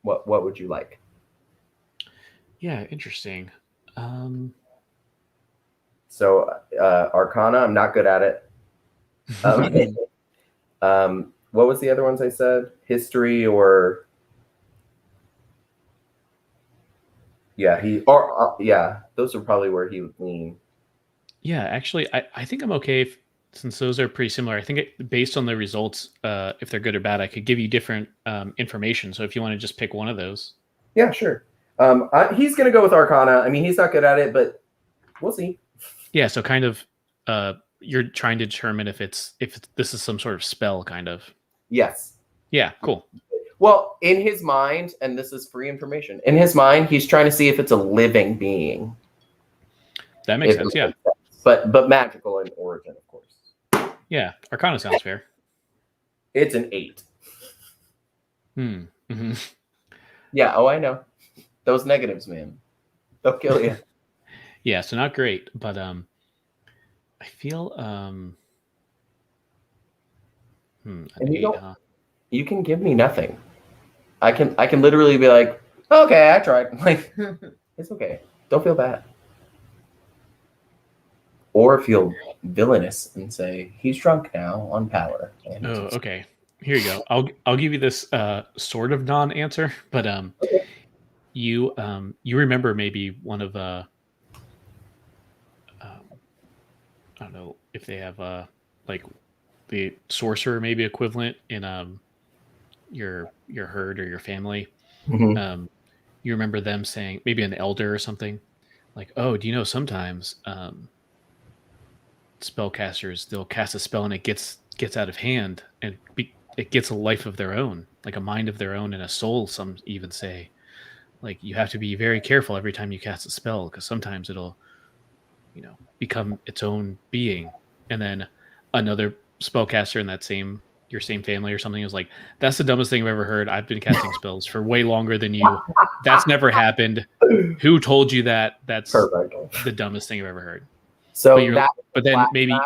What would you like? Yeah, interesting. So Arcana, I'm not good at it. What was the other ones I said? History or those are probably where he would lean. Yeah, actually, I think I'm okay since those are pretty similar. I think based on the results, if they're good or bad, I could give you different information. So if you want to just pick one of those. Yeah, sure. He's going to go with Arcana. I mean, he's not good at it, but we'll see. Yeah, so kind of you're trying to determine if this is some sort of spell, kind of. Yes. Yeah, cool. Well, in his mind, and this is free information, in his mind, he's trying to see if it's a living being. That makes sense, yeah. But magical in origin, of course. Yeah, Arcana sounds fair. It's an 8. Mm-hmm. Yeah, I know. Those negatives, man. They'll kill you. Yeah, so not great, but I feel an 8, huh? You can give me nothing. I can literally be like, okay, I tried. Like, it's okay. Don't feel bad. Or feel villainous and say he's drunk now on power. Oh, okay. Here you go. I'll give you this sort of non-answer, but okay. You remember maybe one of I don't know if they have like the sorcerer maybe equivalent in your herd or your family. Mm-hmm. You remember them saying, maybe an elder or something, like, oh, do you know sometimes spellcasters, they'll cast a spell and it gets out of hand and it gets a life of their own, like a mind of their own and a soul, some even say. Like, you have to be very careful every time you cast a spell, because sometimes it'll, become its own being. And then another spellcaster in your same family or something was like, that's the dumbest thing I've ever heard. I've been casting spells for way longer than you. That's never happened. Who told you that? That's perfect. The dumbest thing I've ever heard. So, but then maybe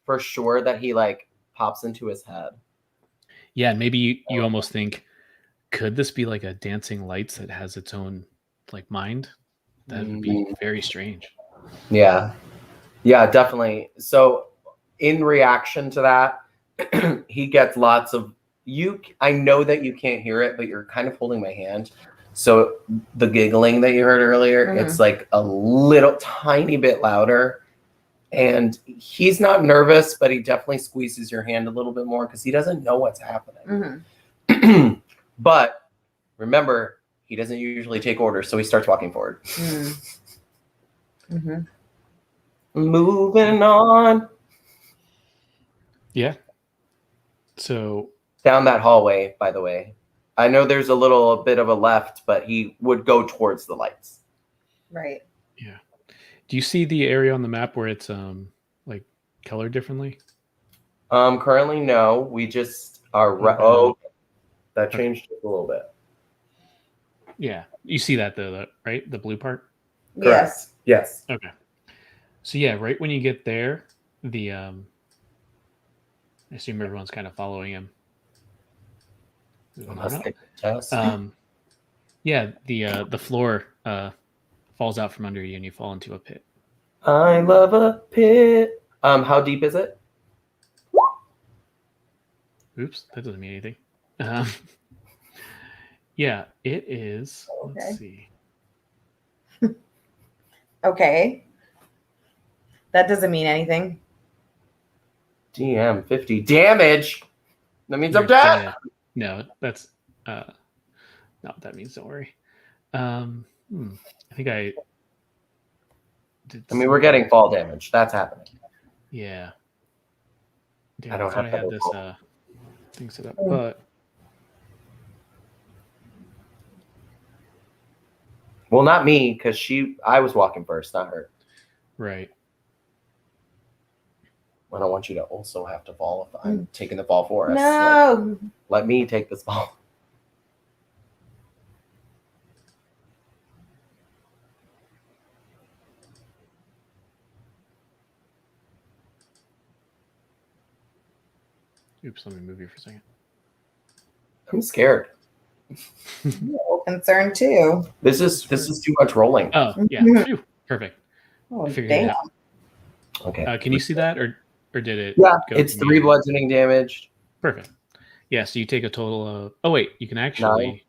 for sure that he like pops into his head. Yeah, maybe you almost think, could this be like a dancing lights that has its own like mind? That would be very strange. Yeah, definitely. So in reaction to that, he gets lots of I know that you can't hear it, but you're kind of holding my hand. So the giggling that you heard earlier, it's like a little tiny bit louder. And he's not nervous, but he definitely squeezes your hand a little bit more because he doesn't know what's happening. But remember, he doesn't usually take orders, so he starts walking forward. Moving on. Yeah. So down that hallway, by the way. I know there's a little bit of a left, but he would go towards the lights. Right. Yeah. Do you see the area on the map where it's like colored differently? Currently, no. We just are. That changed a little bit. Yeah, you see that though, right? The blue part. Yes. Yes. Okay. So yeah, right when you get there, I assume everyone's kind of following him. Yeah, the floor falls out from under you and you fall into a pit. I love a pit. How deep is it? Oops, that doesn't mean anything. Um, yeah, it is. Okay. Let's see. Okay. That doesn't mean anything. DM 50 damage. That means I'm You're dead. dead. No, that's not what that means. Don't worry. I think I did. I mean, we're getting fall damage. That's happening. Yeah. Damn, I don't thought have I had double this roll. thing set up, Oh. but Well, not me, because I was walking first, not her. right. I don't want you to also have to fall if I'm taking the fall for us. No. Like, let me take this fall. Oops, let me move you for a second. I'm scared. Concerned too. This is too much rolling. Oh, yeah. Mhm. Phew, perfect. Oh, Figured it damn. out. Okay. Can you see that, or did it? Yeah, go it's to 3 mute? bludgeoning damage. Perfect. Yeah, so you take a total of. Oh wait, you can actually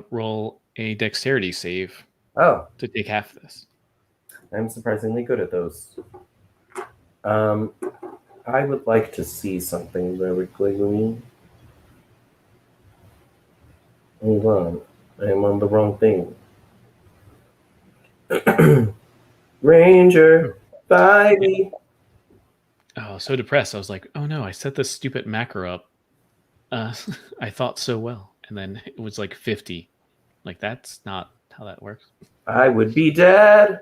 roll a dexterity save Oh, to take half of this. I'm surprisingly good at those. I would like to see something very quickly. Hold on. I am on the wrong thing. Ranger, fight me. Oh, so depressed. I was like, oh no, I set this stupid macro up. I thought so well, and then it was like 50. Like that's not how that works. I would be dead.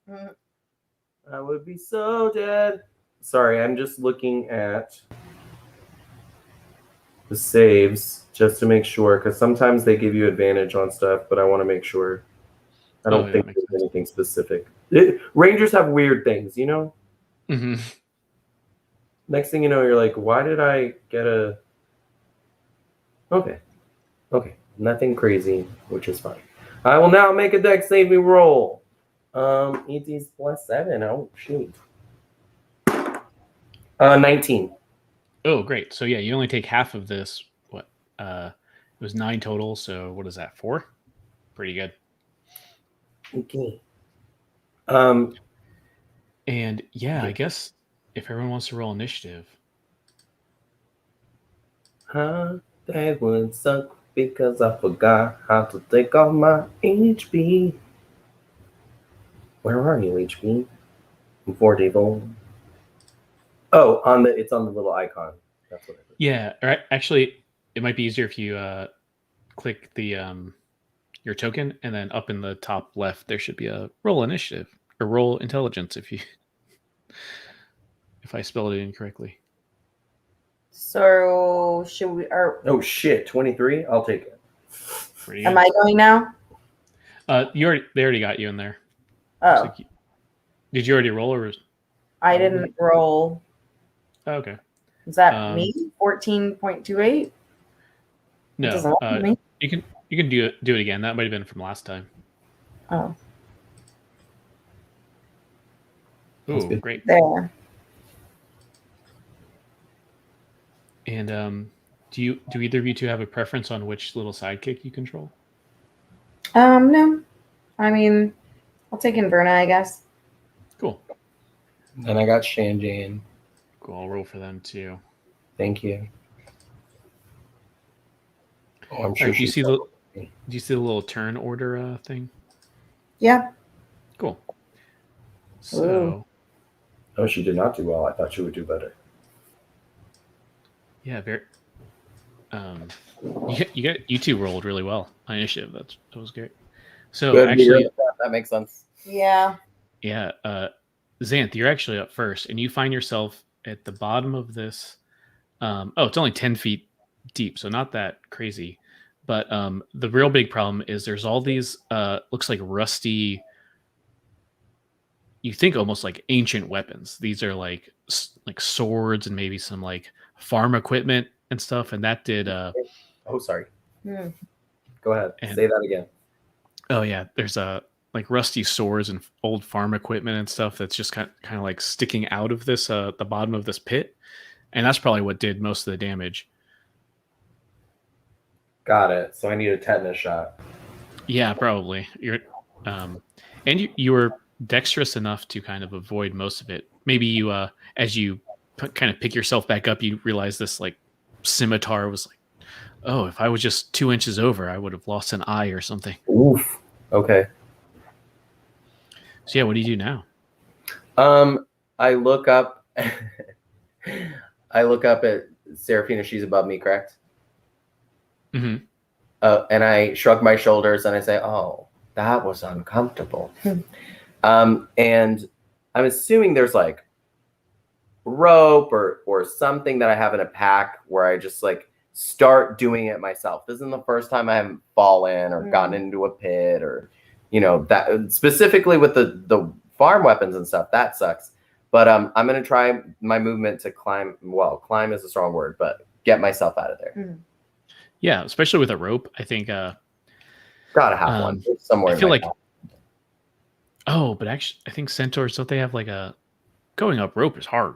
Mm. I would be so dead. Sorry, I'm just looking at the saves just to make sure, because sometimes they give you advantage on stuff, but I want to make sure. I don't yeah, think makes there's sense. anything specific. Rangers have weird things, you know? Mm-hmm. Next thing you know, you're like, why did I get a... Okay. Nothing crazy, which is fine. I will now make a dex saving roll. It is +7. Oh, shoot. 19. Oh, great. So yeah, you only take half of this. What? It was 9 total. So what is that? 4? Pretty good. Okay. And yeah, I guess if everyone wants to roll initiative. That would suck because I forgot how to take off my HP. Where are you, HP? I'm 4 table. Oh, it's on the little icon. That's what it is. Yeah, or actually, it might be easier if you click the your token, and then up in the top left there should be a roll initiative or roll intelligence if I spelled it incorrectly. So should we? Or Oh shit, 23. I'll take it. Pretty am good. I going now? They already got you in there. Oh, Like did you already roll or? I didn't roll. Oh, okay. Is that me? 14.28. No, you can do it again. That might have been from last time. Oh, Ooh, great. there. And do either of you two have a preference on which little sidekick you control? No. I mean, I'll take Inverna, I guess. Cool. And I got Shanjane. Cool. I'll roll for them too. Thank you. Oh, I'm All sure right, do you she's see the little turn order thing? Yeah. Cool. So Oh, she did not do well. I thought she would do better. yeah, very. You two rolled really well on initiative. That was great. So Good, actually, that makes sense. Yeah. yeah, Xanth, you're actually up first, and you find yourself at the bottom of this. It's only 10 feet deep, so not that crazy. But the real big problem is there's all these looks like rusty. You think almost like ancient weapons. These are like swords and maybe some like farm equipment and stuff. And that did. Oh, sorry. Hmm. Go ahead. Say that again. Oh yeah, there's like rusty swords and old farm equipment and stuff that's just kind of like sticking out of this the bottom of this pit. and that's probably what did most of the damage. Got it. So I need a tetanus shot. Yeah, probably. You're, and you were dexterous enough to kind of avoid most of it. Maybe you, as you kind of pick yourself back up, you realize this like scimitar was like, oh, if I was just 2 inches over, I would have lost an eye or something. Oof. Okay. So yeah, what do you do now? I look up. I look up at Seraphina. She's above me, correct? Mm-hmm. And I shrug my shoulders and I say, "Oh, that was uncomfortable." And I'm assuming there's like rope or something that I have in a pack where I just like start doing it myself. This isn't the first time I haven't fallen or gotten into a pit or, that specifically with the farm weapons and stuff. That sucks. But I'm gonna try my movement to climb. Well, climb is a strong word, but get myself out of there. Yeah, especially with a rope. I think Gotta have one somewhere. I feel like. Oh, but actually, I think centaurs, don't they have like a going up rope is hard.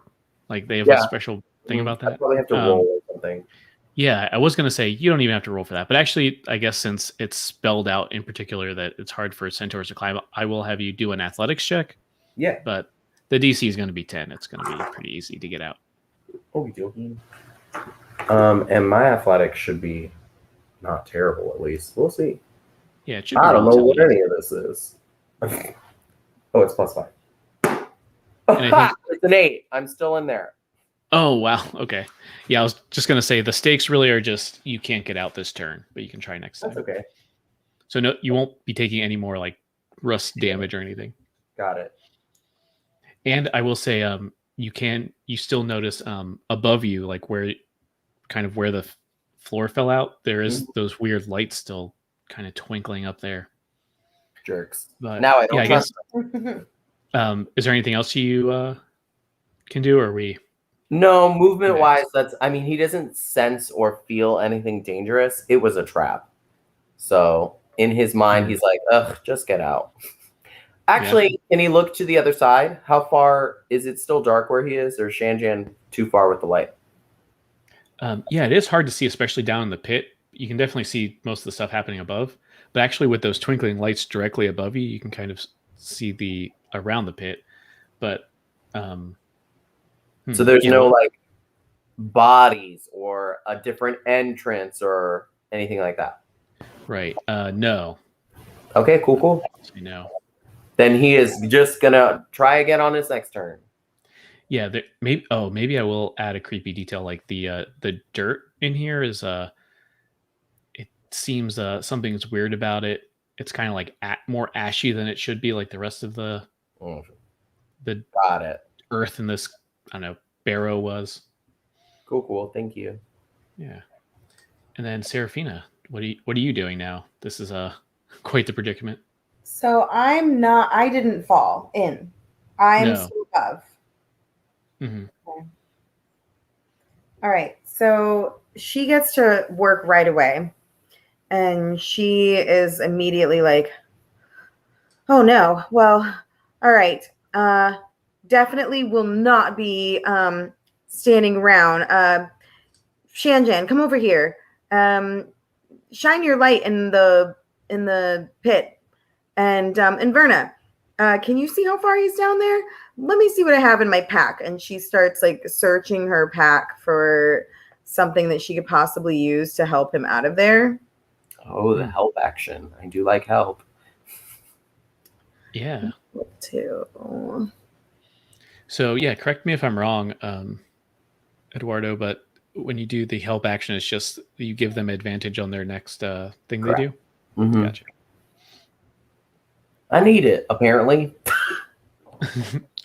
Like they have a special thing about that. I probably have to roll or something. Yeah, I was gonna say you don't even have to roll for that, but actually, I guess since it's spelled out in particular that it's hard for centaurs to climb, I will have you do an athletics check. Yeah, but the DC is going to be 10. It's going to be pretty easy to get out. Okey-dokey. And my athletics should be not terrible. At least we'll see. Yeah, it should. Be I don't know what easy. any of this is. Oh, it's +5. It's an 8. I'm still in there. Oh, wow. Okay. Yeah, I was just going to say the stakes really are just you can't get out this turn, but you can try next time. That's okay. So no, you won't be taking any more like rust damage or anything. Got it. And I will say, you still notice above you, like where the floor fell out, there is those weird lights still kind of twinkling up there. Jerks. But now I don't I guess. Is there anything else you can do, or are we? No, movement wise, he doesn't sense or feel anything dangerous. It was a trap. So in his mind, he's like, ugh, just get out. Actually, can he look to the other side? How far is it still dark where he is, or is Shanjan too far with the light? Yeah, it is hard to see, especially down in the pit. You can definitely see most of the stuff happening above, but actually with those twinkling lights directly above you, you can kind of see around the pit. But so there's no like bodies or a different entrance or anything like that. Right. No. Okay. Cool. No. Then he is just gonna try again on his next turn. Yeah. Maybe I will add a creepy detail like the dirt in here is it seems something's weird about it. It's kind of like more ashy than it should be, like the rest of the Got it. earth in this, I don't know, barrow was. Cool. Thank you. Yeah. And then Seraphina, what are you doing now? This is quite the predicament. So I didn't fall in. I'm still above. Mm-hmm. Okay. All right. So she gets to work right away. And she is immediately like, oh no, well, all right. Definitely will not be standing around. Shanjan, come over here. Shine your light in the pit. And Verna, can you see how far he's down there? Let me see what I have in my pack. And she starts like searching her pack for something that she could possibly use to help him out of there. Oh, the help action. I do like help. Yeah. Too. So yeah, correct me if I'm wrong, Eduardo, but when you do the help action, it's just you give them advantage on their next thing Correct. they do. Mm-hmm. Gotcha. I need it, apparently.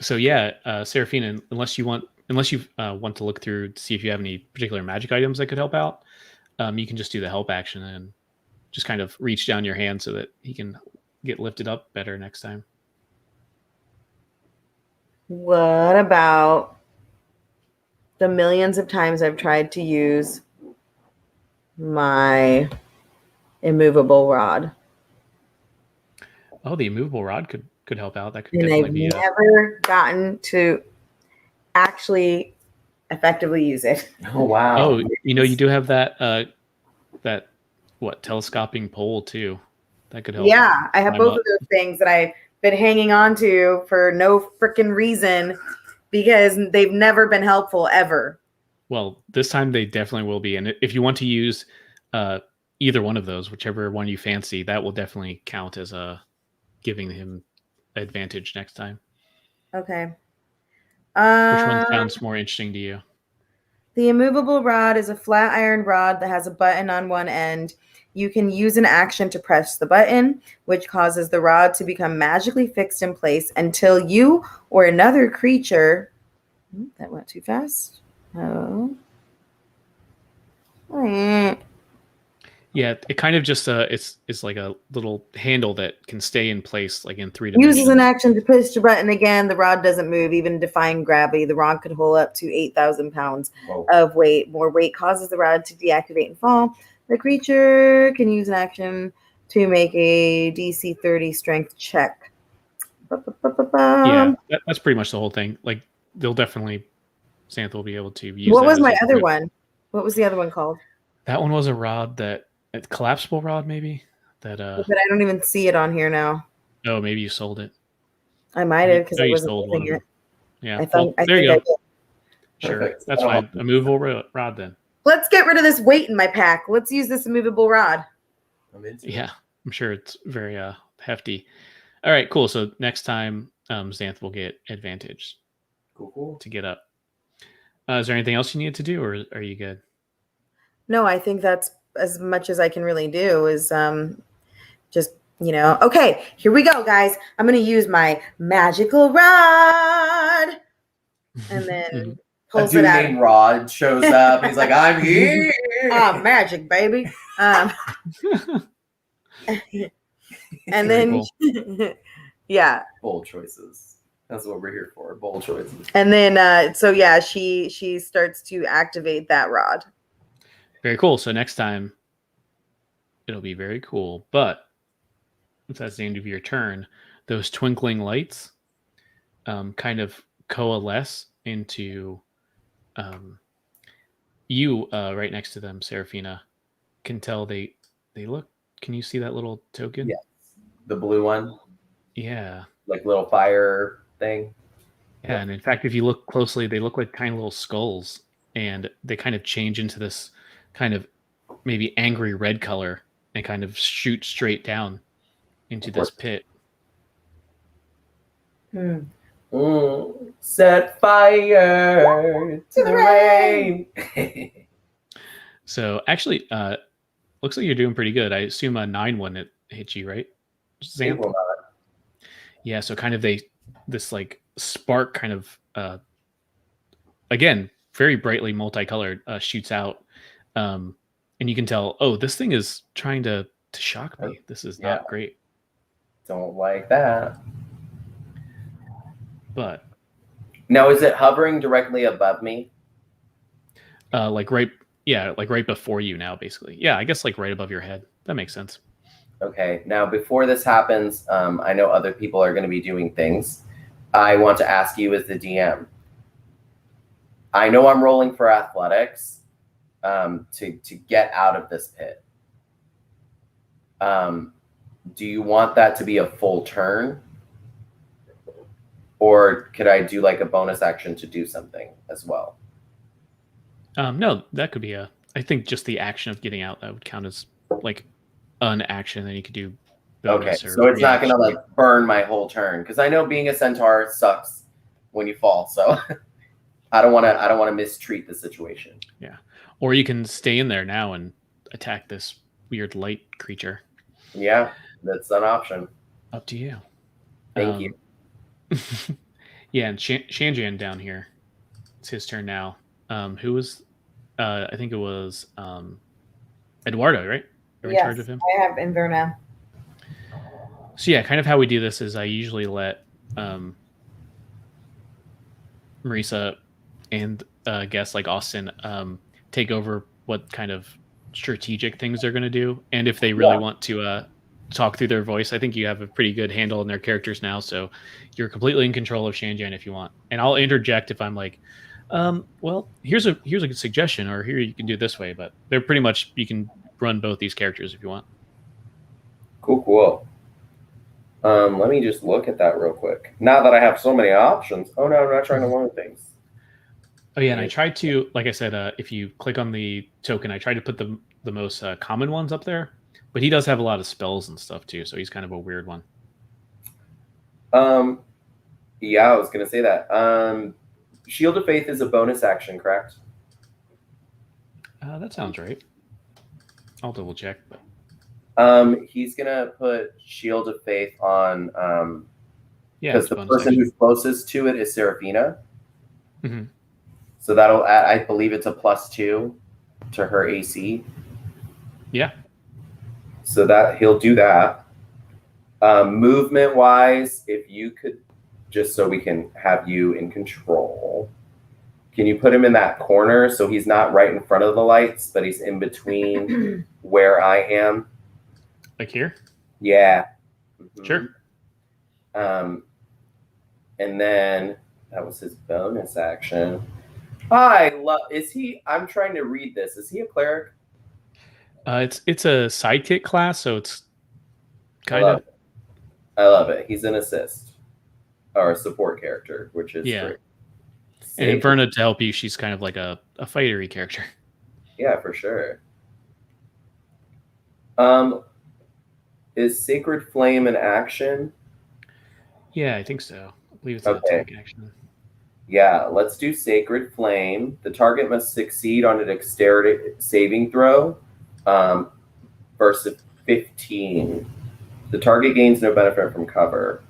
So yeah, Seraphina, unless you want to look through to see if you have any particular magic items that could help out, you can just do the help action and just kind of reach down your hand so that he can get lifted up better next time. What about the millions of times I've tried to use my immovable rod? Oh, the immovable rod could help out. That could and definitely I've be never gotten to actually effectively use it. Oh wow. Oh, you do have that telescoping pole too. That could help. Yeah, I have climb both up. of those things that I've been hanging on to for no freaking reason because they've never been helpful ever. Well, this time they definitely will be. And if you want to use either one of those, whichever one you fancy, that will definitely count as giving him advantage next time. Okay. Which one sounds more interesting to you? The immovable rod is a flat iron rod that has a button on one end. You can use an action to press the button, which causes the rod to become magically fixed in place until you or another creature. That went too fast. Oh. Yeah, it kind of just it's like a little handle that can stay in place like in 3 dimensions. Uses an action to push the button again. The rod doesn't move, even defying gravity. The rod could hold up to 8,000 pounds of weight. More weight causes the rod to deactivate and fall. The creature can use an action to make a DC 30 strength check. Yeah, that's pretty much the whole thing. Like they'll definitely, Xanth will be able to use. What that was as my a other grip. one? What was the other one called? That one was a rod that a collapsible rod, maybe. That But I don't even see it on here now. Oh, maybe you sold it. I might have because I you wasn't sold one using of it. them. Yeah. I thought, there you go. did. Sure, Perfect. that's fine. A movable rod then. Let's get rid of this weight in my pack. Let's use this immovable rod. Yeah, I'm sure it's very hefty. All right, cool. So next time, Xanth will get advantage. Cool. To get up. Is there anything else you need to do, or are you good? No, I think that's as much as I can really do is just, okay, here we go, guys. I'm going to use my magical rod. And then pulls it out. Named Rod shows up. He's like, I'm here. Magic, baby. And then, yeah. Bold choices. That's what we're here for. Bold choices. And then, she starts to activate that rod. Very cool. So next time, it'll be very cool. But if that's the end of your turn, those twinkling lights kind of coalesce into you right next to them, Seraphina. Can tell they look. Can you see that little token? Yes. The blue one? Yeah. Like little fire thing? Yeah, and in fact, if you look closely, they look like tiny little skulls. And they kind of change into this kind of maybe angry red color and kind of shoot straight down into this pit. Set fire to the rain. So actually, looks like you're doing pretty good. I assume a 9 when it hit you, right? Xanth? Yeah, so kind of this like spark kind of again, very brightly multicolored shoots out. And you can tell, oh, this thing is trying to shock me. This is not great. Don't like that. But now, is it hovering directly above me? like right before you now, basically. Yeah, I guess like right above your head. That makes sense. Okay. Now, before this happens, I know other people are going to be doing things. I want to ask you as the DM. I know I'm rolling for athletics to get out of this pit. Do you want that to be a full turn? Or could I do like a bonus action to do something as well? No, that could be I think just the action of getting out, that would count as like an action. Then you could do bonus. Okay, so it's not going to like burn my whole turn, because I know being a centaur sucks when you fall. So I don't want to mistreat the situation. Yeah, or you can stay in there now and attack this weird light creature. Yeah, that's an option. Up to you. Thank you. Yeah, and Shanjan down here. It's his turn now. Who was? I think it was Eduardo, right? You're in charge of him. I have Inverna. So yeah, kind of how we do this is I usually let Marisa and guests like Austin take over what kind of strategic things they're going to do, and if they really want to talk through their voice. I think you have a pretty good handle on their characters now, so you're completely in control of Shanjan if you want. And I'll interject if I'm like, Well, here's a good suggestion, or here you can do it this way, but they're pretty much you can run both these characters if you want. Cool. Let me just look at that real quick. Now that I have so many options. Oh no, I'm not trying to learn things. Oh yeah, and I tried to, like I said, if you click on the token, I tried to put the most common ones up there, but he does have a lot of spells and stuff too, so he's kind of a weird one. Yeah, I was gonna say that. Shield of Faith is a bonus action, correct? That sounds right. I'll double check. But He's gonna put Shield of Faith on. yeah, Because it's a the bonus person action. who's closest to it is Seraphina. Mhm. So that'll add, I believe it's a +2 to her AC. Yeah. So that he'll do that. Movement wise, if you could, just so we can have you in control, can you put him in that corner so he's not right in front of the lights, but he's in between where I am? Like here? Yeah. Mhm. Sure. And then that was his bonus action. Is he? I'm trying to read this. Is he a cleric? It's a sidekick class, so it's kind of. I love it. He's an assist or a support character, which is Yeah. great. And Inverna, to help you, she's kind of like a fightery character. Yeah, for sure. Is Sacred Flame an action? Yeah, I think so. I believe it's an Okay. attack action. Yeah, let's do Sacred Flame. The target must succeed on a dexterity saving throw versus 15. The target gains no benefit from cover.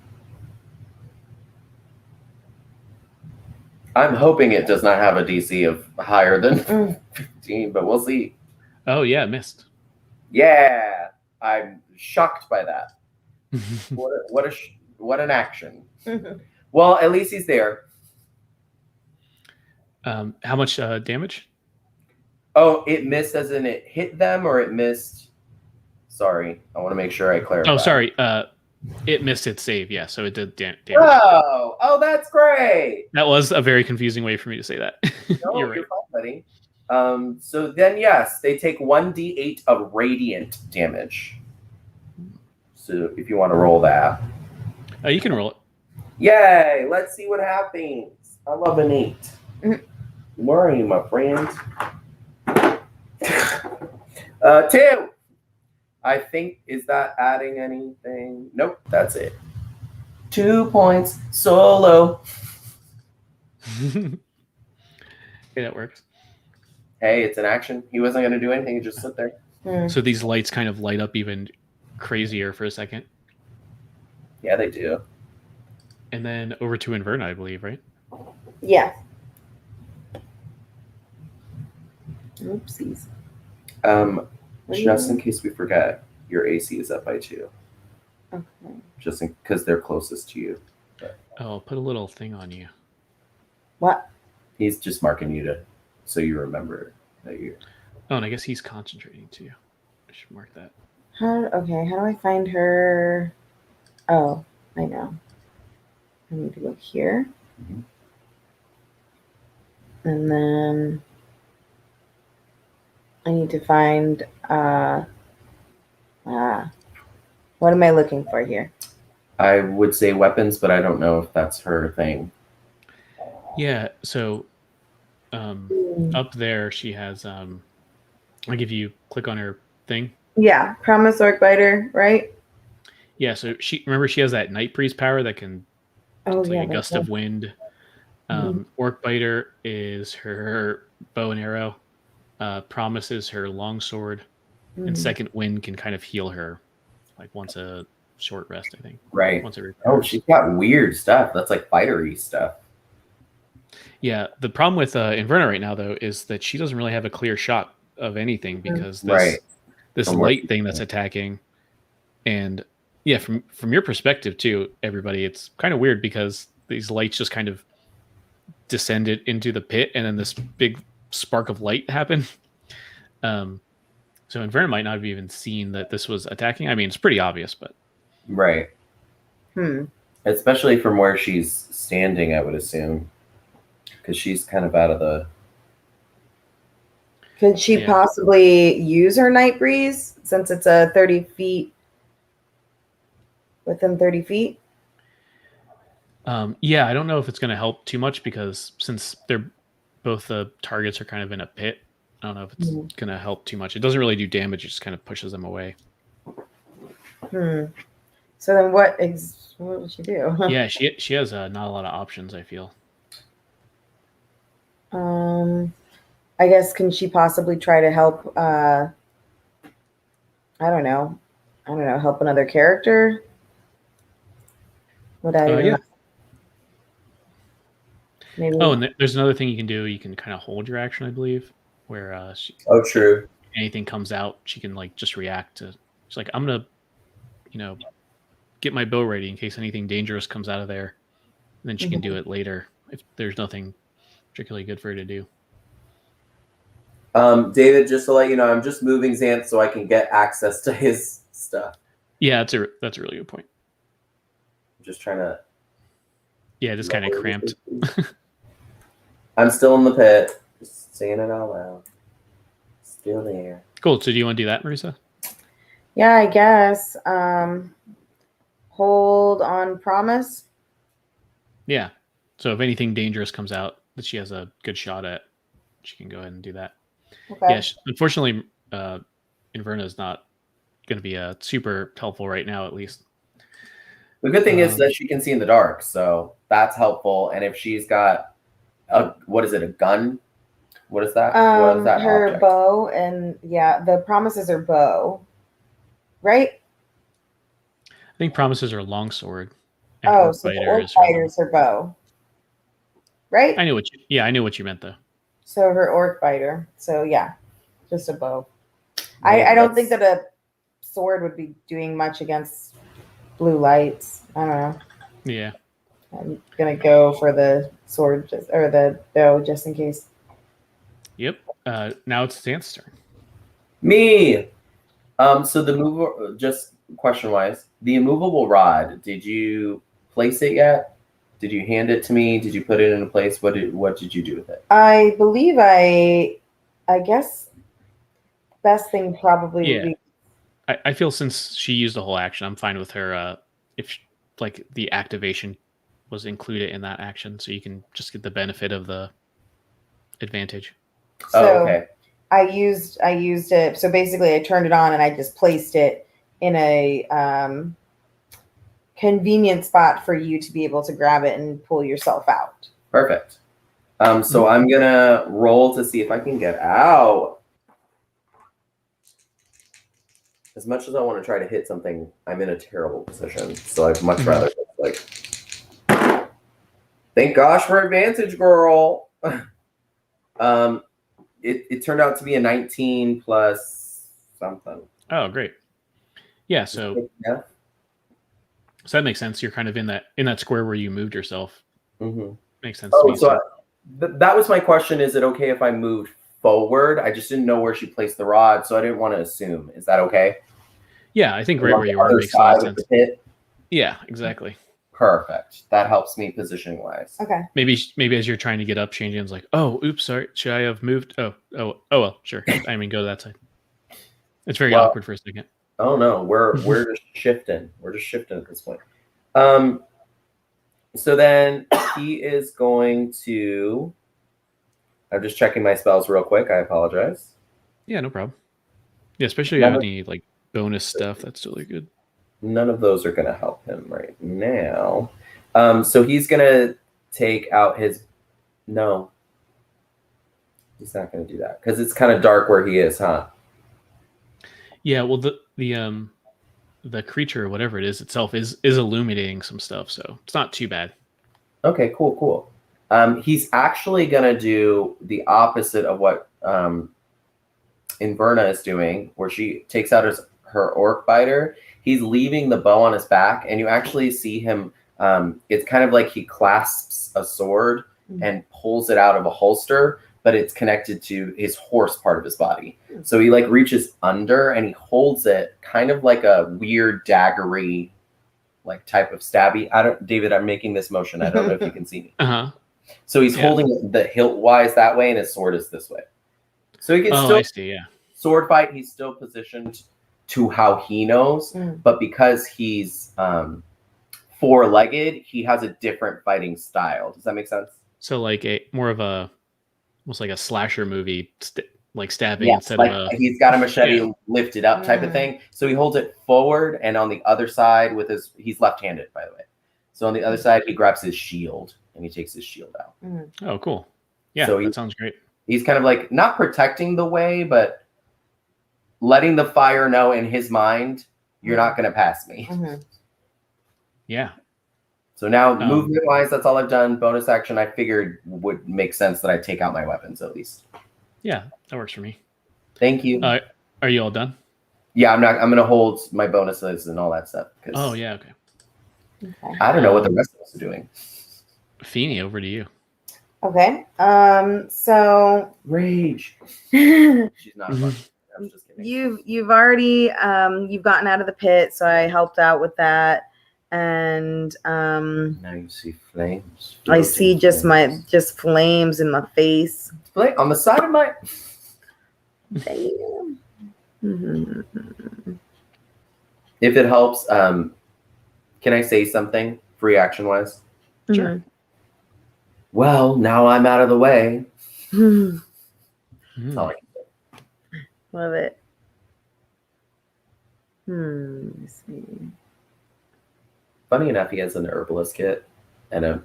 I'm hoping it does not have a DC of higher than 15, but we'll see. Oh yeah, missed. Yeah, I'm shocked by that. What an action. Well, at least he's there. How much damage? Oh, it missed as in it hit them, or it missed. Sorry, I want to make sure I clarify. Oh, sorry. It missed its save. Yeah, so it did damage. Oh, that's great. That was a very confusing way for me to say that. No, You're right. fine, buddy. So then, yes, they take 1d8 of radiant damage. So if you want to roll that. You can roll it. Yay! Let's see what happens. I love an 8. Where are you, my friend? 2. I think, is that adding anything? Nope, that's it. 2 points solo. Okay, that works. Hey, it's an action. He wasn't going to do anything. He just sit there. So these lights kind of light up even crazier for a second. Yeah, they do. And then over to Inverna, I believe, right? Yeah. Oopsies. Just in case we forget, your AC is up by 2. Okay. Just because they're closest to you. Oh, I'll put a little thing on you. What? He's just marking you so you remember that you're. Oh, and I guess he's concentrating too. I should mark that. How do I find her? Oh, I know. I need to go here. Mhm. And then I need to find what am I looking for here? I would say weapons, but I don't know if that's her thing. Yeah, so up there she has I'll give you click on her thing. Yeah, Promise Orc Biter, right? Yeah, so she has that Night Priest power that can Oh, it's like yeah, a gust of wind. Orc Biter is her bow and arrow. Promise is her longsword. And Second Wind can kind of heal her like once a short rest, I think. Right. Once it recovers. Oh, she's got weird stuff. That's like fightery stuff. Yeah, the problem with Inverna right now, though, is that she doesn't really have a clear shot of anything because this light thing that's attacking, and yeah, from your perspective too, everybody, it's kind of weird because these lights just kind of descended into the pit, and then this big spark of light happened. So Inverna might not have even seen that this was attacking. I mean, it's pretty obvious, but Especially from where she's standing, I would assume. because she's kind of out of the. Could she possibly use her night breeze since it's a 30 feet within 30 feet? Yeah, I don't know if it's going to help too much because since they're both the targets are kind of in a pit, I don't know if it's going to help too much. It doesn't really do damage; it just kind of pushes them away. So then, what would she do? Yeah, she has not a lot of options. I feel. I guess can she possibly try to help? I don't know, help another character. Would I? Yeah. Maybe. Oh, and there's another thing you can do. You can kind of hold your action, I believe, where true. Anything comes out, she can like just react to. She's like, I'm gonna, get my bow ready in case anything dangerous comes out of there. And then she can do it later if there's nothing particularly good for her to do. David, just to let you know, I'm just moving Xanth so I can get access to his stuff. Yeah, that's a really good point. I'm just trying to. Yeah, just kind of cramped. I'm still in the pit. Just saying it out loud. Still there. Cool. So do you want to do that, Marisa? Yeah, I guess. Hold on promise. Yeah. So if anything dangerous comes out that she has a good shot at, she can go ahead and do that. Okay. Yeah. Unfortunately, Inverna is not going to be super helpful right now, at least. The good thing is that she can see in the dark, so that's helpful. And if she's got what is it, a gun? What is that? What is that her object? bow, and the promise is her bow, right? I think promises are longsword. Oh, so the orc fighter is her bow, right? I knew what you meant though. So her orc fighter. So yeah, just a bow. I don't think that a sword would be doing much against blue lights. I don't know. Yeah. I'm gonna go for the sword or the bow just in case. Yep. Now it's Xanth's turn. Me. So the move, just question wise, the immovable rod. Did you place it yet? Did you hand it to me? Did you put it in a place? What did you do with it? I believe I guess best thing probably would be. I feel since she used the whole action, I'm fine with her. If like the activation was included in that action, so you can just get the benefit of the advantage. So okay. I used it. So basically, I turned it on and I just placed it in a convenient spot for you to be able to grab it and pull yourself out. Perfect. So I'm gonna roll to see if I can get out. As much as I want to try to hit something, I'm in a terrible position. So I'd much rather like. Thank gosh for advantage, girl. It turned out to be a 19 plus something. Oh, great. Yeah, so that makes sense. You're kind of in that square where you moved yourself. Mm-hmm. Makes sense. Oh, so that was my question. Is it okay if I moved forward? I just didn't know where she placed the rod, so I didn't want to assume. Is that okay? Yeah, I think right where you are makes a lot of sense. Yeah, exactly. Perfect. That helps me positioning wise. Okay. Maybe as you're trying to get up, Shane like, oh, oops, sorry. Should I have moved? Oh, well, sure. I mean, go to that side. It's very awkward for a second. Oh no, we're just shifting. We're just shifting at this point. So then he is going to. I'm just checking my spells real quick. I apologize. Yeah, no problem. Yeah, especially if you have any like bonus stuff. That's really good. None of those are going to help him right now. So he's going to take out his. No, he's not going to do that because it's kind of dark where he is, huh? Yeah, well, the creature, whatever it is itself, is illuminating some stuff, so it's not too bad. Okay, cool. He's actually going to do the opposite of what Inverna is doing, where she takes out her orc biter. He's leaving the bow on his back, and you actually see him. It's kind of like he clasps a sword and pulls it out of a holster, but it's connected to his horse part of his body. So he like reaches under and he holds it kind of like a weird daggery like type of stabby. David, I'm making this motion. I don't know if you can see me. Uh-huh. So he's holding it the hilt wise that way, and his sword is this way. So he can still I see. Yeah. sword fight. He's still positioned to how he knows, but because he's 4-legged, he has a different fighting style. Does that make sense? So like a more of a almost like a slasher movie, like stabbing Yes, instead like of a. he's got a machete lifted up type of thing. So he holds it forward, and on the other side with he's left-handed, by the way. So on the other side, he grabs his shield and he takes his shield out. Oh, cool. Yeah, So that sounds great. He's kind of like not protecting the way, but letting the fire know in his mind, you're not going to pass me. Yeah. So now, movement-wise, that's all I've done. Bonus action, I figured would make sense that I take out my weapons at least. Yeah, that works for me. Thank you. Are you all done? Yeah, I'm gonna hold my bonuses and all that stuff. Oh yeah, okay. I don't know what the rest of us are doing. Feeny, over to you. Okay. So Rage. She's not fun. I'm just kidding. you've already you've gotten out of the pit, so I helped out with that. And Now you see flames. I see just flames in my face. Flame on the side of my. Damn. If it helps, can I say something free action wise? Sure. Well, now I'm out of the way. That's all I can say. Love it. Let's see. Funny enough, he has an herbalist kit and a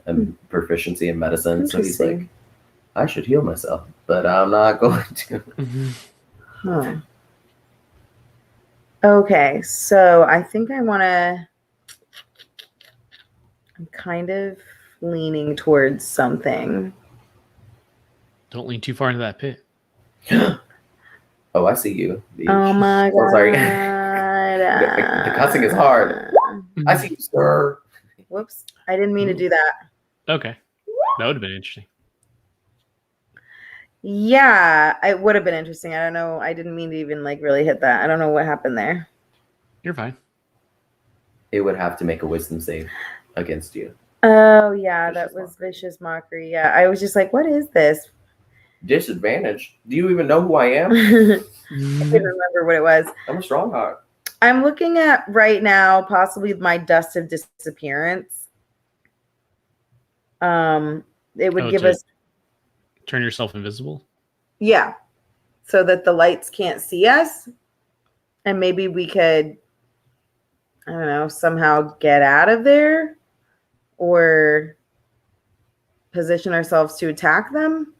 proficiency in medicine, so he's like, I should heal myself, but I'm not going to. Huh. Okay, so I think I want to. I'm kind of leaning towards something. Don't lean too far into that pit. Oh, I see you. Oh my god! Oh, sorry. The cussing is hard. I see you, sir. Whoops! I didn't mean to do that. Okay, that would have been interesting. Yeah, it would have been interesting. I don't know. I didn't mean to even really hit that. I don't know what happened there. You're fine. It would have to make a wisdom save against you. Oh yeah, that was vicious mockery. Yeah, I was just like, what is this? Disadvantage. Do you even know who I am? I couldn't remember what it was. I'm a strong heart. I'm looking at right now possibly my dust of disappearance. It would give us turn yourself invisible. Yeah, so that the lights can't see us, and maybe we could, I don't know, somehow get out of there, or position ourselves to attack them.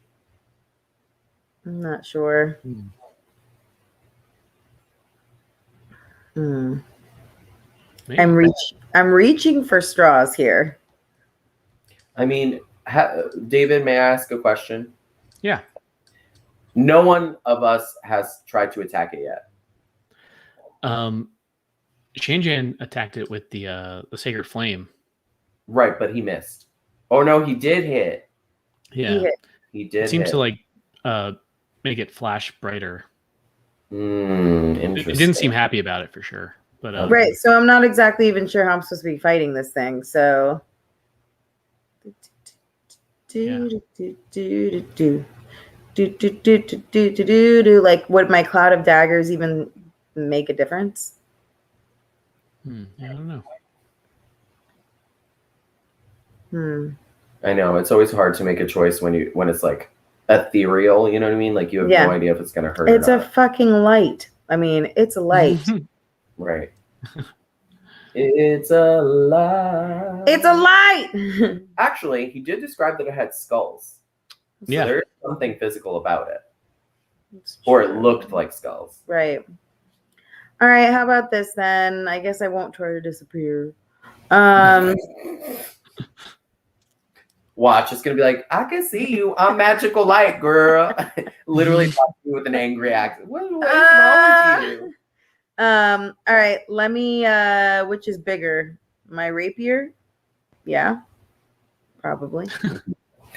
I'm not sure. I'm reaching for straws here. I mean, David, may I ask a question? Yeah. No one of us has tried to attack it yet. Shanjan attacked it with the Sacred Flame. Right, but he missed. Oh no, he did hit. Yeah. He did. It seemed to make it flash brighter. Interesting. It didn't seem happy about it for sure. But right, so I'm not exactly even sure how I'm supposed to be fighting this thing. So like, would my cloud of daggers even make a difference? I don't know. I know it's always hard to make a choice when it's like ethereal. You know what I mean? Like you have no idea if it's gonna hurt. It's a fucking light. I mean, it's a light. Right. It's a light. It's a light. Actually, he did describe that it had skulls. So there's something physical about it. Or it looked like skulls. Right. All right, how about this then? I guess I won't try to disappear. Watch, it's gonna be like, I can see you. I'm magical light, girl. Literally talking to you with an angry accent. What is wrong with you? All right, let me which is bigger? My rapier? Yeah. Probably.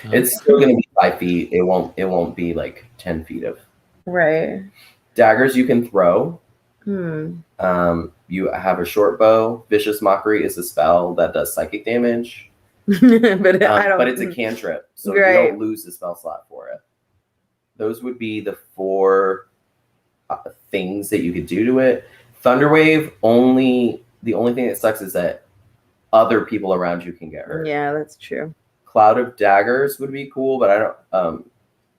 It's still gonna be 5 feet. It won't be like 10 feet of daggers you can throw. You have a short bow. Vicious Mockery is a spell that does psychic damage. but I don't. But it's a cantrip, so you Right. don't lose the spell slot for it. Those would be the 4 things that you could do to it. Thunderwave, the only thing that sucks is that other people around you can get hurt. Yeah, that's true. Cloud of Daggers would be cool, but I don't.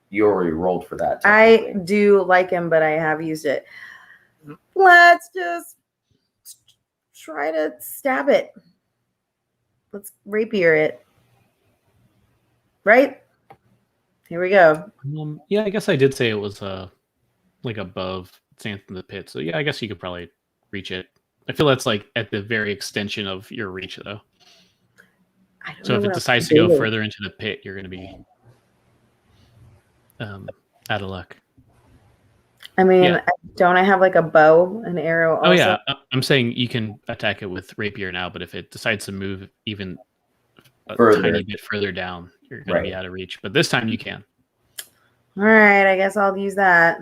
You already rolled for that. I technically. do like him, but I have used it. Let's just try to stab it. Let's rapier it. Right? Here we go. Yeah, I guess I did say it was like above Santh in the Pit. So yeah, I guess you could probably reach it. I feel that's like at the very extension of your reach, though. I don't So know if it what decides else to go do. further into the pit, you're going to be out of luck. I mean, Yeah. don't I have like a bow, an arrow? Also? Oh yeah, I'm saying you can attack it with rapier now, but if it decides to move even a Further. tiny bit further down, you're going to be Right. out of reach. But this time you can. All right, I guess I'll use that.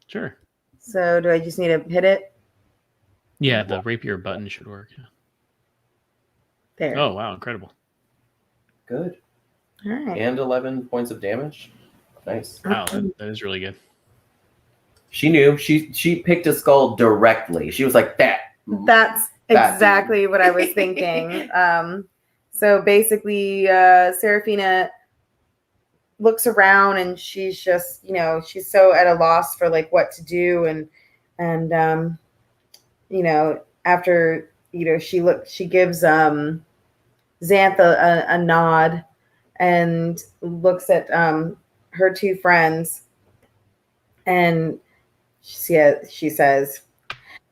Sure. So do I just need to hit it? Yeah, the rapier button should work. Yeah. There. Oh wow, incredible! Good. All right. And 11 points of damage. Nice. Wow, that is really good. She knew. She picked a skull directly. She was like, that. That's That exactly what I was thinking. So basically, Serafina looks around and she's just, she's so at a loss for like what to do, and after she gives Xantha a nod and looks at her 2 friends, and she says,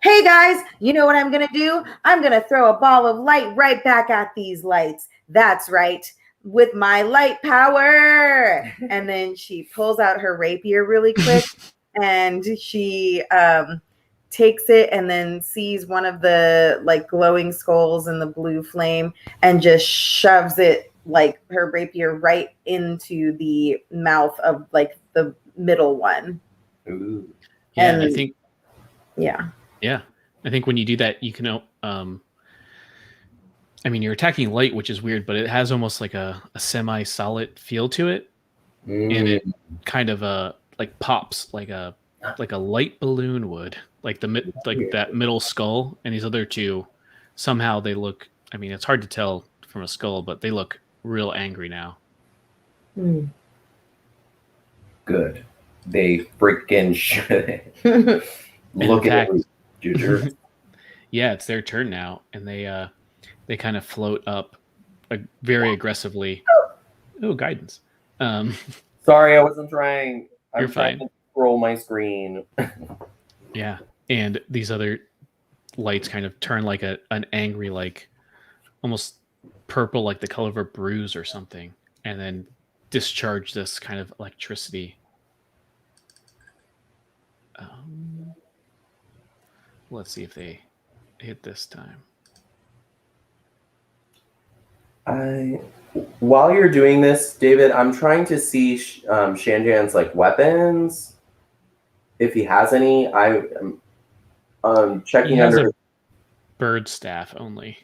"Hey guys, you know what I'm going to do? I'm going to throw a ball of light right back at these lights. That's right, with my light power." And then she pulls out her rapier really quick and she takes it and then sees one of the like glowing skulls in the blue flame and just shoves it, like her rapier, right into the mouth of like the middle one. Ooh. Yeah, And I think. Yeah. Yeah, I think when you do that, you can. I mean, you're attacking light, which is weird, but it has almost like a semi-solid feel to it, and it kind of like pops like a light balloon would, like that middle skull, and these other 2 somehow they look. I mean, it's hard to tell from a skull, but they look real angry now. Good. They freaking should. Look at it, dude. Yeah, it's their turn now, and they kind of float up very aggressively. Oh, guidance. Sorry, I wasn't trying. You're trying fine. to scroll my screen. Yeah, and these other lights kind of turn like an angry, like almost purple, like the color of a bruise or something, and then discharge this kind of electricity. Let's see if they hit this time. While you're doing this, David, I'm trying to see Shanjan's like weapons, if he has any. I'm checking He has under a bird staff only.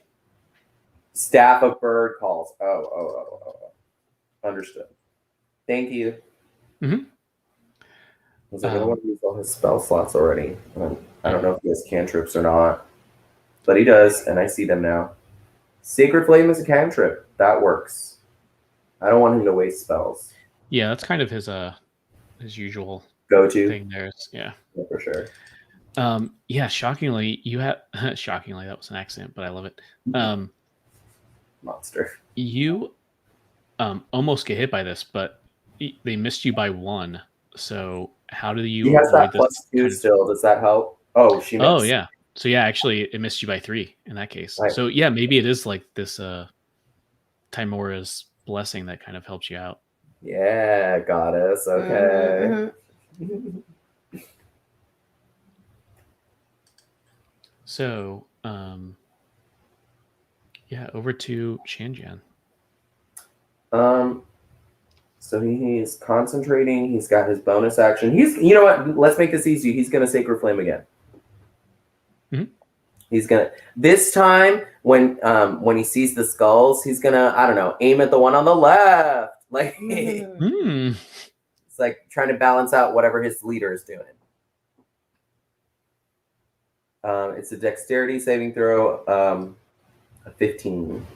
staff of bird calls. Oh. Understood. Thank you. Mm-hmm. I was like, I don't want to use all his spell slots already. I don't know if he has cantrips or not, but he does, and I see them now. Sacred Flame is a cantrip. That works. I don't want him to waste spells. Yeah, that's kind of his usual Go-to thing there. Yeah, for sure. Yeah, shockingly, you have shockingly, that was an accident, but I love it. Monster. You almost get hit by this, but they missed you by 1. So how do you? He has that this +2 still. Does that help? Oh, she missed. Oh yeah. So yeah, actually, it missed you by 3 in that case. Right. So yeah, maybe it is like this Timora's blessing that kind of helps you out. Yeah, goddess. Okay. So yeah, over to Shanjan. So he's concentrating. He's got his bonus action. You know what? Let's make this easy. He's gonna Sacred Flame again. Mm-hmm. He's gonna this time when he sees the skulls, he's gonna, I don't know, aim at the one on the left. Like Mhm. it's like trying to balance out whatever his leader is doing. It's a dexterity saving throw, a 15.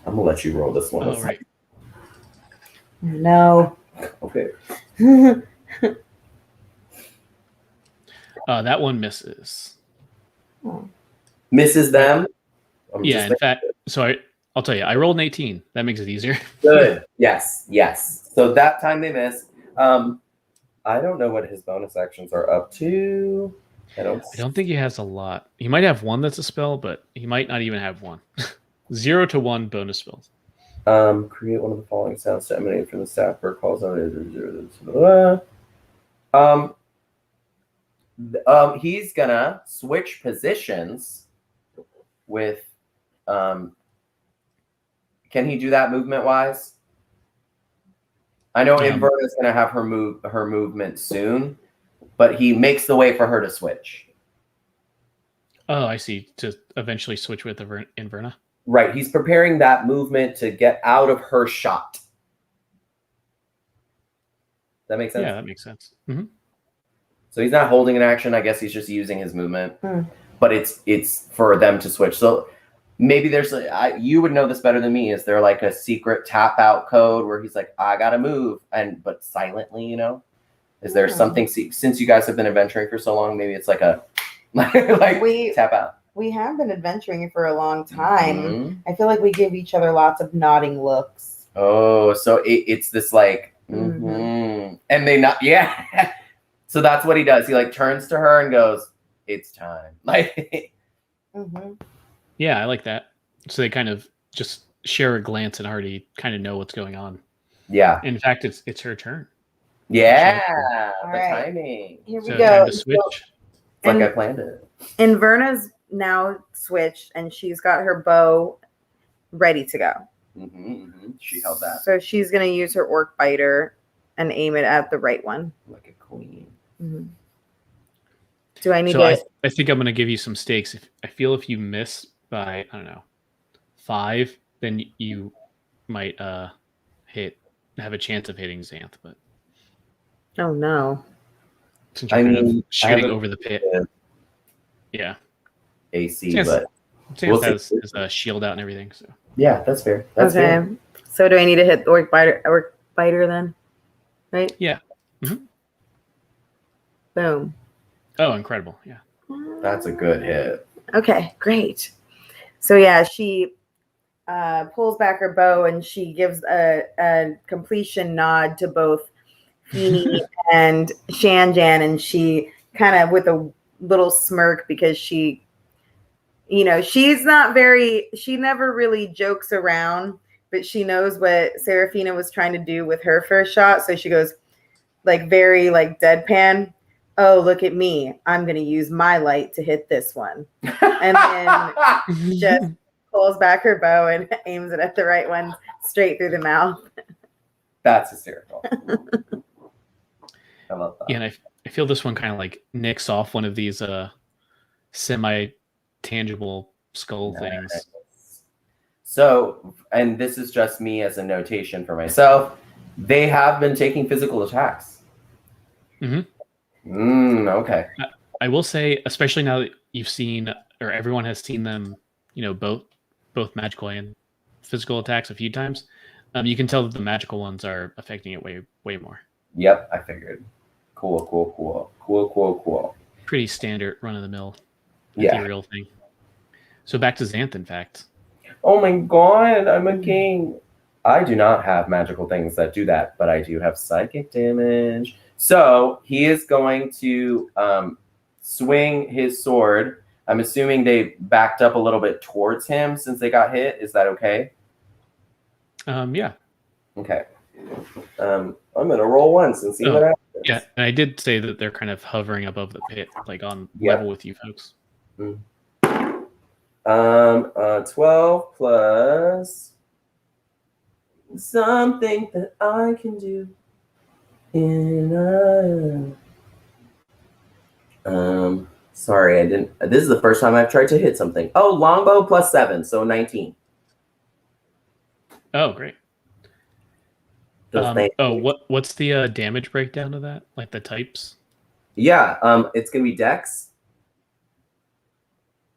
I'm gonna let you roll this one. Oh, right. No. Okay. That one misses. Misses them. I'm Yeah, just in fact, so I'll tell you, I rolled an 18. That makes it easier. good. Yes. So that time they miss. I don't know what his bonus actions are up to. I don't think he has a lot. He might have one that's a spell, but he might not even have one. 0 to 1 bonus spells. Create one of the following sounds to emanate from the staff or calls on it. He's gonna switch positions with. Can he do that movement wise? I know Inverna's gonna have her movement soon, but he makes the way for her to switch. Oh, I see. To eventually switch with Inverna. Right. He's preparing that movement to get out of her shot. That makes sense? Yeah, that makes sense. Mm-hmm. So he's not holding an action. I guess he's just using his movement. But it's for them to switch. So maybe there's you would know this better than me. Is there like a secret tap out code where he's like, I gotta move, but silently, you know? Is there something, since you guys have been adventuring for so long, maybe it's like a tap out? We have been adventuring for a long time. I feel like we give each other lots of nodding looks. Oh, so it's this like, and they not, yeah. So that's what he does. He like turns to her and goes, "It's time." Like, yeah, I like that. So they kind of just share a glance and already kind of know what's going on. Yeah. In fact, it's her turn. Yeah, the right. timing. Here we So go. time to switch. It's like I planned it. Inverna's now switched, and she's got her bow ready to go. She held that. So she's going to use her orc biter and aim it at the right one. Like a queen. Do I need to? So I think I'm going to give you some stakes. I feel if you miss by, I don't know, 5, then you might have a chance of hitting Xanth. But oh no! Since you're kind of shooting over the pit. Yeah. AC, Xanth, but Xanth has a shield out and everything. So yeah, that's fair. That's fair. So do I need to hit the orc biter then? Right? Yeah. Boom. Oh, incredible. Yeah. That's a good hit. Okay, great. So yeah, she pulls back her bow and she gives a completion nod to both Feeny and Shanjan, and she kind of with a little smirk because she, she's not she never really jokes around, but she knows what Seraphina was trying to do with her first shot. So she goes like very like deadpan. Oh, look at me. I'm going to use my light to hit this one. And then just pulls back her bow and aims it at the right one straight through the mouth. That's hysterical. I love that. Yeah, and I feel this one kind of like nicks off one of these semi-tangible skull things. So, and this is just me as a notation for myself, they have been taking physical attacks. Okay. I will say, especially now that you've seen, or everyone has seen them, both magical and physical attacks a few times, you can tell that the magical ones are affecting it way more. Yep, I figured. Cool. Pretty standard run-of-the-mill ethereal thing. So back to Xanth, in fact. Oh my god, I'm a king. I do not have magical things that do that, but I do have psychic damage. So he is going to swing his sword. I'm assuming they backed up a little bit towards him since they got hit. Is that okay? Yeah. Okay. I'm gonna roll once and see what happens. Yeah, and I did say that they're kind of hovering above the pit, like on level with you folks. 12 plus something that I can do in Sorry, I didn't. This is the first time I've tried to hit something. Oh, longbow +7, so 19. Oh, great. What's the damage breakdown of that? Like the types? Yeah, it's gonna be dex.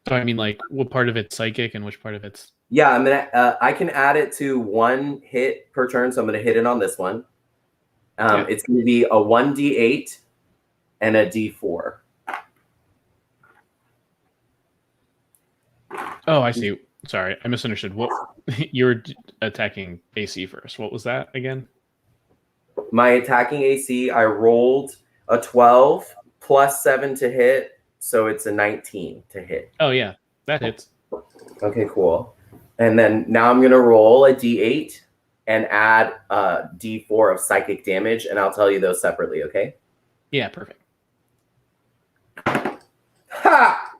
So I mean, like, what part of it's psychic and which part of it's? Yeah, I'm gonna. I can add it to 1 hit per turn, so I'm gonna hit it on this one. Yeah. It's gonna be a 1d8 and a d4. Oh, I see. Sorry, I misunderstood. What you were attacking AC first? What was that again? My attacking AC, I rolled a 12 +7 to hit, so it's a 19 to hit. Oh yeah, that hits. Okay, cool. And then now I'm gonna roll a d8 and add a d4 of psychic damage, and I'll tell you those separately. Okay? Yeah, perfect. Ha!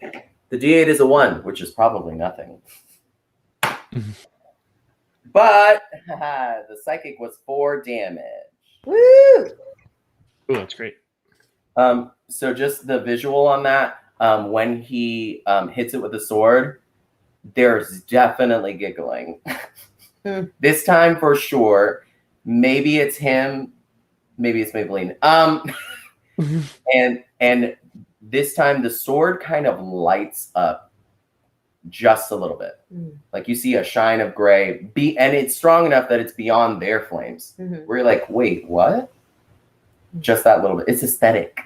The d8 is a 1, which is probably nothing. But the psychic was 4 damage. Woo! Oh, that's great. So just the visual on that, when he hits it with the sword, there's definitely giggling. This time for sure. Maybe it's him. Maybe it's Maybelline. And this time the sword kind of lights up just a little bit. Like you see a shine of gray, and it's strong enough that it's beyond their flames. Where you're like, wait, what? Just that little bit. It's aesthetic.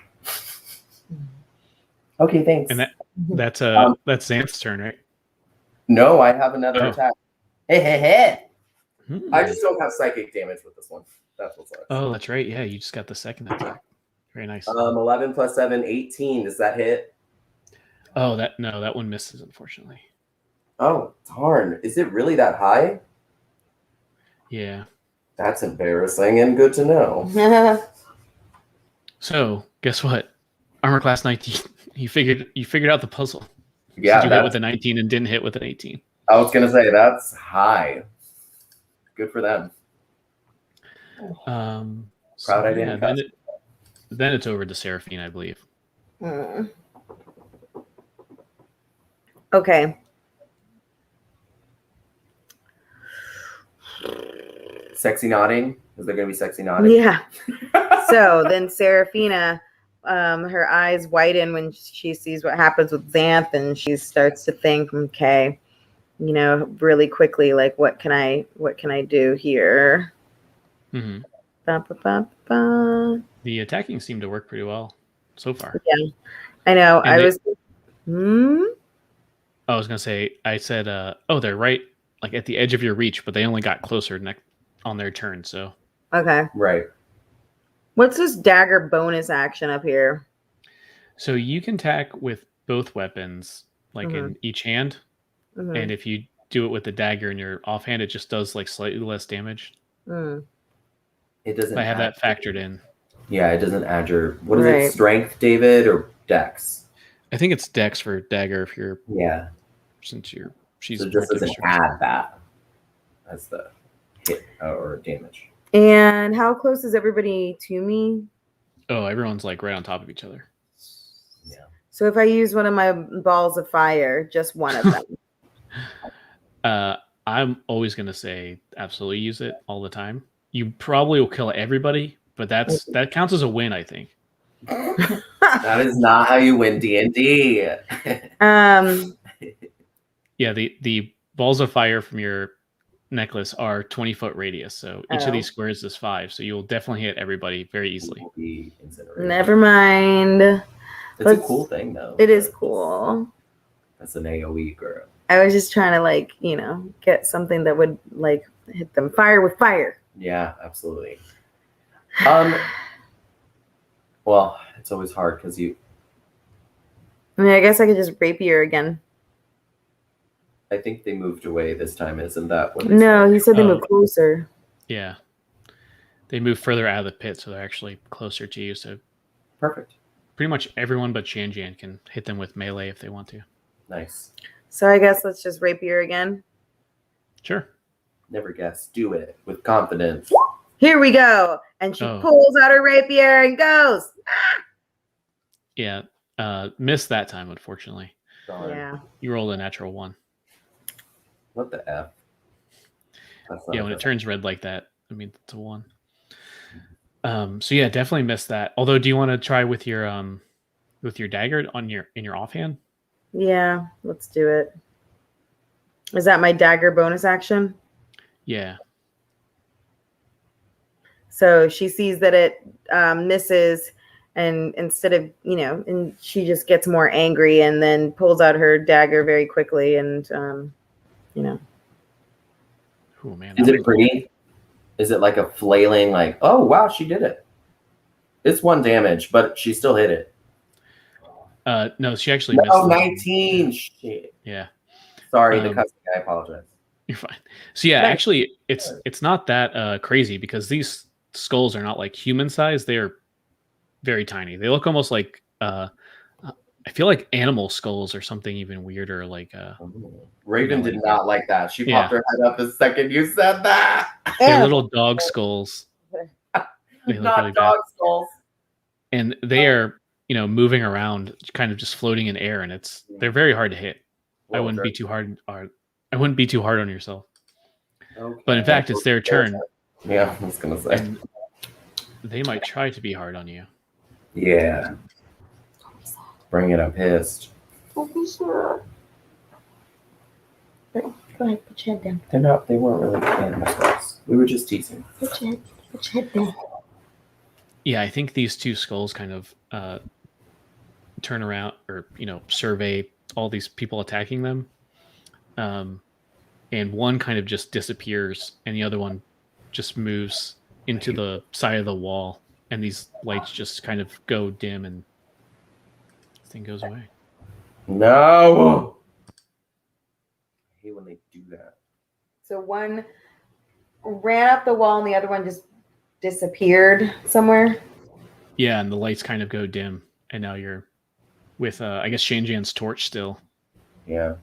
Okay, thanks. And that's Xanth's turn, right? No, I have another attack. Hey. Hmm. I just don't have psychic damage with this one. That's what's up. Oh, that's right. Yeah, you just got the second attack. Very nice. 11 + 7, 18. Does that hit? Oh, that one misses, unfortunately. Oh, darn. Is it really that high? Yeah. That's embarrassing and good to know. So, guess what? Armor class 19. You figured out the puzzle. Yeah, you hit with a 19 and didn't hit with an 18. I was gonna say that's high. Good for them. Proud I didn't. Then it's over to Seraphine, I believe. Okay. Sexy nodding? Is there gonna be sexy nodding? Yeah. So then Seraphina, her eyes widen when she sees what happens with Xanth, and she starts to think, okay, really quickly, like what can I do here? Mm-hmm. Ba, ba, ba, ba. The attacking seemed to work pretty well so far. Yeah, I know. And I was gonna say, I said, they're right, like at the edge of your reach, but they only got closer on their turn. So okay, right. What's this dagger bonus action up here? So you can attack with both weapons, like in each hand, and if you do it with the dagger in your offhand, it just does like slightly less damage. It doesn't. I have that factored in. Yeah, it doesn't add your what is it? Strength, David, or Dex? I think it's Dex for dagger. If you're since she's so it just doesn't add that as the hit or damage. And how close is everybody to me? Oh, everyone's like right on top of each other. Yeah. So if I use one of my balls of fire, just one of them. I'm always gonna say absolutely use it all the time. You probably will kill everybody, but that counts as a win, I think. That is not how you win D&D. Yeah, the balls of fire from your necklace are 20-foot radius, so each of these squares is 5, so you'll definitely hit everybody very easily. Never mind. It's a cool thing, though. It is cool. That's an AoE, girl. I was just trying to get something that would hit them fire with fire. Yeah, absolutely. Well, it's always hard because I guess I could just rapier again. I think they moved away this time, isn't that what? No, he said they moved closer. Yeah, they moved further out of the pit, so they're actually closer to you. So perfect. Pretty much everyone but Shanjian can hit them with melee if they want to. Nice. So I guess let's just rapier again. Sure. Never guess. Do it with confidence. Here we go. And she pulls out her rapier and goes. Yeah. Missed that time, unfortunately. Darn. Yeah. You rolled a natural 1. What the F? That's not Yeah, when it good. turns red like that, I mean it's a 1. So yeah, definitely missed that. Although, do you want to try with your dagger in your offhand? Yeah, let's do it. Is that my dagger bonus action? Yeah. So she sees that it misses, and instead of, and she just gets more angry and then pulls out her dagger very quickly and, Oh man. Is it pretty? Is it like a flailing, like, oh, wow, she did it? It's 1 damage, but she still hit it. No, she actually missed. Oh, 19. Shit. Yeah. Sorry, the cussing. I apologize. You're fine. So yeah, Nice. actually, it's not that crazy because these skulls are not like human size. They are very tiny. They look almost like I feel like animal skulls or something even weirder. Like Raven did not like that. She Yeah. popped her head up the second you said that. they're little dog skulls. They look Not really dog bad. skulls. And they are moving around, kind of just floating in air, and they're very hard to hit. I wouldn't be too hard. I wouldn't be too hard on yourself. Okay. But in fact, it's their turn. Yeah, I was gonna say. And they might try to be hard on you. Yeah. Bring it up pissed. Don't be sure. Go ahead, put your head down. They weren't really animal skulls. We were just teasing. Put your head down. Yeah, I think these 2 skulls kind of turn around or survey all these people attacking them, and one kind of just disappears, and the other one just moves into the side of the wall, and these lights just kind of go dim, and the thing goes away. No. I hate when they do that. So one ran up the wall and the other one just disappeared somewhere. Yeah, and the lights kind of go dim, and now you're with I guess Shanjian's torch still, Yeah.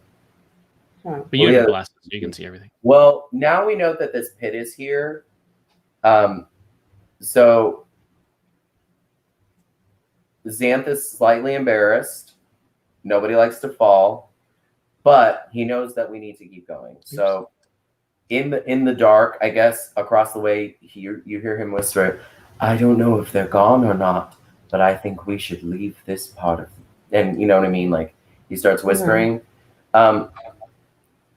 Huh. but you Well, have yeah. glasses, so you can see everything. Well, now we know that this pit is here. So Xanth is slightly embarrassed. Nobody likes to fall, but he knows that we need to keep going. So in the dark, I guess across the way, you hear him whisper, "I don't know if they're gone or not, but I think we should leave this part of." And you know what I mean? Like he starts whispering,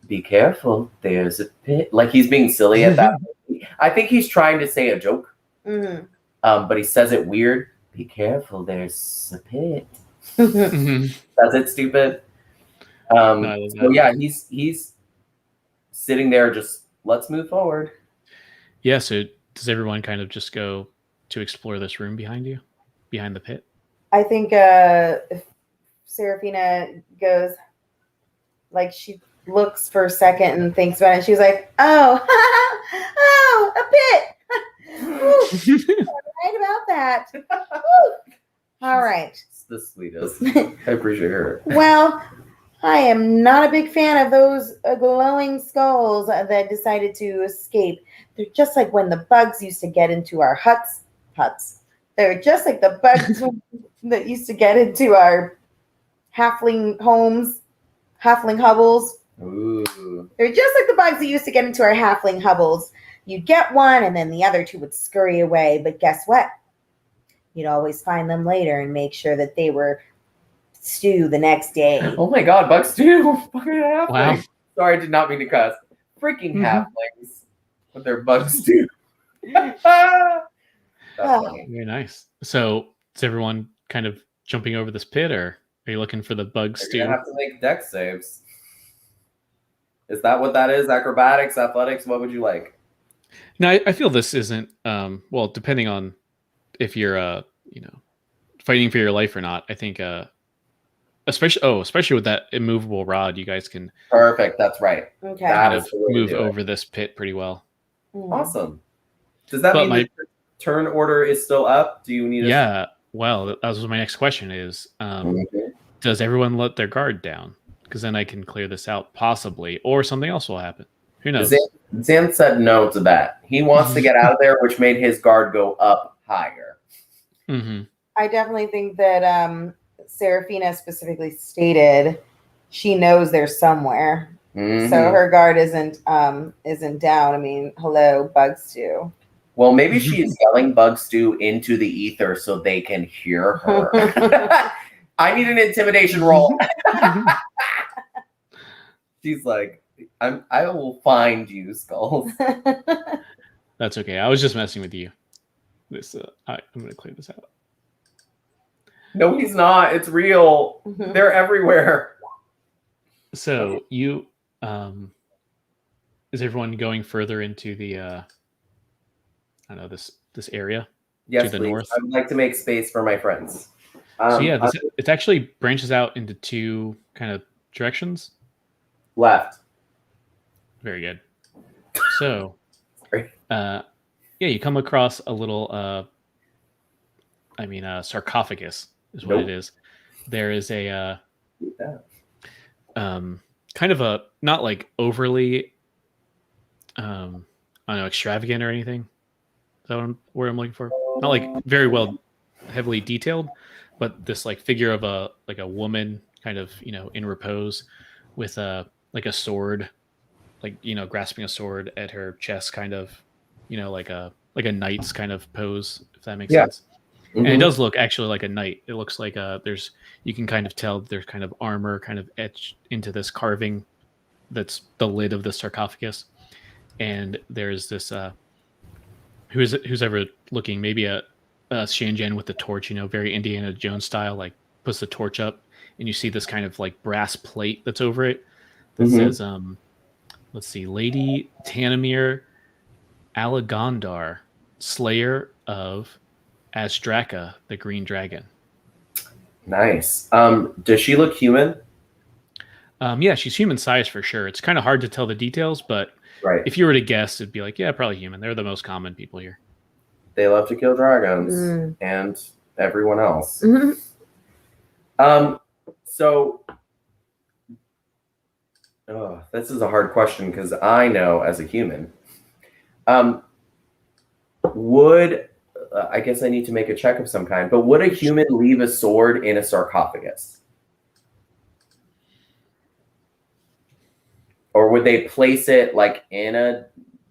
"Be careful, there's a pit." Like he's being silly at that point. I think he's trying to say a joke, but he says it weird. Be careful, there's a pit. That's it, stupid. So yeah, he's sitting there, just let's move forward. Yeah, so does everyone kind of just go to explore this room behind you, behind the pit? I think Serafina goes, like she looks for a second and thinks about it. And she's like, "Oh, oh, a pit! Ooh, right about that. Woo. All right." It's the sweetest. I appreciate her. Well, I am not a big fan of those glowing skulls that decided to escape. They're just like when the bugs used to get into our huts. They're just like the bugs that used to get into our halfling homes, halfling hovels. Ooh. They're just like the bugs that used to get into our halfling hovels. You'd get one and then the other 2 would scurry away. But guess what? You'd always find them later and make sure that they were stew the next day. Oh my god, bug stew! Fucking halflings. Wow. Sorry, I did not mean to cuss. Freaking halflings with their bug stew. That's funny. Very nice. So is everyone kind of jumping over this pit, or are you looking for the bug You're stew? gonna have to make dex saves. Is that what that is? Acrobatics, athletics? What would you like? No, I feel this isn't. Well, depending on if you're fighting for your life or not. I think especially with that immovable rod, you guys can Perfect. That's right. Okay. That kind is of the way to move do it. over this pit pretty well. Awesome. Does that But mean the turn order is still up? Do you need? Yeah. Well, that was my next question. Is does everyone let their guard down? Because then I can clear this out possibly, or something else will happen. Who knows? Zan said no to that. He wants to get out of there, which made his guard go up higher. Mm-hmm. I definitely think that Serafina specifically stated she knows they're somewhere. Mhm. So her guard isn't down. I mean, hello, bug stew. Well, maybe she is yelling bug stew into the ether so they can hear her. I need an intimidation roll. She's like, I will find you, Skulls. That's okay. I was just messing with you. I'm gonna clear this out. No, he's not. It's real. They're everywhere. So you, is everyone going further into the, I don't know, this area? Yes, To the please. north? I would like to make space for my friends. So yeah, it actually branches out into two kind of directions. Left. Very good. So, Sorry. yeah, you come across a little, sarcophagus is what Nope. it is. There is a, Yeah. kind of a, not like overly, I don't know, extravagant or anything. Is that what word I'm looking for? Not like very well, heavily detailed, but this like figure of a woman kind of, in repose with a sword, grasping a sword at her chest, kind of, like a knight's kind of pose, if that makes sense. Mhm. And it does look actually like a knight. It looks like you can kind of tell there's kind of armor kind of etched into this carving that's the lid of the sarcophagus. And there's this who's ever looking, maybe a Shanjan with the torch, very Indiana Jones style, like puts the torch up and you see this kind of like brass plate that's over it that says let's see, Lady Tanamir Alagondar, Slayer of Azdraka, the Green Dragon. Nice. Does she look human? Yeah, she's human size for sure. It's kind of hard to tell the details, but Right. if you were to guess, it'd be like, yeah, probably human. They're the most common people here. They love to kill dragons and everyone else. So this is a hard question because I know as a human, I guess I need to make a check of some kind, but would a human leave a sword in a sarcophagus? Or would they place it like in a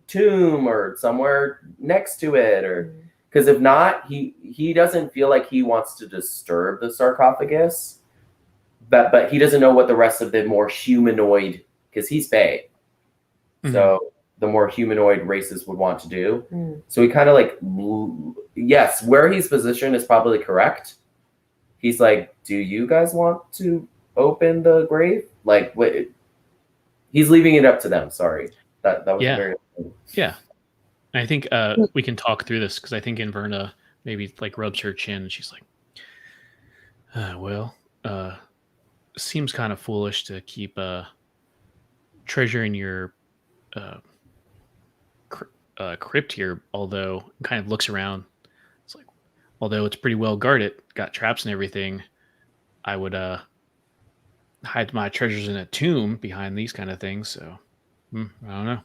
tomb or somewhere next to it? Or because if not, he doesn't feel like he wants to disturb the sarcophagus, but he doesn't know what the rest of the more humanoid, because he's Fae. So the more humanoid races would want to do. So he kind of like, yes, where he's positioned is probably correct. He's like, do you guys want to open the grave? Like, wait, he's leaving it up to them. Sorry. That was very. Yeah. I think we can talk through this because I think Inverna maybe like rubs her chin and she's like, seems kind of foolish to keep treasure in your crypt here, although kind of looks around. It's like, although it's pretty well guarded, got traps and everything, I would hide my treasures in a tomb behind these kind of things. So I don't know.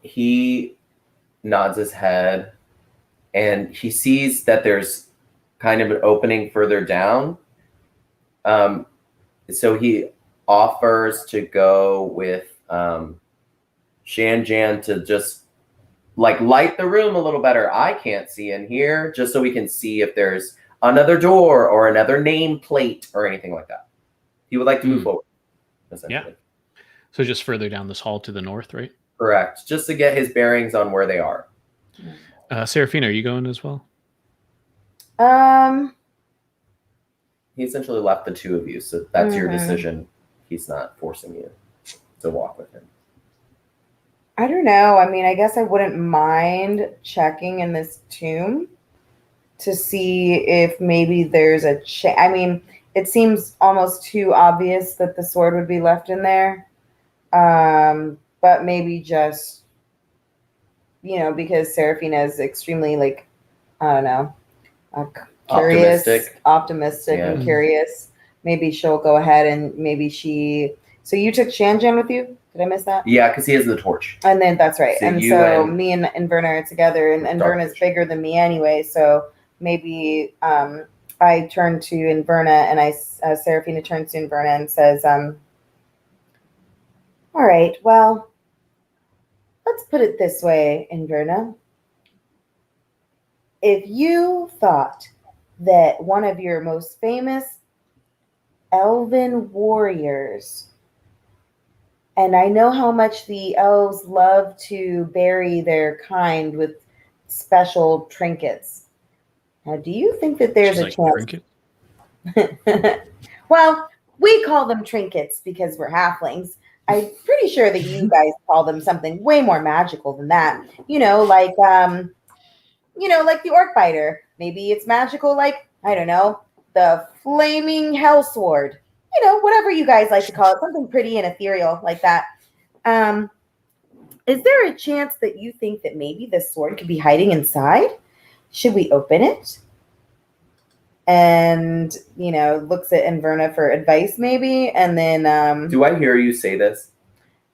He nods his head and he sees that there's kind of an opening further down. So he offers to go with Shanjan to just like light the room a little better. I can't see in here, just so we can see if there's another door or another name plate or anything like that. He would like to move forward, essentially. Yeah. So just further down this hall to the north, right? Correct. Just to get his bearings on where they are. Serafina, are you going as well? He essentially left the two of you, so that's your decision. He's not forcing you to walk with him. I don't know. I mean, I guess I wouldn't mind checking in this tomb to see if maybe there's a I mean, it seems almost too obvious that the sword would be left in there. But maybe just, because Serafina is extremely, like, I don't know, curious, optimistic and curious. Maybe she'll go ahead and so you took Shanjan with you? Did I miss that? Yeah, because he has the torch. And then that's right. So and so me and Verna are together, and Verna's bigger than me anyway. So maybe I turn to Inverna, and Serafina turns to Inverna and says, all right, well, let's put it this way, Inverna. If you thought that one of your most famous elven warriors, and I know how much the elves love to bury their kind with special trinkets. Now, do you think that there's She's a like, chance? Trinket? Well, we call them trinkets because we're halflings. I'm pretty sure that you guys call them something way more magical than that. Like the orc biter. Maybe it's magical, like, I don't know, the flaming hell sword. Whatever you guys like to call it, something pretty and ethereal like that. Is there a chance that you think that maybe this sword could be hiding inside? Should we open it? And, looks at Inverna for advice maybe. And then, Do I hear you say this?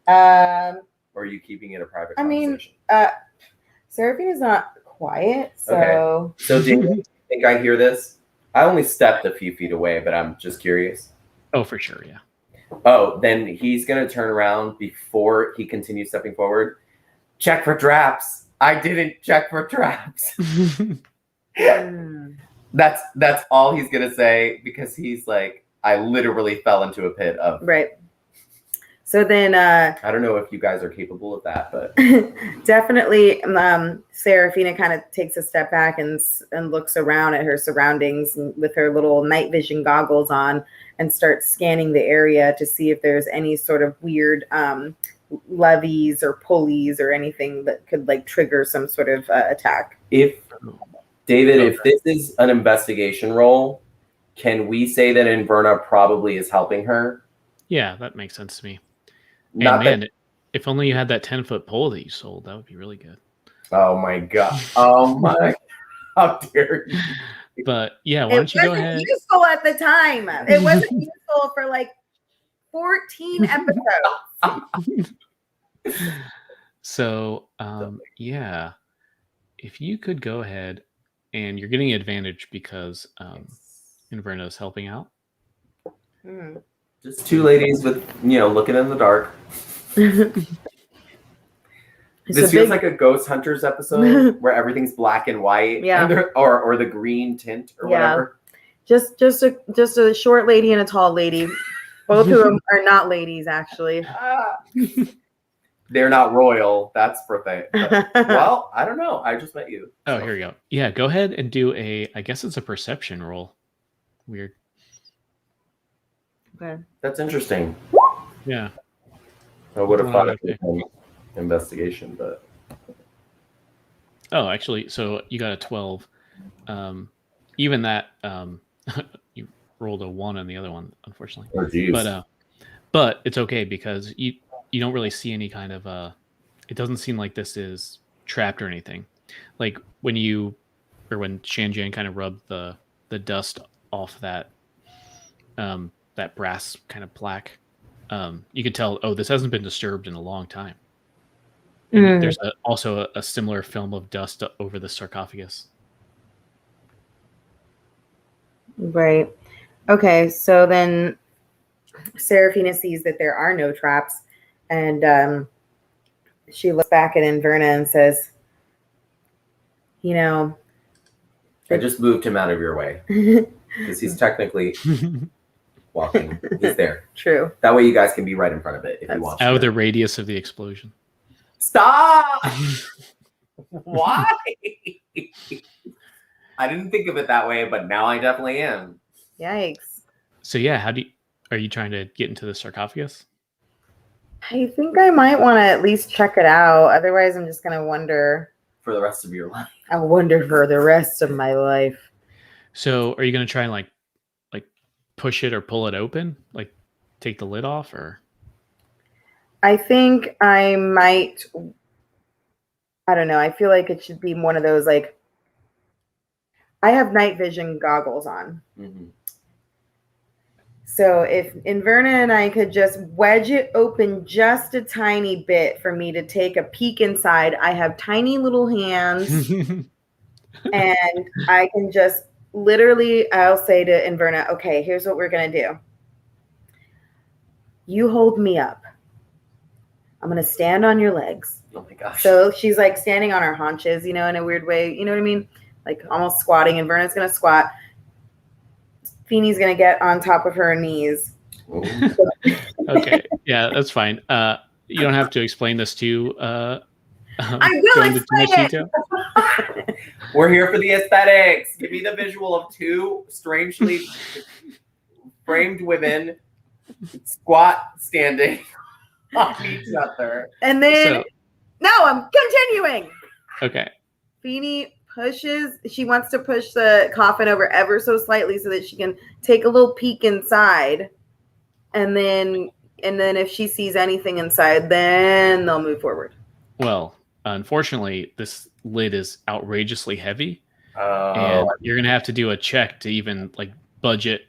Or are you keeping it a private conversation? conversation? Seraphina's not quiet, so. Okay. So do you think I hear this? I only stepped a few feet away, but I'm just curious. Oh, for sure, yeah. Oh, then he's going to turn around before he continues stepping forward. Check for traps. I didn't check for traps. That's all he's going to say, because he's like, I literally fell into a pit of. Right. So then. I don't know if you guys are capable of that, but. Definitely, Serafina kind of takes a step back and looks around at her surroundings with her little night vision goggles on, and starts scanning the area to see if there's any sort of weird levies or pulleys or anything that could like trigger some sort of attack. If this is an investigation roll, can we say that Inverna probably is helping her? Yeah, that makes sense to me. Not and man, that, if only you had that 10-foot pole that you sold, that would be really good. oh my god. Oh my, how dare you. But yeah, why don't you go ahead? It wasn't useful at the time. It wasn't useful for like 14 episodes. So, yeah, if you could go ahead, and you're getting advantage because Inverna is helping out. Just two ladies with, looking in the dark. This feels like a Ghost Hunters episode where everything's black and white, yeah, or the green tint or whatever. Just a short lady and a tall lady, both of them are not ladies actually. They're not royal. That's for thing. Well, I don't know. I just met you. Oh, here you go. Yeah, go ahead and do I guess it's a perception roll. Weird. Okay. That's interesting. Yeah. I would have thought it was an investigation, but. Oh, actually, so you got a 12. Even that, you rolled a 1 on the other one, unfortunately. Oh, geez. But it's okay because you don't really see any kind of it doesn't seem like this is trapped or anything. Like when Shanjian kind of rubbed the dust off that that brass kind of plaque, you could tell, oh, this hasn't been disturbed in a long time. And there's also a similar film of dust over the sarcophagus. Right. Okay, so then Serafina sees that there are no traps, and she looks back at Inverna and says, I just moved him out of your way because he's technically walking. He's there. True. That way you guys can be right in front of it if you want. Out of the radius of the explosion. Stop! Why? I didn't think of it that way, but now I definitely am. Yikes. So yeah, are you trying to get into the sarcophagus? I think I might want to at least check it out. Otherwise, I'm just going to wonder. For the rest of your life. I'll wonder for the rest of my life. So are you going to try and like push it or pull it open? Like take the lid off, or? I think I might. I don't know. I feel like it should be one of those, like, I have night vision goggles on. Mm-hmm. So if Inverna and I could just wedge it open just a tiny bit for me to take a peek inside, I have tiny little hands. And I can just literally, I'll say to Inverna, okay, here's what we're going to do. You hold me up. I'm going to stand on your legs. Oh my gosh. So she's like standing on her haunches, in a weird way. You know what I mean? Like almost squatting. And Verna's going to squat. Feeney's going to get on top of her knees. Okay. Yeah, that's fine. You don't have to explain this to I will explain it. We're here for the aesthetics. Give me the visual of two strangely framed women standing on each other. And then, no, I'm continuing. Okay. Feeny she wants to push the coffin over ever so slightly so that she can take a little peek inside. And then if she sees anything inside, then they'll move forward. Well, unfortunately, this lid is outrageously heavy. And you're going to have to do a check to even budget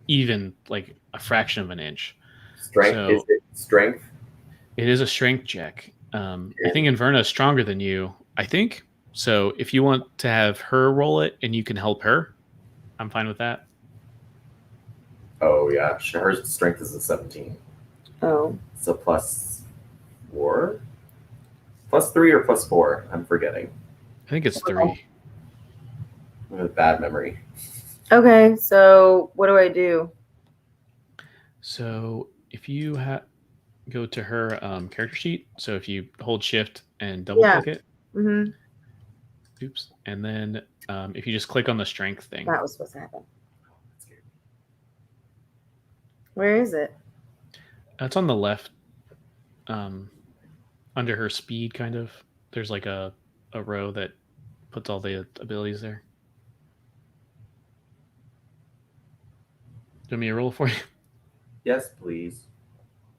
even a fraction of an inch. Strength? So, is it strength? It is a strength check. I think Inverna is stronger than you, I think. So if you want to have her roll it and you can help her, I'm fine with that. Oh, yeah. Her strength is a 17. Oh. So +4? +3 or +4? I'm forgetting. I think it's 3. I have a bad memory. Okay, so what do I do? So if you go to her character sheet, so if you hold shift and double click it, oops, and then if you just click on the strength thing. That was supposed to happen. Where is it? It's on the left, under her speed, kind of. There's like a row that puts all the abilities there. Do you want me to roll for you? Yes, please.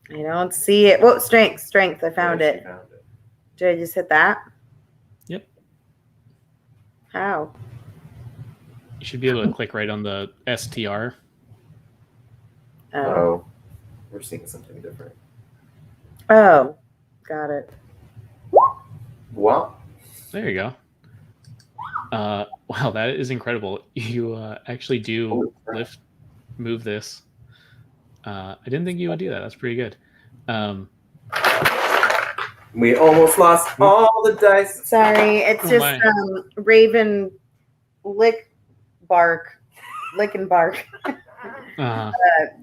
I don't see it. Whoa, strength. I found it. Did I just hit that? Yep. How? You should be able to click right on the STR. Oh, we're seeing something different. Oh, got it. What? There you go. Wow, that is incredible. You actually do move this. I didn't think you would do that. That's pretty good. We almost lost all the dice. Sorry, it's just Raven lick and bark.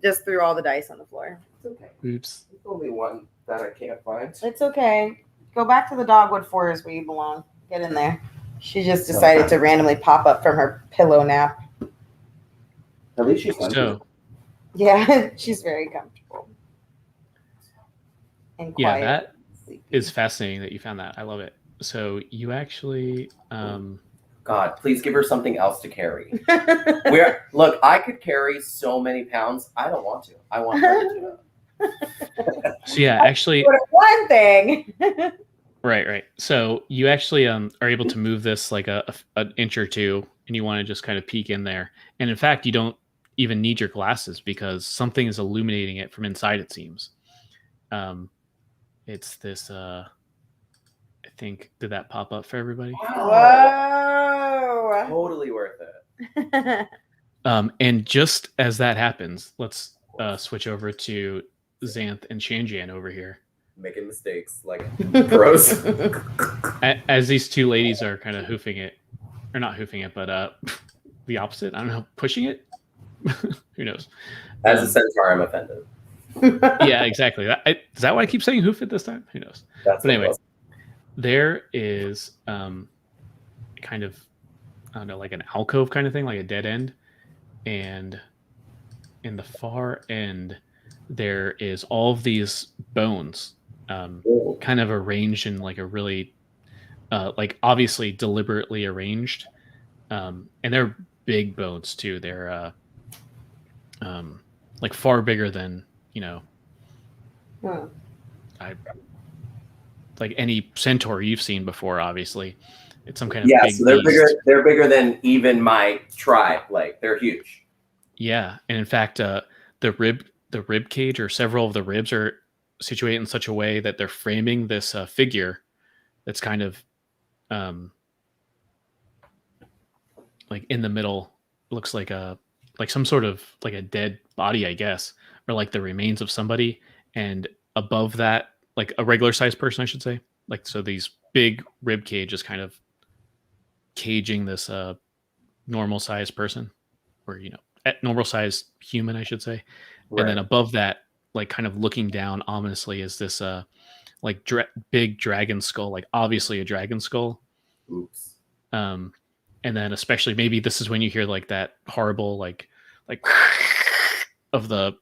Just threw all the dice on the floor. It's okay. Oops. There's only one that I can't find. It's okay. Go back to the dogwood forest where you belong. Get in there. She just decided to randomly pop up from her pillow nap. At least she's comfortable. Yeah, she's very comfortable. And quiet. Yeah, that is fascinating that you found that. I love it. So you actually God, please give her something else to carry. Look, I could carry so many pounds. I don't want to. I want her to do it. So yeah, actually one thing. Right. So you actually are able to move this like an inch or two, and you want to just kind of peek in there. And in fact, you don't even need your glasses because something is illuminating it from inside, it seems. It's this I think, did that pop up for everybody? Whoa! Totally worth it. And just as that happens, let's switch over to Xanth and Shanjan over here. Making mistakes like pros. As these two ladies are kind of hoofing it, or not hoofing it, but the opposite. I don't know, pushing it. Who knows? As a centaur, I'm offended. Yeah, exactly. Is that why I keep saying hoof it this time? Who knows? But anyway, there is kind of, I don't know, like an alcove kind of thing, like a dead end, and in the far end there is all of these bones kind of arranged in like a really like obviously deliberately arranged, and they're big bones too. They're like far bigger than like any centaur you've seen before. Obviously it's some kind of big so they're beast. They're bigger than even my tribe. Like they're huge. Yeah, and in fact the rib cage, or several of the ribs, are situated in such a way that they're framing this figure that's kind of like in the middle looks like some sort of like a dead body, I guess, or like the remains of somebody, and above that, like a regular sized person, I should say. Like, so these big rib cage is kind of caging this normal sized person, or at normal sized human, I should say. And then above that, like kind of looking down ominously, is this like big dragon skull, like obviously a dragon skull. Oops. And then especially maybe this is when you hear like that horrible like of the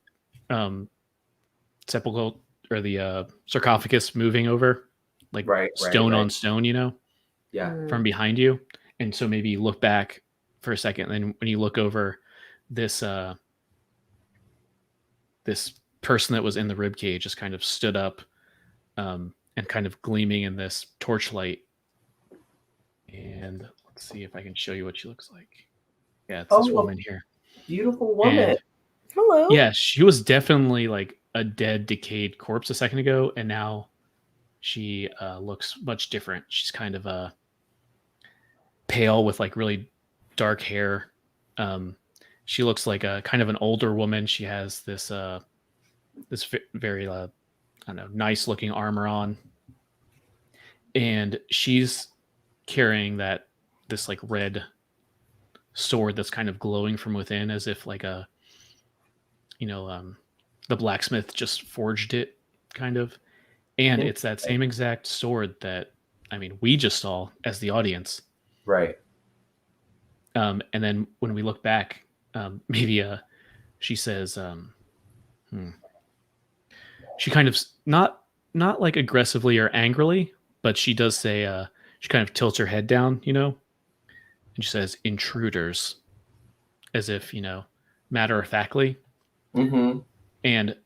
sepulchre or the sarcophagus moving over, like stone on stone, Yeah. from behind you. And so maybe you look back for a second, and then when you look over, this this person that was in the rib cage just kind of stood up, and kind of gleaming in this torchlight. And let's see if I can show you what she looks like. Yeah, it's this woman here. Beautiful woman. And, hello. yeah, she was definitely like a dead, decayed corpse a second ago, and now she looks much different. She's kind of pale with like really dark hair. She looks like a kind of an older woman. She has this very I don't know, nice looking armor on, and she's carrying this like red sword that's kind of glowing from within, as if like the blacksmith just forged it, kind of. And it's that same exact sword that, I mean, we just saw as the audience. Right. And then when we look back, maybe she says, she kind of not like aggressively or angrily, but she does say, she kind of tilts her head down, and she says, "Intruders," as if, matter of factly. Mm-hmm. And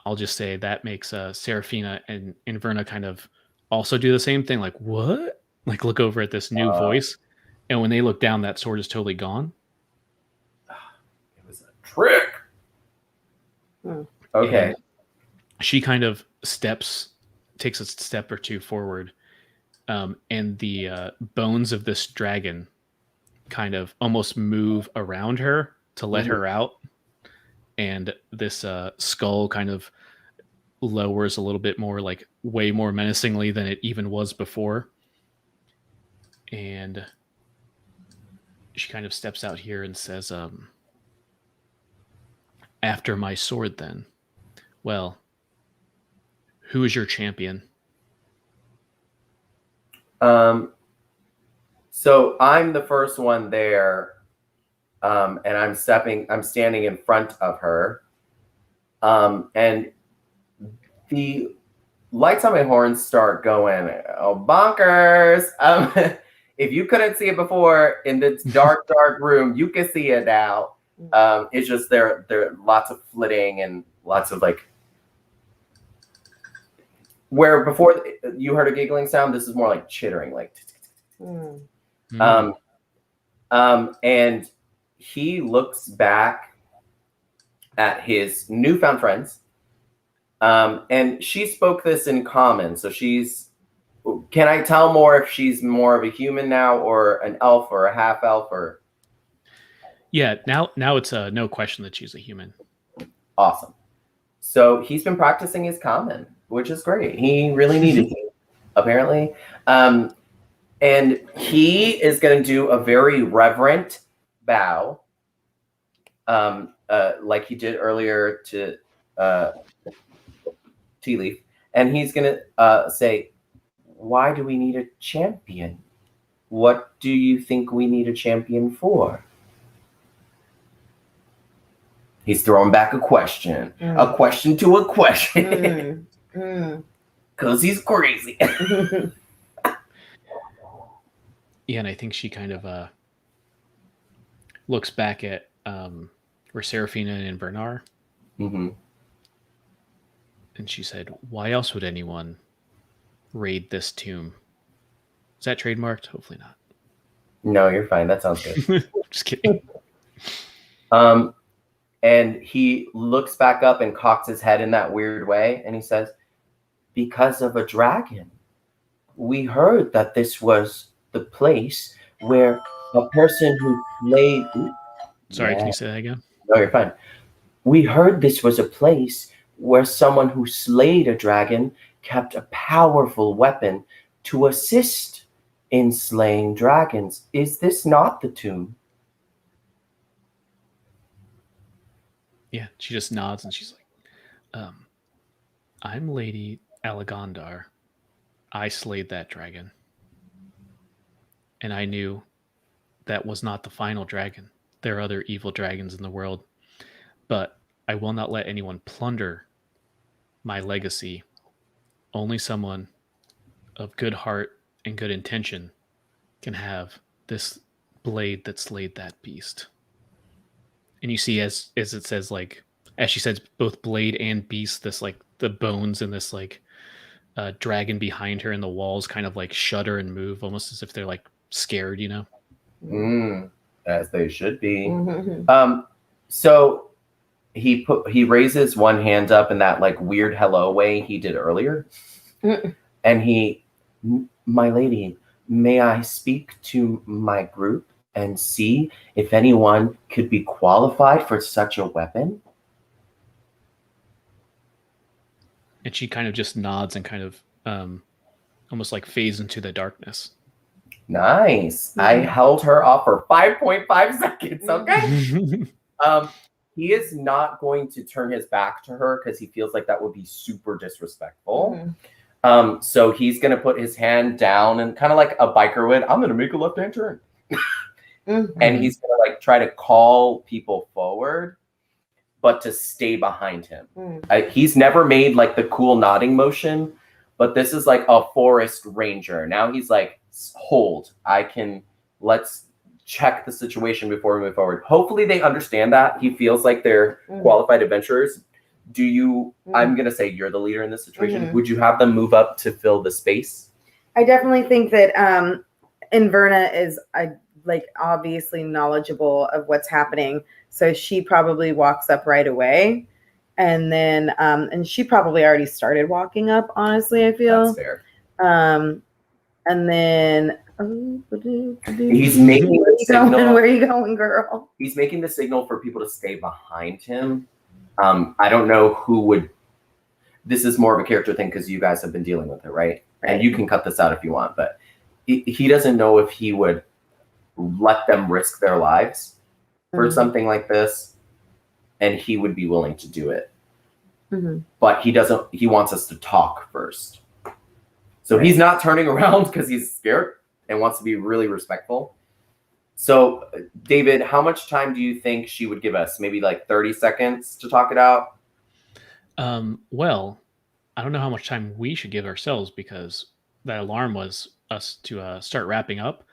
I'll just say that makes Serafina and Inverna kind of also do the same thing. Like, what? Like, look over at this new voice. And when they look down, that sword is totally gone. It was a trick. Okay. And she kind of takes a step or two forward. And the bones of this dragon kind of almost move around her to let her out. And this skull kind of lowers a little bit more, like way more menacingly than it even was before. And she kind of steps out here and says, "After my sword, then. Well, who is your champion?" So I'm the first one there, and I'm standing in front of her, and the lights on my horns start going, oh, bonkers. If you couldn't see it before in this dark room, you can see it now. It's just there are lots of flitting and lots of like, where before you heard a giggling sound, this is more like chittering, like. And he looks back at his newfound friends, and she spoke this in common. So can I tell more if she's more of a human now, or an elf, or a half elf, or? Yeah, now it's no question that she's a human. Awesome. So he's been practicing his common, which is great. He really needed to, apparently. And he is going to do a very reverent bow, like he did earlier to Tea Leaf. And he's going to say, "Why do we need a champion? What do you think we need a champion for?" He's throwing back a question. A question to a question. Because he's crazy. Yeah, and I think she kind of looks back at where Serafina and Bernard. Mm-hmm. And she said, "Why else would anyone raid this tomb?" Is that trademarked? Hopefully not. No, you're fine. That sounds good. Just kidding. And he looks back up and cocks his head in that weird way. And he says, "Because of a dragon. We heard that this was the place where a person who slayed. Sorry, can Yeah, you say that again? no, you're fine. We heard this was a place where someone who slayed a dragon kept a powerful weapon to assist in slaying dragons. Is this not the tomb? Yeah, she just nods and she's like, I'm Lady Alagondar. I slayed that dragon. And I knew that was not the final dragon. There are other evil dragons in the world. But I will not let anyone plunder my legacy. Only someone of good heart and good intention can have this blade that slayed that beast. And you see as it says, like, as she says, both blade and beast, this like the bones and this like dragon behind her and the walls kind of like shudder and move almost as if they're like scared, you know. As they should be. Mhm. So he raises one hand up in that like weird hello way he did earlier, and my lady, may I speak to my group and see if anyone could be qualified for such a weapon? And she kind of just nods and kind of almost like fades into the darkness. Nice. I held her off for 5.5 seconds. Okay. He is not going to turn his back to her because he feels like that would be super disrespectful. So he's going to put his hand down and kind of like a biker would, I'm going to make a left-hand turn. And he's going to like try to call people forward, but to stay behind him. He's never made like the cool nodding motion, but this is like a forest ranger. Now he's like, hold, let's check the situation before we move forward. Hopefully they understand that. He feels like they're qualified adventurers. I'm going to say you're the leader in this situation. Would you have them move up to fill the space? I definitely think that Inverna is like obviously knowledgeable of what's happening. So she probably walks up right away. And then and she probably already started walking up, honestly, I feel. That's fair. And then he's making the signal. Where are you going, girl? He's making the signal for people to stay behind him. I don't know who would. This is more of a character thing because you guys have been dealing with it, right? And you can cut this out if you want, but he doesn't know if he would let them risk their lives for something like this, and he would be willing to do it. But he doesn't. He wants us to talk first. So he's not turning around because he's scared and wants to be really respectful. So, David, how much time do you think she would give us? Maybe like 30 seconds to talk it out? Well, I don't know how much time we should give ourselves because that alarm was us to start wrapping up.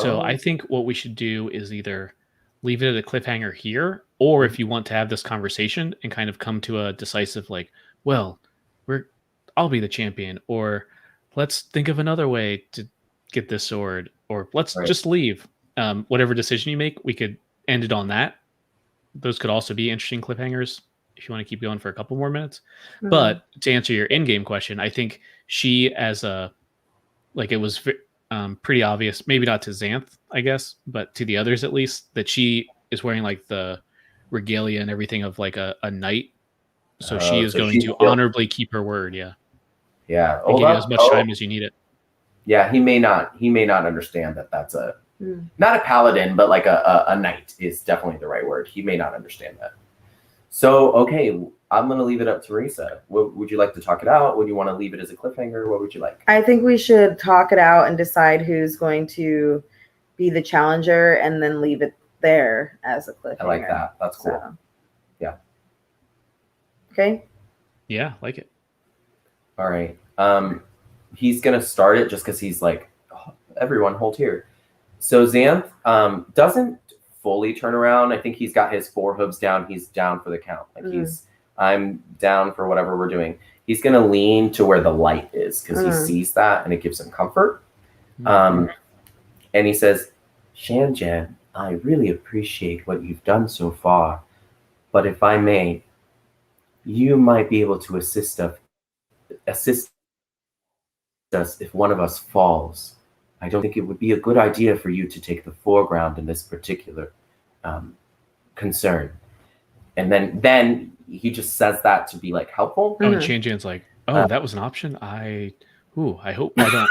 So I think what we should do is either leave it at a cliffhanger here, or if you want to have this conversation and kind of come to a decisive, like, well, I'll be the champion, or let's think of another way to get this sword, or let's just leave. Whatever decision you make, we could end it on that. Those could also be interesting cliffhangers if you want to keep going for a couple more minutes. But to answer your in-game question, I think she it was pretty obvious, maybe not to Xanth, I guess, but to the others at least, that she is wearing like the regalia and everything of like a knight. So she is going to honorably keep her word. Yeah. Yeah. And give you as much time as you need it. Yeah, he may not understand that that's not a paladin, but like a knight is definitely the right word. He may not understand that. So, okay, I'm going to leave it up to Risa. Would you like to talk it out? Would you want to leave it as a cliffhanger? What would you like? I think we should talk it out and decide who's going to be the challenger and then leave it there as a cliffhanger. I like that. That's cool. So. Yeah. Okay. Yeah, like it. All right. He's going to start it just because he's like, oh, everyone hold here. So Xanth doesn't fully turn around. I think he's got his 4 hooves down. He's down for the count. Like I'm down for whatever we're doing. He's going to lean to where the light is because he sees that and it gives him comfort. And he says, Shanjan, I really appreciate what you've done so far. But if I may, you might be able to assist us if one of us falls. I don't think it would be a good idea for you to take the foreground in this particular concern. And then he just says that to be like helpful. Oh, and Shan-Jan's like, oh, that was an option. I hope I don't.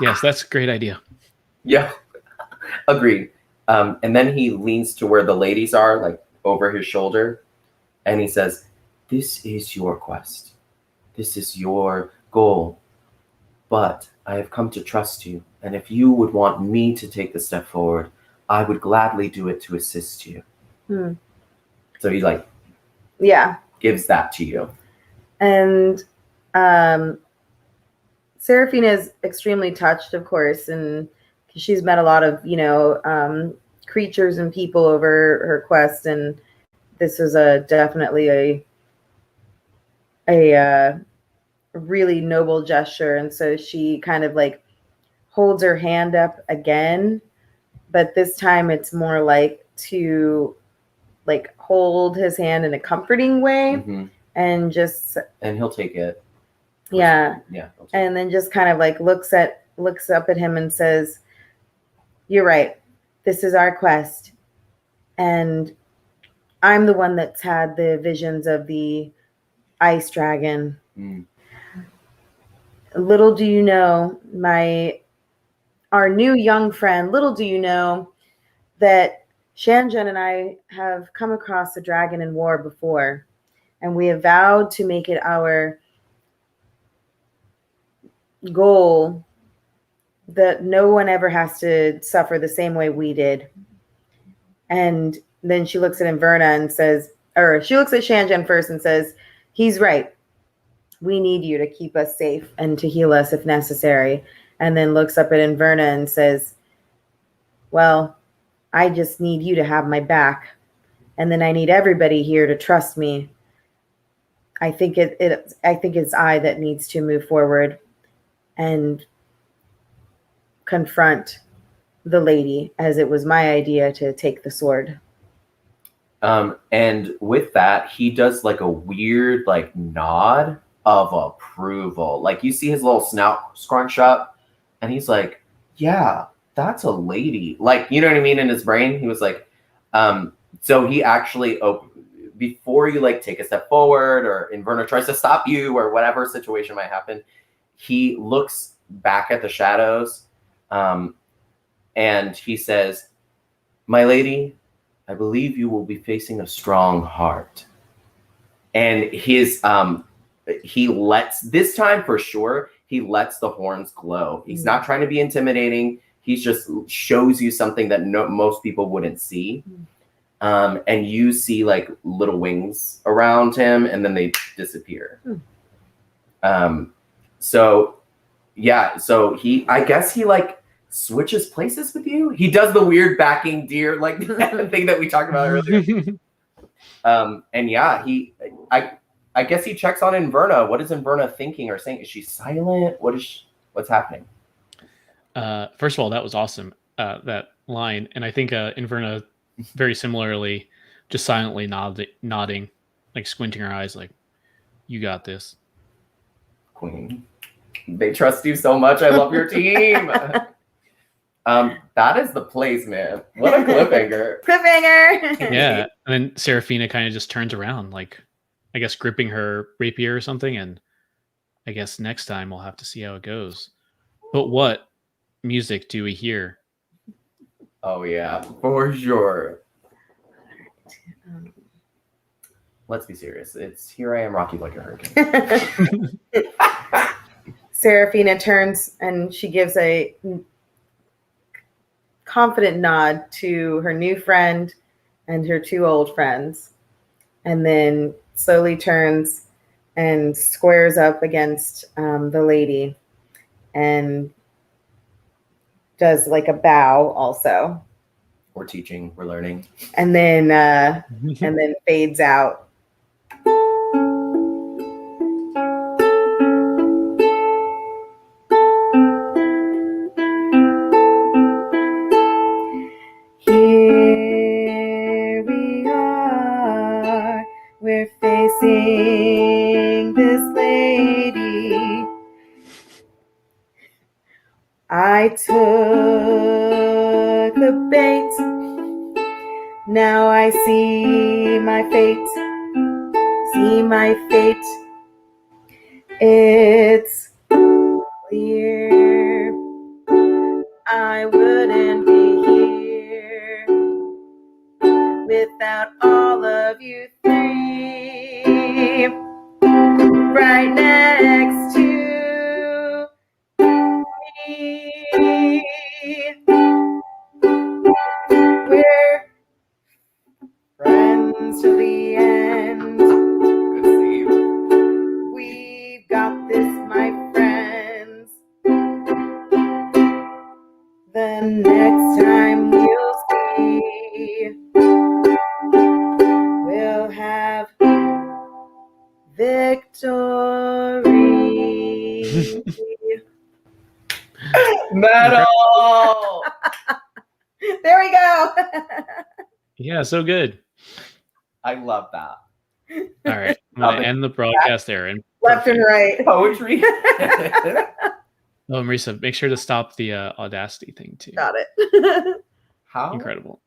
Yes, that's a great idea. Yeah, agreed. And then he leans to where the ladies are, like over his shoulder, and he says, "This is your quest. This is your goal. But I have come to trust you, and if you would want me to take the step forward, I would gladly do it to assist you." So he like gives that to you. And Seraphina is extremely touched, of course, and she's met a lot of, creatures and people over her quest, and this is definitely a really noble gesture. And so she kind of like holds her hand up again, but this time it's more like to like hold his hand in a comforting way, and he'll take it. Yeah. And then just kind of like looks up at him and says, "You're right. This is our quest. And I'm the one that's had the visions of the ice dragon. Little do you know, our new young friend, little do you know that Shan-Jan and I have come across a dragon in war before, and we have vowed to make it our goal that no one ever has to suffer the same way we did." And then she looks at Inverna and says, or she looks at Shan-Jan first and says, "He's right. We need you to keep us safe and to heal us if necessary." And then looks up at Inverna and says, "Well, I just need you to have my back. And then I need everybody here to trust me. I think it's I that needs to move forward and confront the lady, as it was my idea to take the sword." And with that, he does like a weird like nod of approval. Like you see his little snout scrunch up, and he's like, "Yeah, that's a lady." Like, you know what I mean? In his brain, he was like, so he actually before you like take a step forward or Inverna tries to stop you or whatever situation might happen, he looks back at the shadows, and he says, "My lady, I believe you will be facing a strong heart." And he lets, this time for sure, he lets the horns glow. He's not trying to be intimidating. He just shows you something that most people wouldn't see. And you see like little wings around him, and then they disappear. So I guess he like switches places with you. He does the weird backing deer like thing that we talked about earlier. And yeah, I guess he checks on Inverna. What is Inverna thinking or saying? Is she silent? What's happening? First of all, that was awesome, that line. And I think Inverna very similarly just silently nodding, like squinting her eyes like, "You got this, Queen. They trust you so much. I love your team." That is the place, man. What a cliffhanger. Yeah. And then Seraphina kind of just turns around, like, I guess gripping her rapier or something. And I guess next time we'll have to see how it goes. But what music do we hear? Oh, yeah, for sure. Let's be serious. It's "Here I Am, Rocky Like a Hurricane." Seraphina turns and she gives a confident nod to her new friend and her two old friends, and then slowly turns and squares up against the lady and does like a bow also. We're teaching, we're learning. And then fades out. Here we are, we're facing this lady. I took the bait. Now I see my fate. See my fate. It's clear I wouldn't be here without all of you three right next to me. We're friends to the end. Good to see you. We've got this, my friends. The next time we'll see, we'll have victory. Metal. There we go. Yeah, so good. I love that. All right, I'm gonna end the broadcast there. And Left and right. Poetry. oh, Marisa, make sure to stop the Audacity thing too. Got it. How? Incredible.